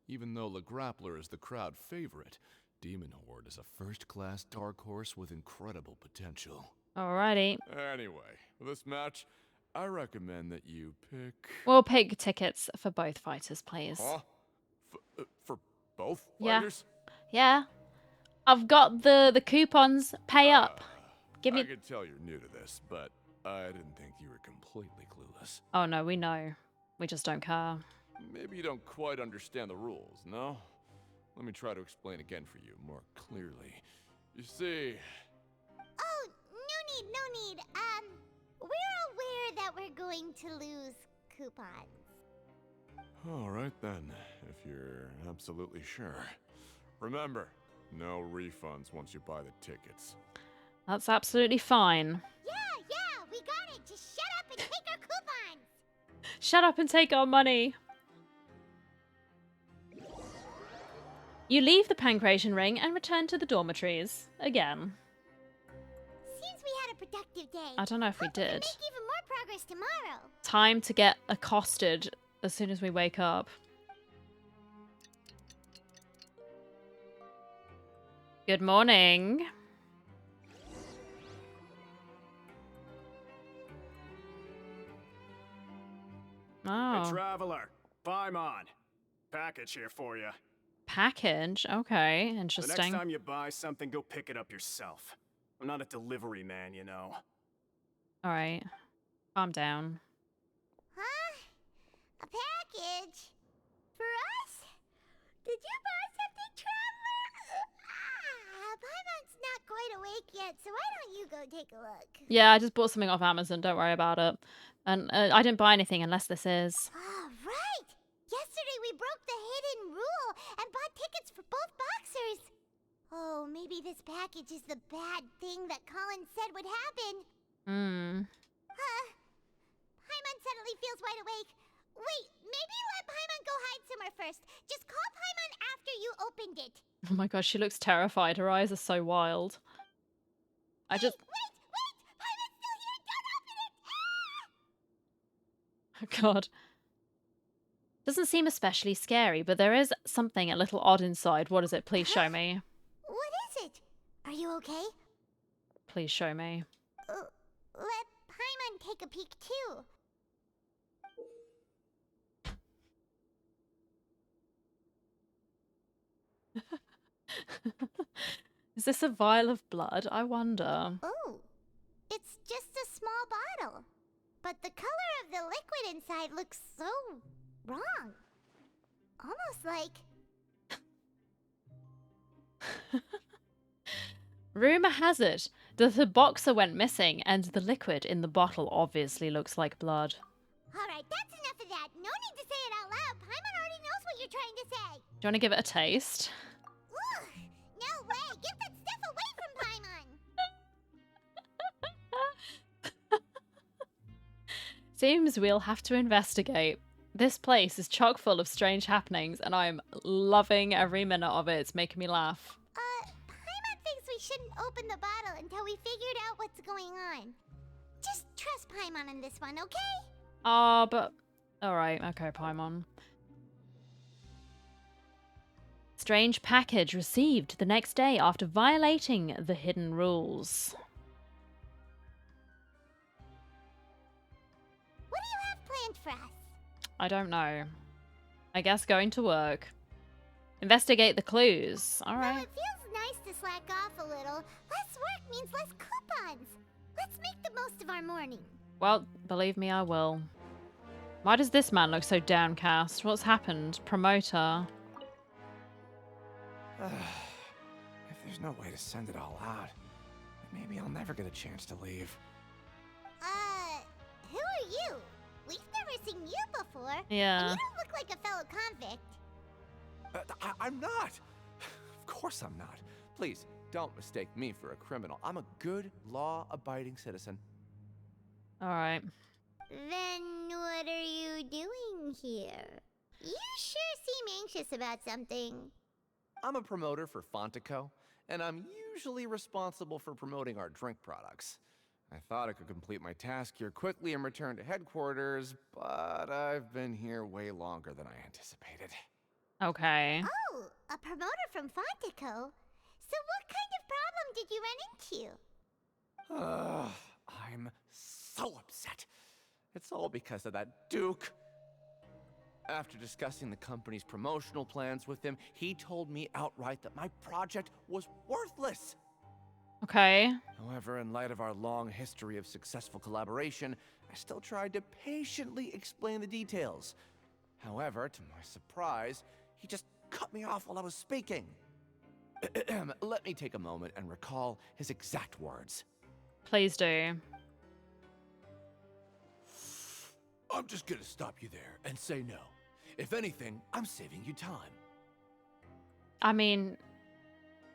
Even though Le Grappler is the crowd favorite, Demon Horde is a first-class dark horse with incredible potential. Alrighty. Anyway, for this match, I recommend that you pick... We'll pick tickets for both fighters, please. Huh? For both fighters? Yeah. I've got the coupons. Pay up. Give me... I can tell you're new to this, but I didn't think you were completely clueless. Oh, no, we know. We just don't care. Maybe you don't quite understand the rules, no? Let me try to explain again for you more clearly. You see... Oh, no need. We're aware that we're going to lose coupons. Alright then, if you're absolutely sure. Remember, no refunds once you buy the tickets. That's absolutely fine. Yeah, we got it. Just shut up and take our coupons. Shut up and take our money. You leave the Pancration Ring and return to the dormitories. Again. Seems we had a productive day. I don't know if we did. Make even more progress tomorrow. Time to get accosted as soon as we wake up. Good morning. Oh. Hey, Traveller, Paimon. Package here for you. Package? Okay, The interesting. next time you buy something, go pick it up yourself. I'm not a delivery man, you know. Alright. Calm down. Huh? A package? For us? Did you buy something, Traveler? Paimon's not quite awake yet, so why don't you go take a look? Yeah, I just bought something off Amazon. Don't worry about it. And I didn't buy anything unless this is. Ah, right! Yesterday we broke the hidden rule and bought tickets for both boxers. Oh, maybe this package is the bad thing that Colin said would happen. Paimon suddenly feels wide awake. Wait, maybe let Paimon go hide somewhere first. Just call Paimon after you opened it. Oh my gosh, she looks terrified. Her eyes are so wild. I just... Wait! Paimon's still here! Don't open it! Oh god. Doesn't seem especially scary, but there is something a little odd inside. What is it? Please show me. What is it? Are you okay? Please show me. Let Paimon take a peek too. Is this a vial of blood? I wonder. Oh, it's just a small bottle. But the color of the liquid inside looks so wrong. Almost like... Rumor has it that the boxer went missing and the liquid in the bottle obviously looks like blood. Alright, that's enough of that. No need to say it out loud. Paimon already knows what you're trying to say. Do you want to give it a taste? Ugh, no way. Get that stuff away from Paimon. Seems we'll have to investigate. This place is chock full of strange happenings, and I'm loving every minute of it. It's making me laugh. Paimon thinks we shouldn't open the bottle until we figured out what's going on. Just trust Paimon on this one, okay? But... Alright, okay, Paimon. Strange package received the next day after violating the hidden rules. What do you have planned for us? I don't know. I guess going to work. Investigate the clues. Though Alright. it feels nice to slack off a little, less work means less coupons. Let's make the most of our morning. Well, believe me, I will. Why does this man look so downcast? What's happened? Promoter. If there's no way to send it all out, then maybe I'll never get a chance to leave. Who are you? We've never seen you before. Yeah. And you don't look like a fellow convict. I'm not! Of course I'm not. Please, don't mistake me for a criminal. I'm a good, law-abiding citizen. Alright. Then what are you doing here? You sure seem anxious about something. I'm a promoter for Fontico, and I'm usually responsible for promoting our drink products. I thought I could complete my task here quickly and return to headquarters, but I've been here way longer than I anticipated. Okay. Oh, a promoter from Fontico? So what kind of problem did you run into? I'm so upset. It's all because of that Duke. After discussing the company's promotional plans with him, he told me outright that my project was worthless. Okay. However, in light of our long history of successful collaboration, I still tried to patiently explain the details. However, to my surprise, he just cut me off while I was speaking. Let me take a moment and recall his exact words. Please do. I'm just gonna stop you there and say no. If anything, I'm saving you time. I mean...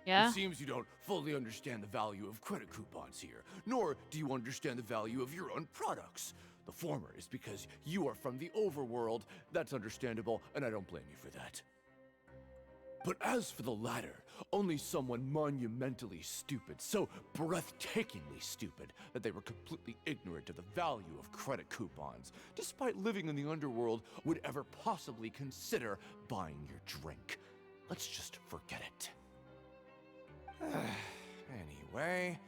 Yeah? It seems you don't fully understand the value of credit coupons here, nor do you understand the value of your own products. The former is because you are from the overworld. That's understandable, and I don't blame you for that. But as for the latter, only someone monumentally stupid, so breathtakingly stupid that they were completely ignorant of the value of credit coupons, despite living in the underworld, would ever possibly consider buying your drink. Let's just forget it. Anyway,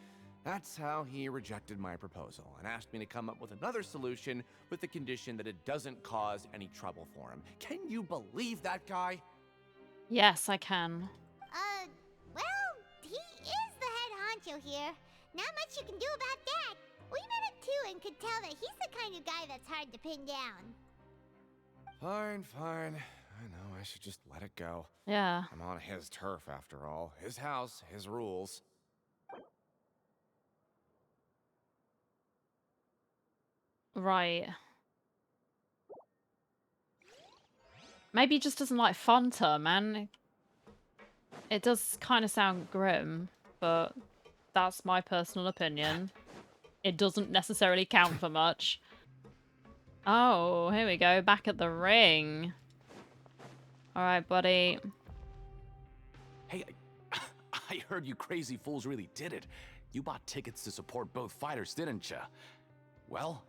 that's how he rejected my proposal and asked me to come up with another solution with the condition that it doesn't cause any trouble for him. Can you believe that guy? Yes, I can. Well, he is the head honcho here. Not much you can do about that. We met him too and could tell that he's the kind of guy that's hard to pin down. Fine, fine. I know, I should just let it go. Yeah. I'm on his turf after all. His house, his rules. Right. Maybe he just doesn't like Fanta, man. It does kind of sound grim, but that's my personal opinion. It doesn't necessarily count for much. Oh, here we go. Back at the ring. Alright, buddy. Hey, I heard you crazy fools really did it. You bought tickets to support both fighters, didn't ya? Well,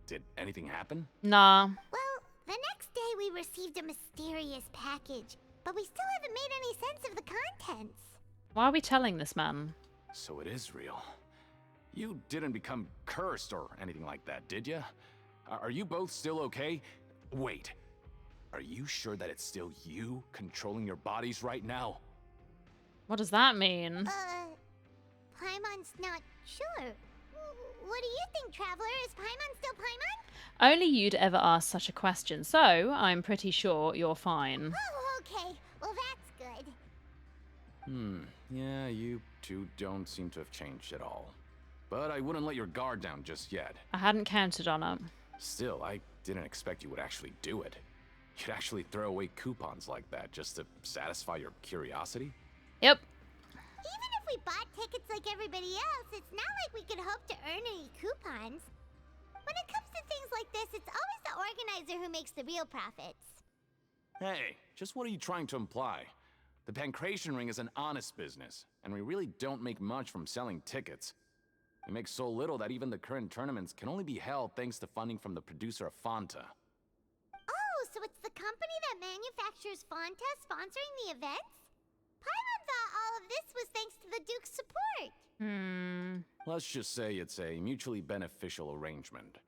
did anything happen? Nah. Well, the next day we received a mysterious package, but we still haven't made any sense of the contents. Why are we telling this man? So it is real. You didn't become cursed or anything like that, did ya? Are you both still okay? Wait. Are you sure that it's still you controlling your bodies right now? What does that mean? Paimon's not sure. What do you think, Traveler? Is Paimon still Paimon? Only you'd ever ask such a question, so I'm pretty sure you're fine. Oh, okay. Well, that's good. Yeah, you two don't seem to have changed at all. But I wouldn't let your guard down just yet. I hadn't counted on it. Still, I didn't expect you would actually do it. You'd actually throw away coupons like that just to satisfy your curiosity? Yep. Even if we bought tickets like everybody else, it's not like we could hope to earn any coupons. When it comes to things like this, organizer who makes the real profits. Hey, just what are you trying to imply? The Pancration Ring is an honest business, and we really don't make much from selling tickets. We make so little that even the current tournaments can only be held thanks to funding from the producer of Fanta. Oh, so it's the company that manufactures Fanta sponsoring the events? Paimon thought all of this was thanks to the Duke's support. Let's just say it's a mutually beneficial arrangement.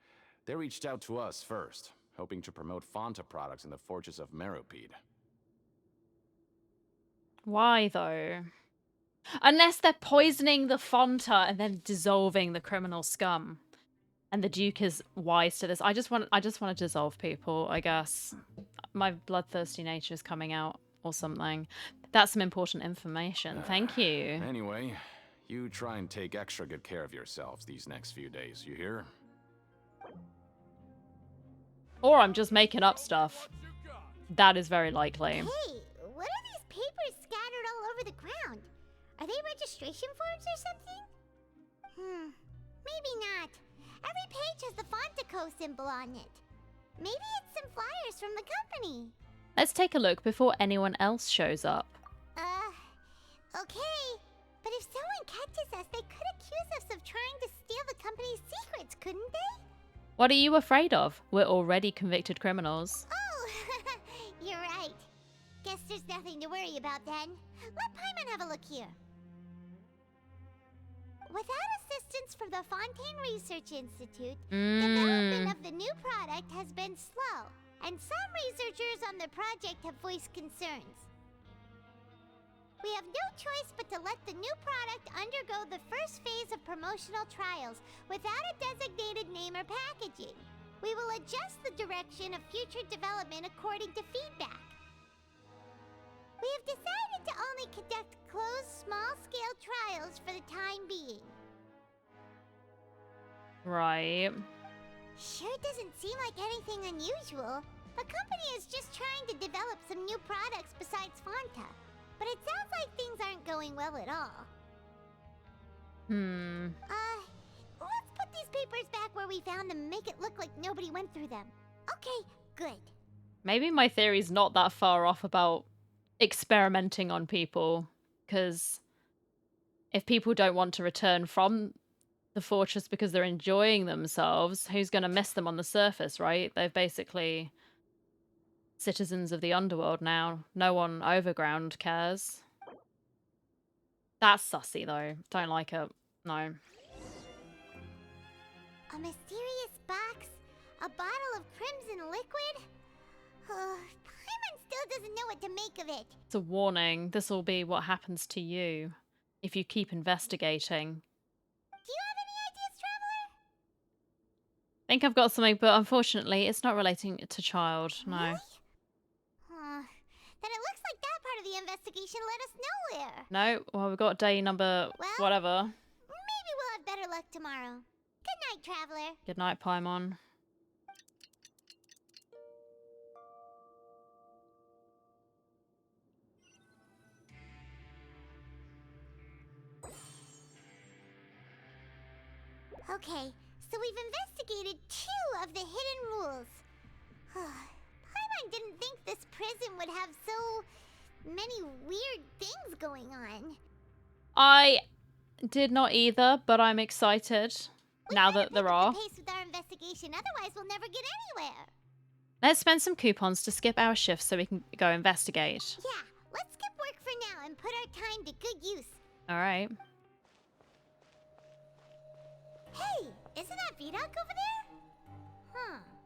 They reached out to us first, hoping to promote Fanta products in the Fortress of Meropide. Why though? Unless they're poisoning the Fanta and then dissolving the criminal scum. And the Duke is wise to this. I just want to dissolve people, I guess. My bloodthirsty nature is coming out or something. That's some important information. Thank you. Anyway, you try and take extra good care of yourselves these next few days, you hear? Or I'm just making up stuff. That is very likely. Hey, what are these papers scattered all over the ground? Are they registration forms or something? Maybe not. Every page has the Fontaco symbol on it. Maybe it's some flyers from the company. Let's take a look before anyone else shows up. Okay. But if someone catches us, they could accuse us of trying to steal the company's secrets, couldn't they? What are you afraid of? We're already convicted criminals. Oh, you're right. Guess there's nothing to worry about then. Let Paimon have a look here. Without assistance from the Fontaine Research Institute, development of the new product has been slow, and some researchers on the project have voiced concerns. We have no choice but to let the new product undergo the first phase of promotional trials without a designated name or packaging. We will adjust the direction of future development according to feedback. We have decided to only conduct closed, small-scale trials for the time being. Right. Sure doesn't seem like anything unusual. The company is just trying to develop some new products besides Fanta. But it sounds like things aren't going well at all. Let's put these papers back where we found them and make it look like nobody went through them. Okay, good. Maybe my theory's not that far off about experimenting on people. Because if people don't want to return from the fortress because they're enjoying themselves, who's going to miss them on the surface, right? They've basically citizens of the underworld now. No one overground cares. That's sussy though. Don't like it. No. A mysterious box? A bottle of crimson liquid? Paimon still doesn't know what to make of it. It's a warning. This will be what happens to you if you keep investigating. Do you have any ideas, Traveller? I think I've got something, but unfortunately it's not relating to child. No. Really? Then it looks like that part of the investigation led us nowhere. No, well, we've got day number whatever. Maybe we'll have better luck tomorrow. Good night, Traveller. Good night, Paimon. Okay, so we've investigated 2 of the hidden rules. Paimon didn't think this prison would have so many weird things going on. I did not either, but I'm excited now that there are. Pace with our investigation, otherwise we'll never get anywhere. Let's spend some coupons to skip our shifts so we can go investigate. Yeah, let's skip work for now and put our time to good use. All right. Hey, isn't that Vidoc over there?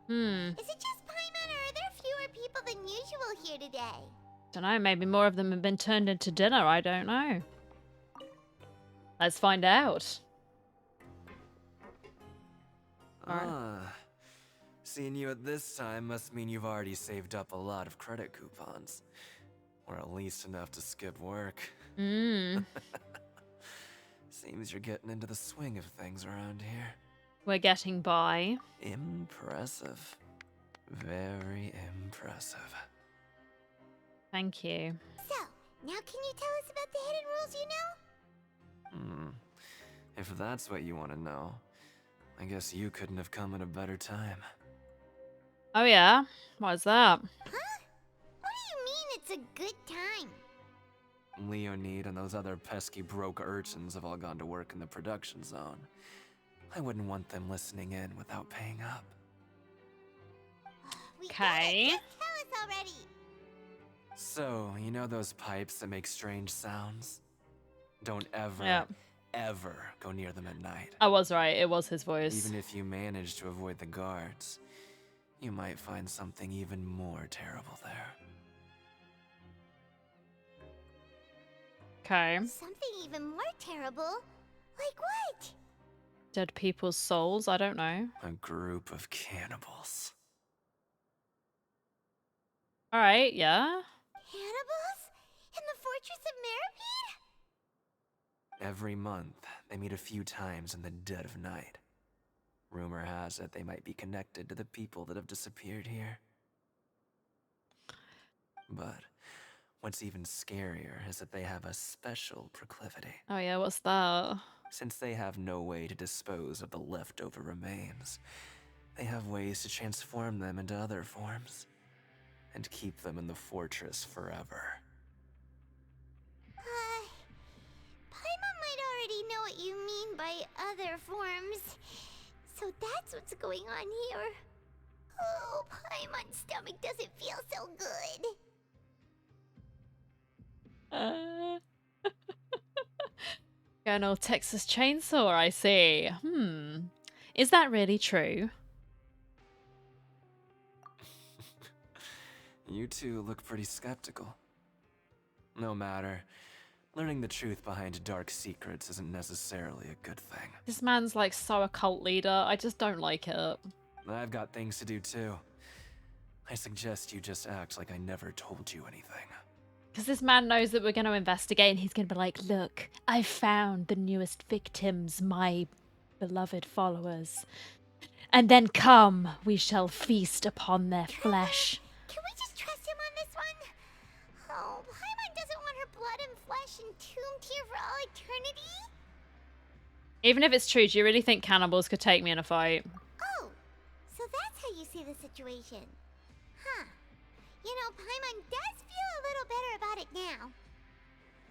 Is it just Paimon, or are there fewer people than usual here today? Don't know, maybe more of them have been turned into dinner, I don't know. Let's find out. Seeing you at this time must mean you've already saved up a lot of credit coupons. Or at least enough to skip work. Seems you're getting into the swing of things around here. We're getting by. Impressive. Very impressive. Thank you. So, now can you tell us about the hidden rules you know? If that's what you want to know, I guess you couldn't have come at a better time. Oh yeah? What is that? Huh? What do you mean it's a good time? Leonid and those other pesky broke urchins have all gone to work in the production zone. I wouldn't want them listening in without paying up. Okay. Just tell us already. So, you know those pipes that make strange sounds? Don't ever, Yeah. ever go near them at night. I was right, it was his voice. Even if you manage to avoid the guards, you might find something even more terrible there. Okay. Something even more terrible? Like what? Dead people's souls? I don't know. A group of cannibals. Alright, yeah. Cannibals? In the Fortress of Meropide? Every month, they meet a few times in the dead of night. Rumor has it they might be connected to the people that have disappeared here. But what's even scarier is that they have a special proclivity. Oh yeah, what's that? Since they have no way to dispose of the leftover remains, they have ways to transform them into other forms and keep them in the fortress forever. Paimon might already know what you mean by other forms. So that's what's going on here. Oh, Paimon's stomach doesn't feel so good. Going all Texas Chainsaw, I see. Is that really true? You two look pretty skeptical. No matter. Learning the truth behind dark secrets isn't necessarily a good thing. This man's like so a cult leader. I just don't like it. I've got things to do too. I suggest you just act like I never told you anything. Because this man knows that we're going to investigate and he's going to be like, look, I found the newest victims, my beloved followers. And then come, we shall feast upon their flesh. Can we just trust him on this one? Oh, Paimon doesn't want her blood and flesh entombed here for all eternity? Even if it's true, do you really think cannibals could take me in a fight? Oh, so that's how you see the situation. Huh. You know, Paimon does feel a little better about it now.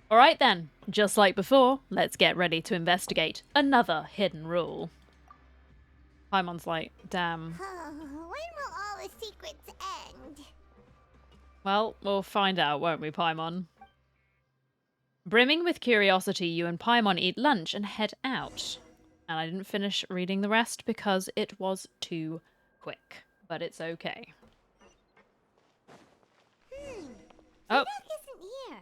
Alright then, just like before, let's get ready to investigate another hidden rule. Paimon's like, damn. When will all the secrets end? Well, we'll find out, won't we, Paimon? Brimming with curiosity, you and Paimon eat lunch and head out. And I didn't finish reading the rest because it was too quick. But it's okay. Oh. Doc isn't here.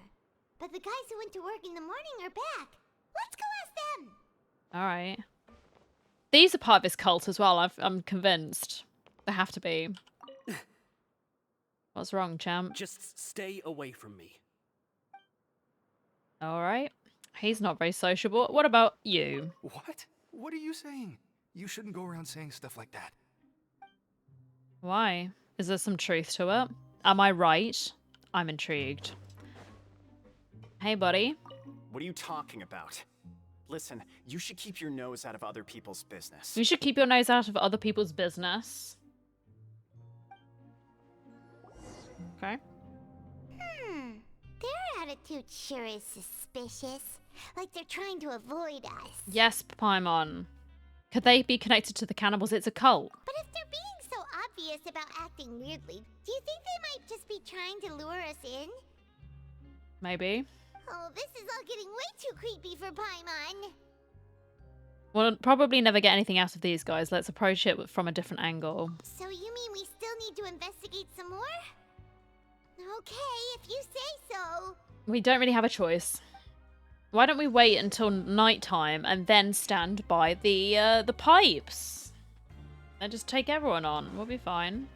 But the guys who went to work in the morning are back. Let's go ask them. Alright. These are part of his cult as well, I'm convinced. They have to be. What's wrong, champ? Just stay away from me. Alright. He's not very sociable. What about you? What? What are you saying? You shouldn't go around saying stuff like that. Why? Is there some truth to it? Am I right? I'm intrigued. Hey, buddy. What are you talking about? Listen, you should keep your nose out of other people's business. You should keep your nose out of other people's business. Okay. Their attitude sure is suspicious. Like they're trying to avoid us. Yes, Paimon. Could they be connected to the cannibals? It's a cult. But if they're being so obvious about acting weirdly, do you think they might just be trying to lure us in? Maybe. Oh, this is all getting way too creepy for Paimon. We'll probably never get anything out of these guys. Let's approach it from a different angle. So you mean we still need to investigate some more? Okay, if you say so. We don't really have a choice. Why don't we wait until nighttime and then stand by the pipes? And just take everyone on. We'll be fine.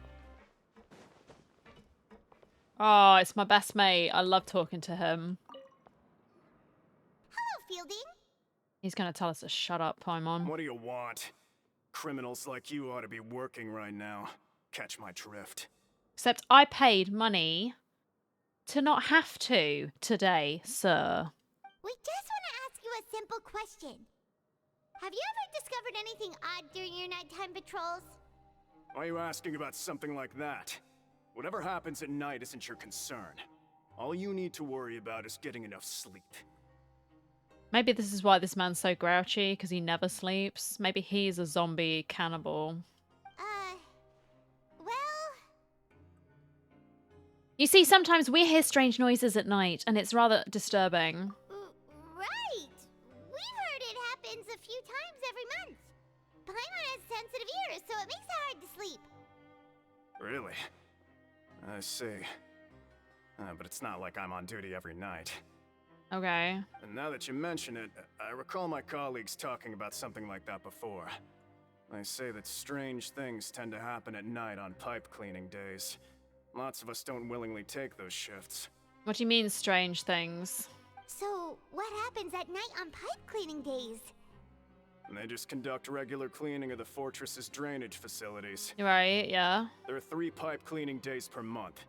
Oh, it's my best mate. I love talking to him. Hello, Fielding. He's gonna tell us to shut up, Paimon. What do you want? Criminals like you ought to be working right now. Catch my drift. Except I paid money to not have to today, sir. We just want to ask you a simple question. Have you ever discovered anything odd during your nighttime patrols? Why are you asking about something like that? Whatever happens at night isn't your concern. All you need to worry about is getting enough sleep. Maybe this is why this man's so grouchy, because he never sleeps. Maybe he's a zombie cannibal. Well... You see, sometimes we hear strange noises at night, and it's rather disturbing. Right! We've heard it happens a few times every month. Paimon has sensitive ears, so it makes it hard to sleep. Really? I see. But it's not like I'm on duty every night. Okay. And now that you mention it, I recall my colleagues talking about something like that before. They say that strange things tend to happen at night on pipe cleaning days. Lots of us don't willingly take those shifts. What do you mean, strange things? So, what happens at night on pipe cleaning days? And they just conduct regular cleaning of the fortress's drainage facilities. Right, yeah. There are 3 pipe cleaning days per month.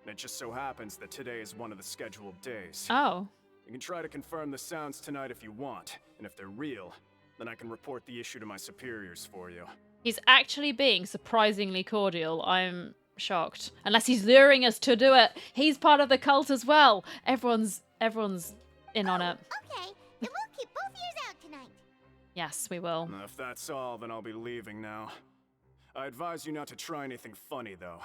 And it just so happens that today is one of the scheduled days. Oh. You can try to confirm the sounds tonight if you want, and if they're real, then I can report the issue to my superiors for you. He's actually being surprisingly cordial. I'm shocked. Unless he's luring us to do it. He's part of the cult as well. Everyone's in on it. Okay, then we'll keep both ears out tonight. Yes, we will. If that's all, then I'll be leaving now. I advise you not to try anything funny, though.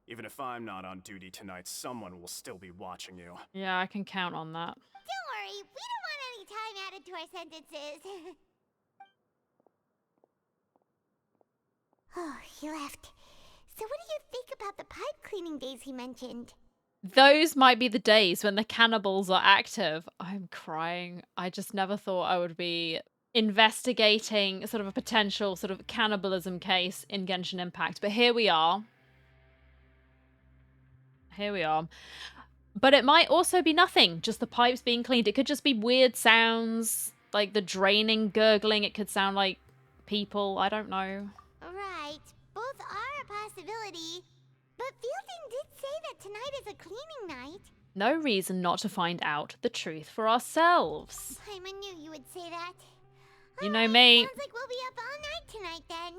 Even if I'm not on duty tonight, someone will still be watching you. Yeah, I can count on that. Don't worry, we don't want any time added to our sentences. Oh, he left. So what do you think about the pipe cleaning days he mentioned? Those might be the days when the cannibals are active. I'm crying. I just never thought I would be investigating sort of a potential sort of cannibalism case in Genshin Impact. But here we are. Here we are. But it might also be nothing, just the pipes being cleaned. It could just be weird sounds, like the draining, gurgling. It could sound like people. I don't know. Right, both are a possibility. But Fielding did say that tonight is a cleaning night. No reason not to find out the truth for ourselves. I knew you would say that. You know me. Sounds like we'll be up all night tonight then.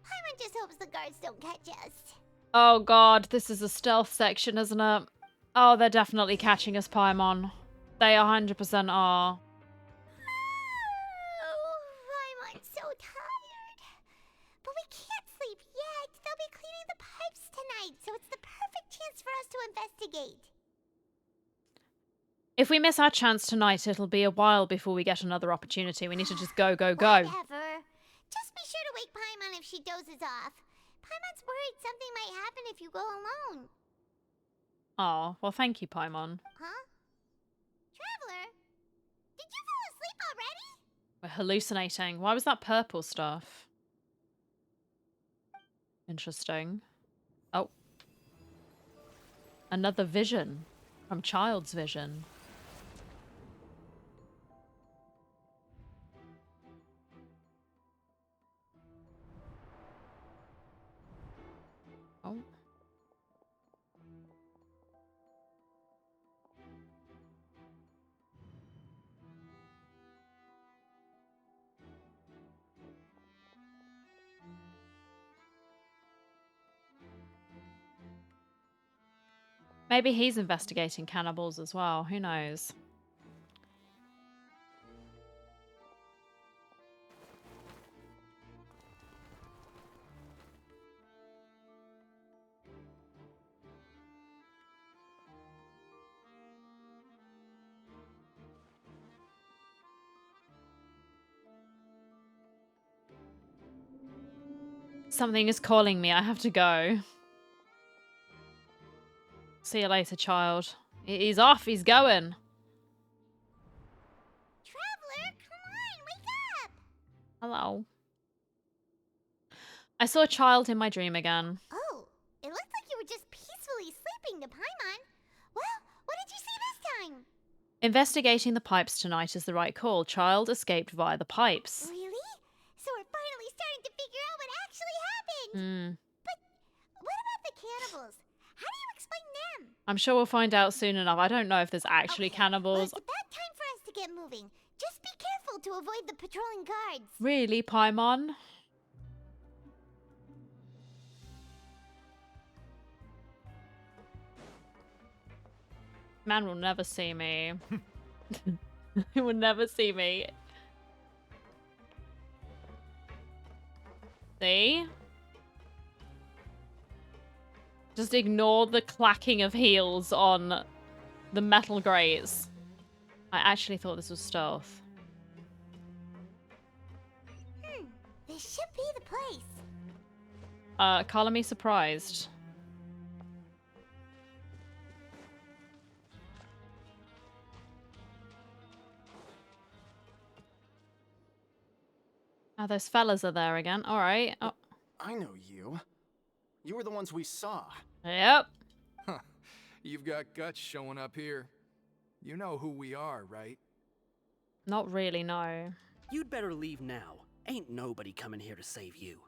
Paimon just hopes the guards don't catch us. Oh god, this is a stealth section, isn't it? Oh, they're definitely catching us, Paimon. They 100% are. Oh, Paimon's so tired. But we can't sleep yet. They'll be cleaning the pipes tonight, so it's the perfect chance for us to investigate. If we miss our chance tonight, it'll be a while before we get another opportunity. We need to just go, go, go. Whatever. Just be sure to wake Paimon if she dozes off. Paimon's worried something might happen if you go alone. Oh, well, thank you, Paimon. Huh? Traveller? Did you fall asleep already? We're hallucinating. Why was that purple stuff? Interesting. Oh. Another vision. From Child's Vision. Oh. Maybe he's investigating cannibals as well. Who knows? Something is calling me. I have to go. See you later, child. He's off. He's going. Traveller, come on, wake up! Hello. I saw a child in my dream again. Oh, it looked like you were just peacefully sleeping to Paimon. Well, what did you see this time? Investigating the pipes tonight is the right call. Child escaped via the pipes. Really? So we're finally starting to figure out what actually happened. But what about the cannibals? How do you explain them? I'm sure we'll find out soon enough. I don't know if there's actually cannibals. Well, it's about time for us to get moving. Just be careful to avoid the patrolling guards. Really, Paimon? Man will never see me. He will never see me. See? Just ignore the clacking of heels on the metal grates. I actually thought this was stealth. This should be the place. Color me surprised. Oh, those fellas are there again. All right. Oh. I know you. You were the ones we saw. Yep. Huh. You've got guts showing up here. You know who we are, right? Not really, no. You'd better leave now. Ain't nobody coming here to save you.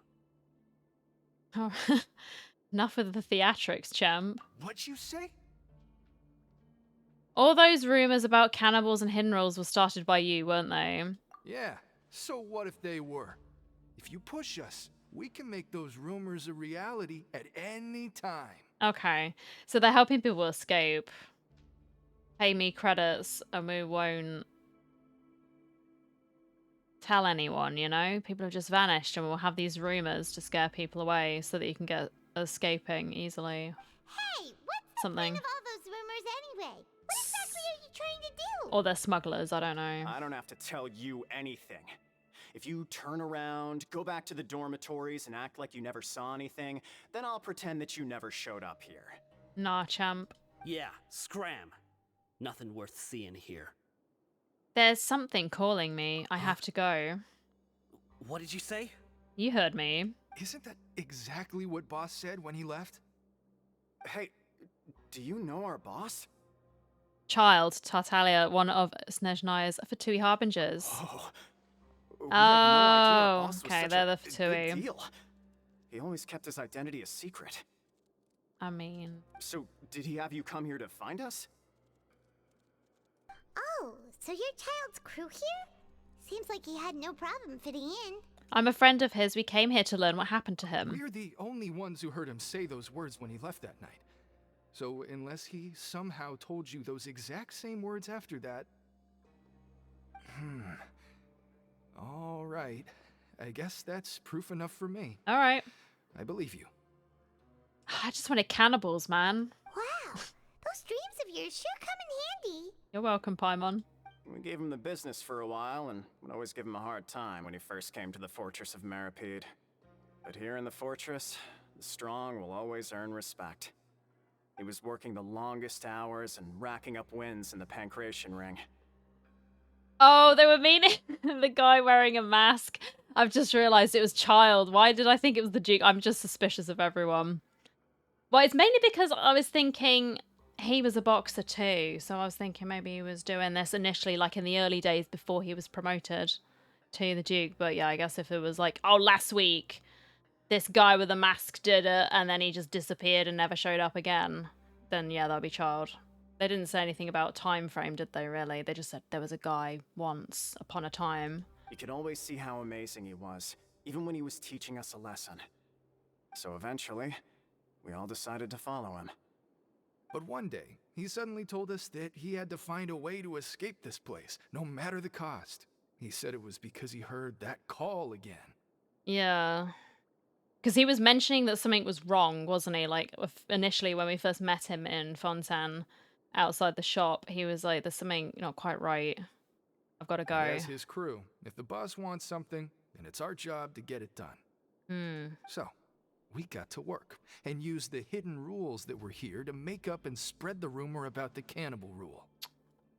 Oh, enough with the theatrics, champ. What'd you say? All those rumors about cannibals and hidden roles were started by you, weren't they? Yeah. So what if they were? If you push us, we can make those rumors a reality at any time. Okay. So they're helping people escape. Pay me credits and we won't tell anyone, you know? People have just vanished and we'll have these rumors to scare people away so that you can get escaping easily. Hey, what's the point of all those rumors anyway? What exactly are you trying to do? Or they're smugglers, I don't know. I don't have to tell you anything. If you turn around, go back to the dormitories and act like you never saw anything, then I'll pretend that you never showed up here. Nah, champ. Yeah, scram. Nothing worth seeing here. There's something calling me. I have to go. What did you say? You heard me. Isn't that exactly what Boss said when he left? Hey, do you know our boss? Child, Tartaglia, one of Snezhnaya's Fatui Harbingers. Oh, we had no idea our boss was okay, such they're a the big Fatui. deal. He always kept his identity a secret. I mean... So, did he have you come here to find us? Oh, so you're Child's crew here? Seems like he had no problem fitting in. I'm a friend of his. We came here to learn what happened to him. We're the only ones who heard him say those words when he left that night. So unless he somehow told you those exact same words after that... All right. I guess that's proof enough for me. All right. I believe you. I just wanted cannibals, man. Wow, those dreams of yours sure come in handy. You're welcome, Paimon. We gave him the business for a while and would always give him a hard time when he first came to the Fortress of Meropide. But here in the fortress, the strong will always earn respect. He was working the longest hours and racking up wins in the Pancration Ring. Oh, they were meaning the guy wearing a mask. I've just realized it was Child. Why did I think it was the Duke? I'm just suspicious of everyone. Well, it's mainly because I was thinking he was a boxer too. So I was thinking maybe he was doing this initially, like in the early days before he was promoted to the Duke. But yeah, I guess if it was like, oh, last week, this guy with a mask did it and then he just disappeared and never showed up again, then yeah, that'd be Child. They didn't say anything about time frame, did they really? They just said there was a guy once upon a time. You could always see how amazing he was, even when he was teaching us a lesson. So eventually, we all decided to follow him. But one day, he suddenly told us that he had to find a way to escape this place, no matter the cost. He said it was because he heard that call again. Yeah. Because he was mentioning that something was wrong, wasn't he? Like, initially when we first met him in Fontaine, outside the shop, he was like, there's something not quite right. I've got to go. As his crew, if the boss wants something, then it's our job to get it done. So, we got to work and used the hidden rules that were here to make up and spread the rumor about the cannibal rule.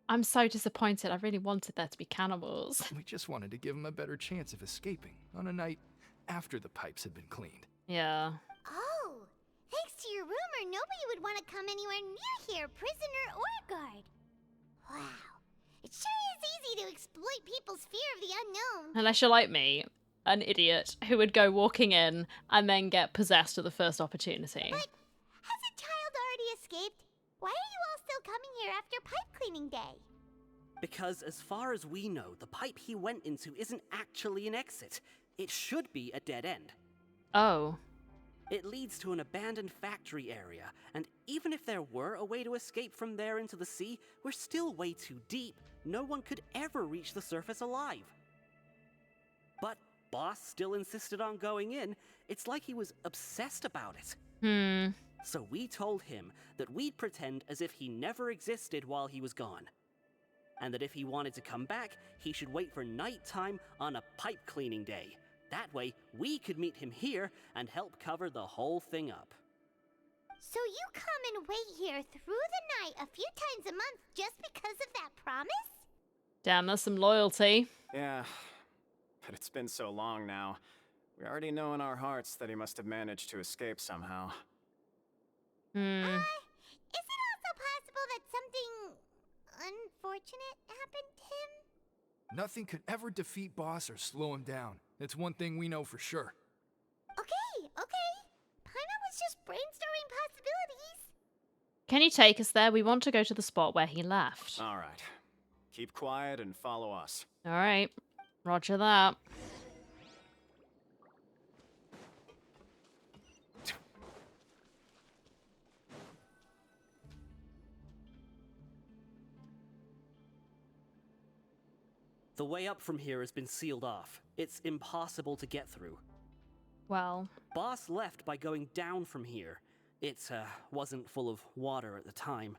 I'm so disappointed. I really wanted there to be cannibals. We just wanted to give him a better chance of escaping on a night after the pipes had been cleaned. Yeah. Oh, thanks to your rumor, nobody would want to come anywhere near here, prisoner or guard. Wow, it sure is easy to exploit people's fear of the unknown. Unless you're like me, an idiot who would go walking in and then get possessed at the first opportunity. But hasn't Child already escaped? Why are you all still coming here after pipe cleaning day? Because as far as we know, the pipe he went into isn't actually an exit. It should be a dead end. Oh. It leads to an abandoned factory area, and even if there were a way to escape from there into the sea, we're still way too deep. No one could ever reach the surface alive. But Boss still insisted on going in. It's like he was obsessed about it. So we told him that we'd pretend as if he never existed while he was gone. And that if he wanted to come back, he should wait for nighttime on a pipe cleaning day. That way, we could meet him here and help cover the whole thing up. So you come and wait here through the night a few times a month just because of that promise? Damn, that's some loyalty. Yeah, but it's been so long now. We already know in our hearts that he must have managed to escape somehow. Is it also possible that something unfortunate happened to him? Nothing could ever defeat Boss or slow him down. That's one thing we know for sure. Okay. Paimon was just brainstorming possibilities. Can you take us there? We want to go to the spot where he left. All right. Keep quiet and follow us. All right. Roger that. The way up from here has been sealed off. It's impossible to get through. Well, Boss left by going down from here. It wasn't full of water at the time.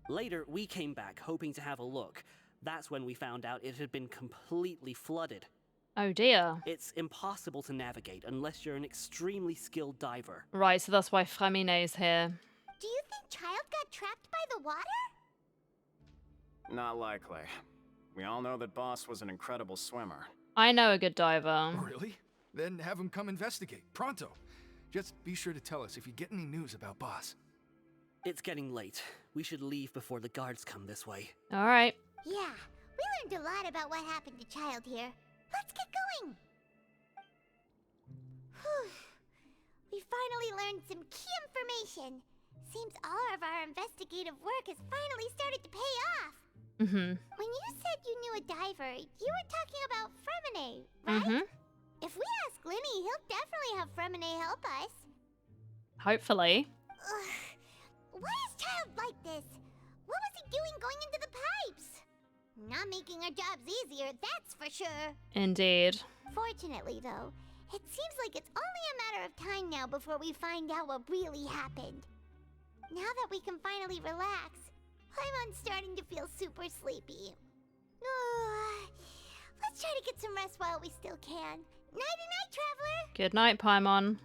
Later, we came back hoping to have a look. That's when we found out it had been completely flooded. oh dear. It's impossible to navigate unless you're an extremely skilled diver. Right, so that's why Fremine is here. Do you think Child got trapped by the water? Not likely. We all know that Boss was an incredible swimmer. I know a good diver. Really? Then have him come investigate. Pronto. Just be sure to tell us if you get any news about Boss. It's getting late. We should leave before the guards come this way. All right. Yeah, we learned a lot about what happened to Child here. Let's get going. Whew. We finally learned some key information. Seems all of our investigative work has finally started to pay off. When you said you knew a diver, you were talking about Fremine, right? If we ask Linny, he'll definitely have Fremine help us. Hopefully. Ugh. Why is Child like this? What was he doing going into the pipes? Not making our jobs easier, that's for sure. Indeed. Fortunately, though, it seems like it's only a matter of time now before we find out what really happened. Now that we can finally relax, Paimon's starting to feel super sleepy. Let's try to get some rest while we still can. Nighty-night, Traveler! Good night, Paimon.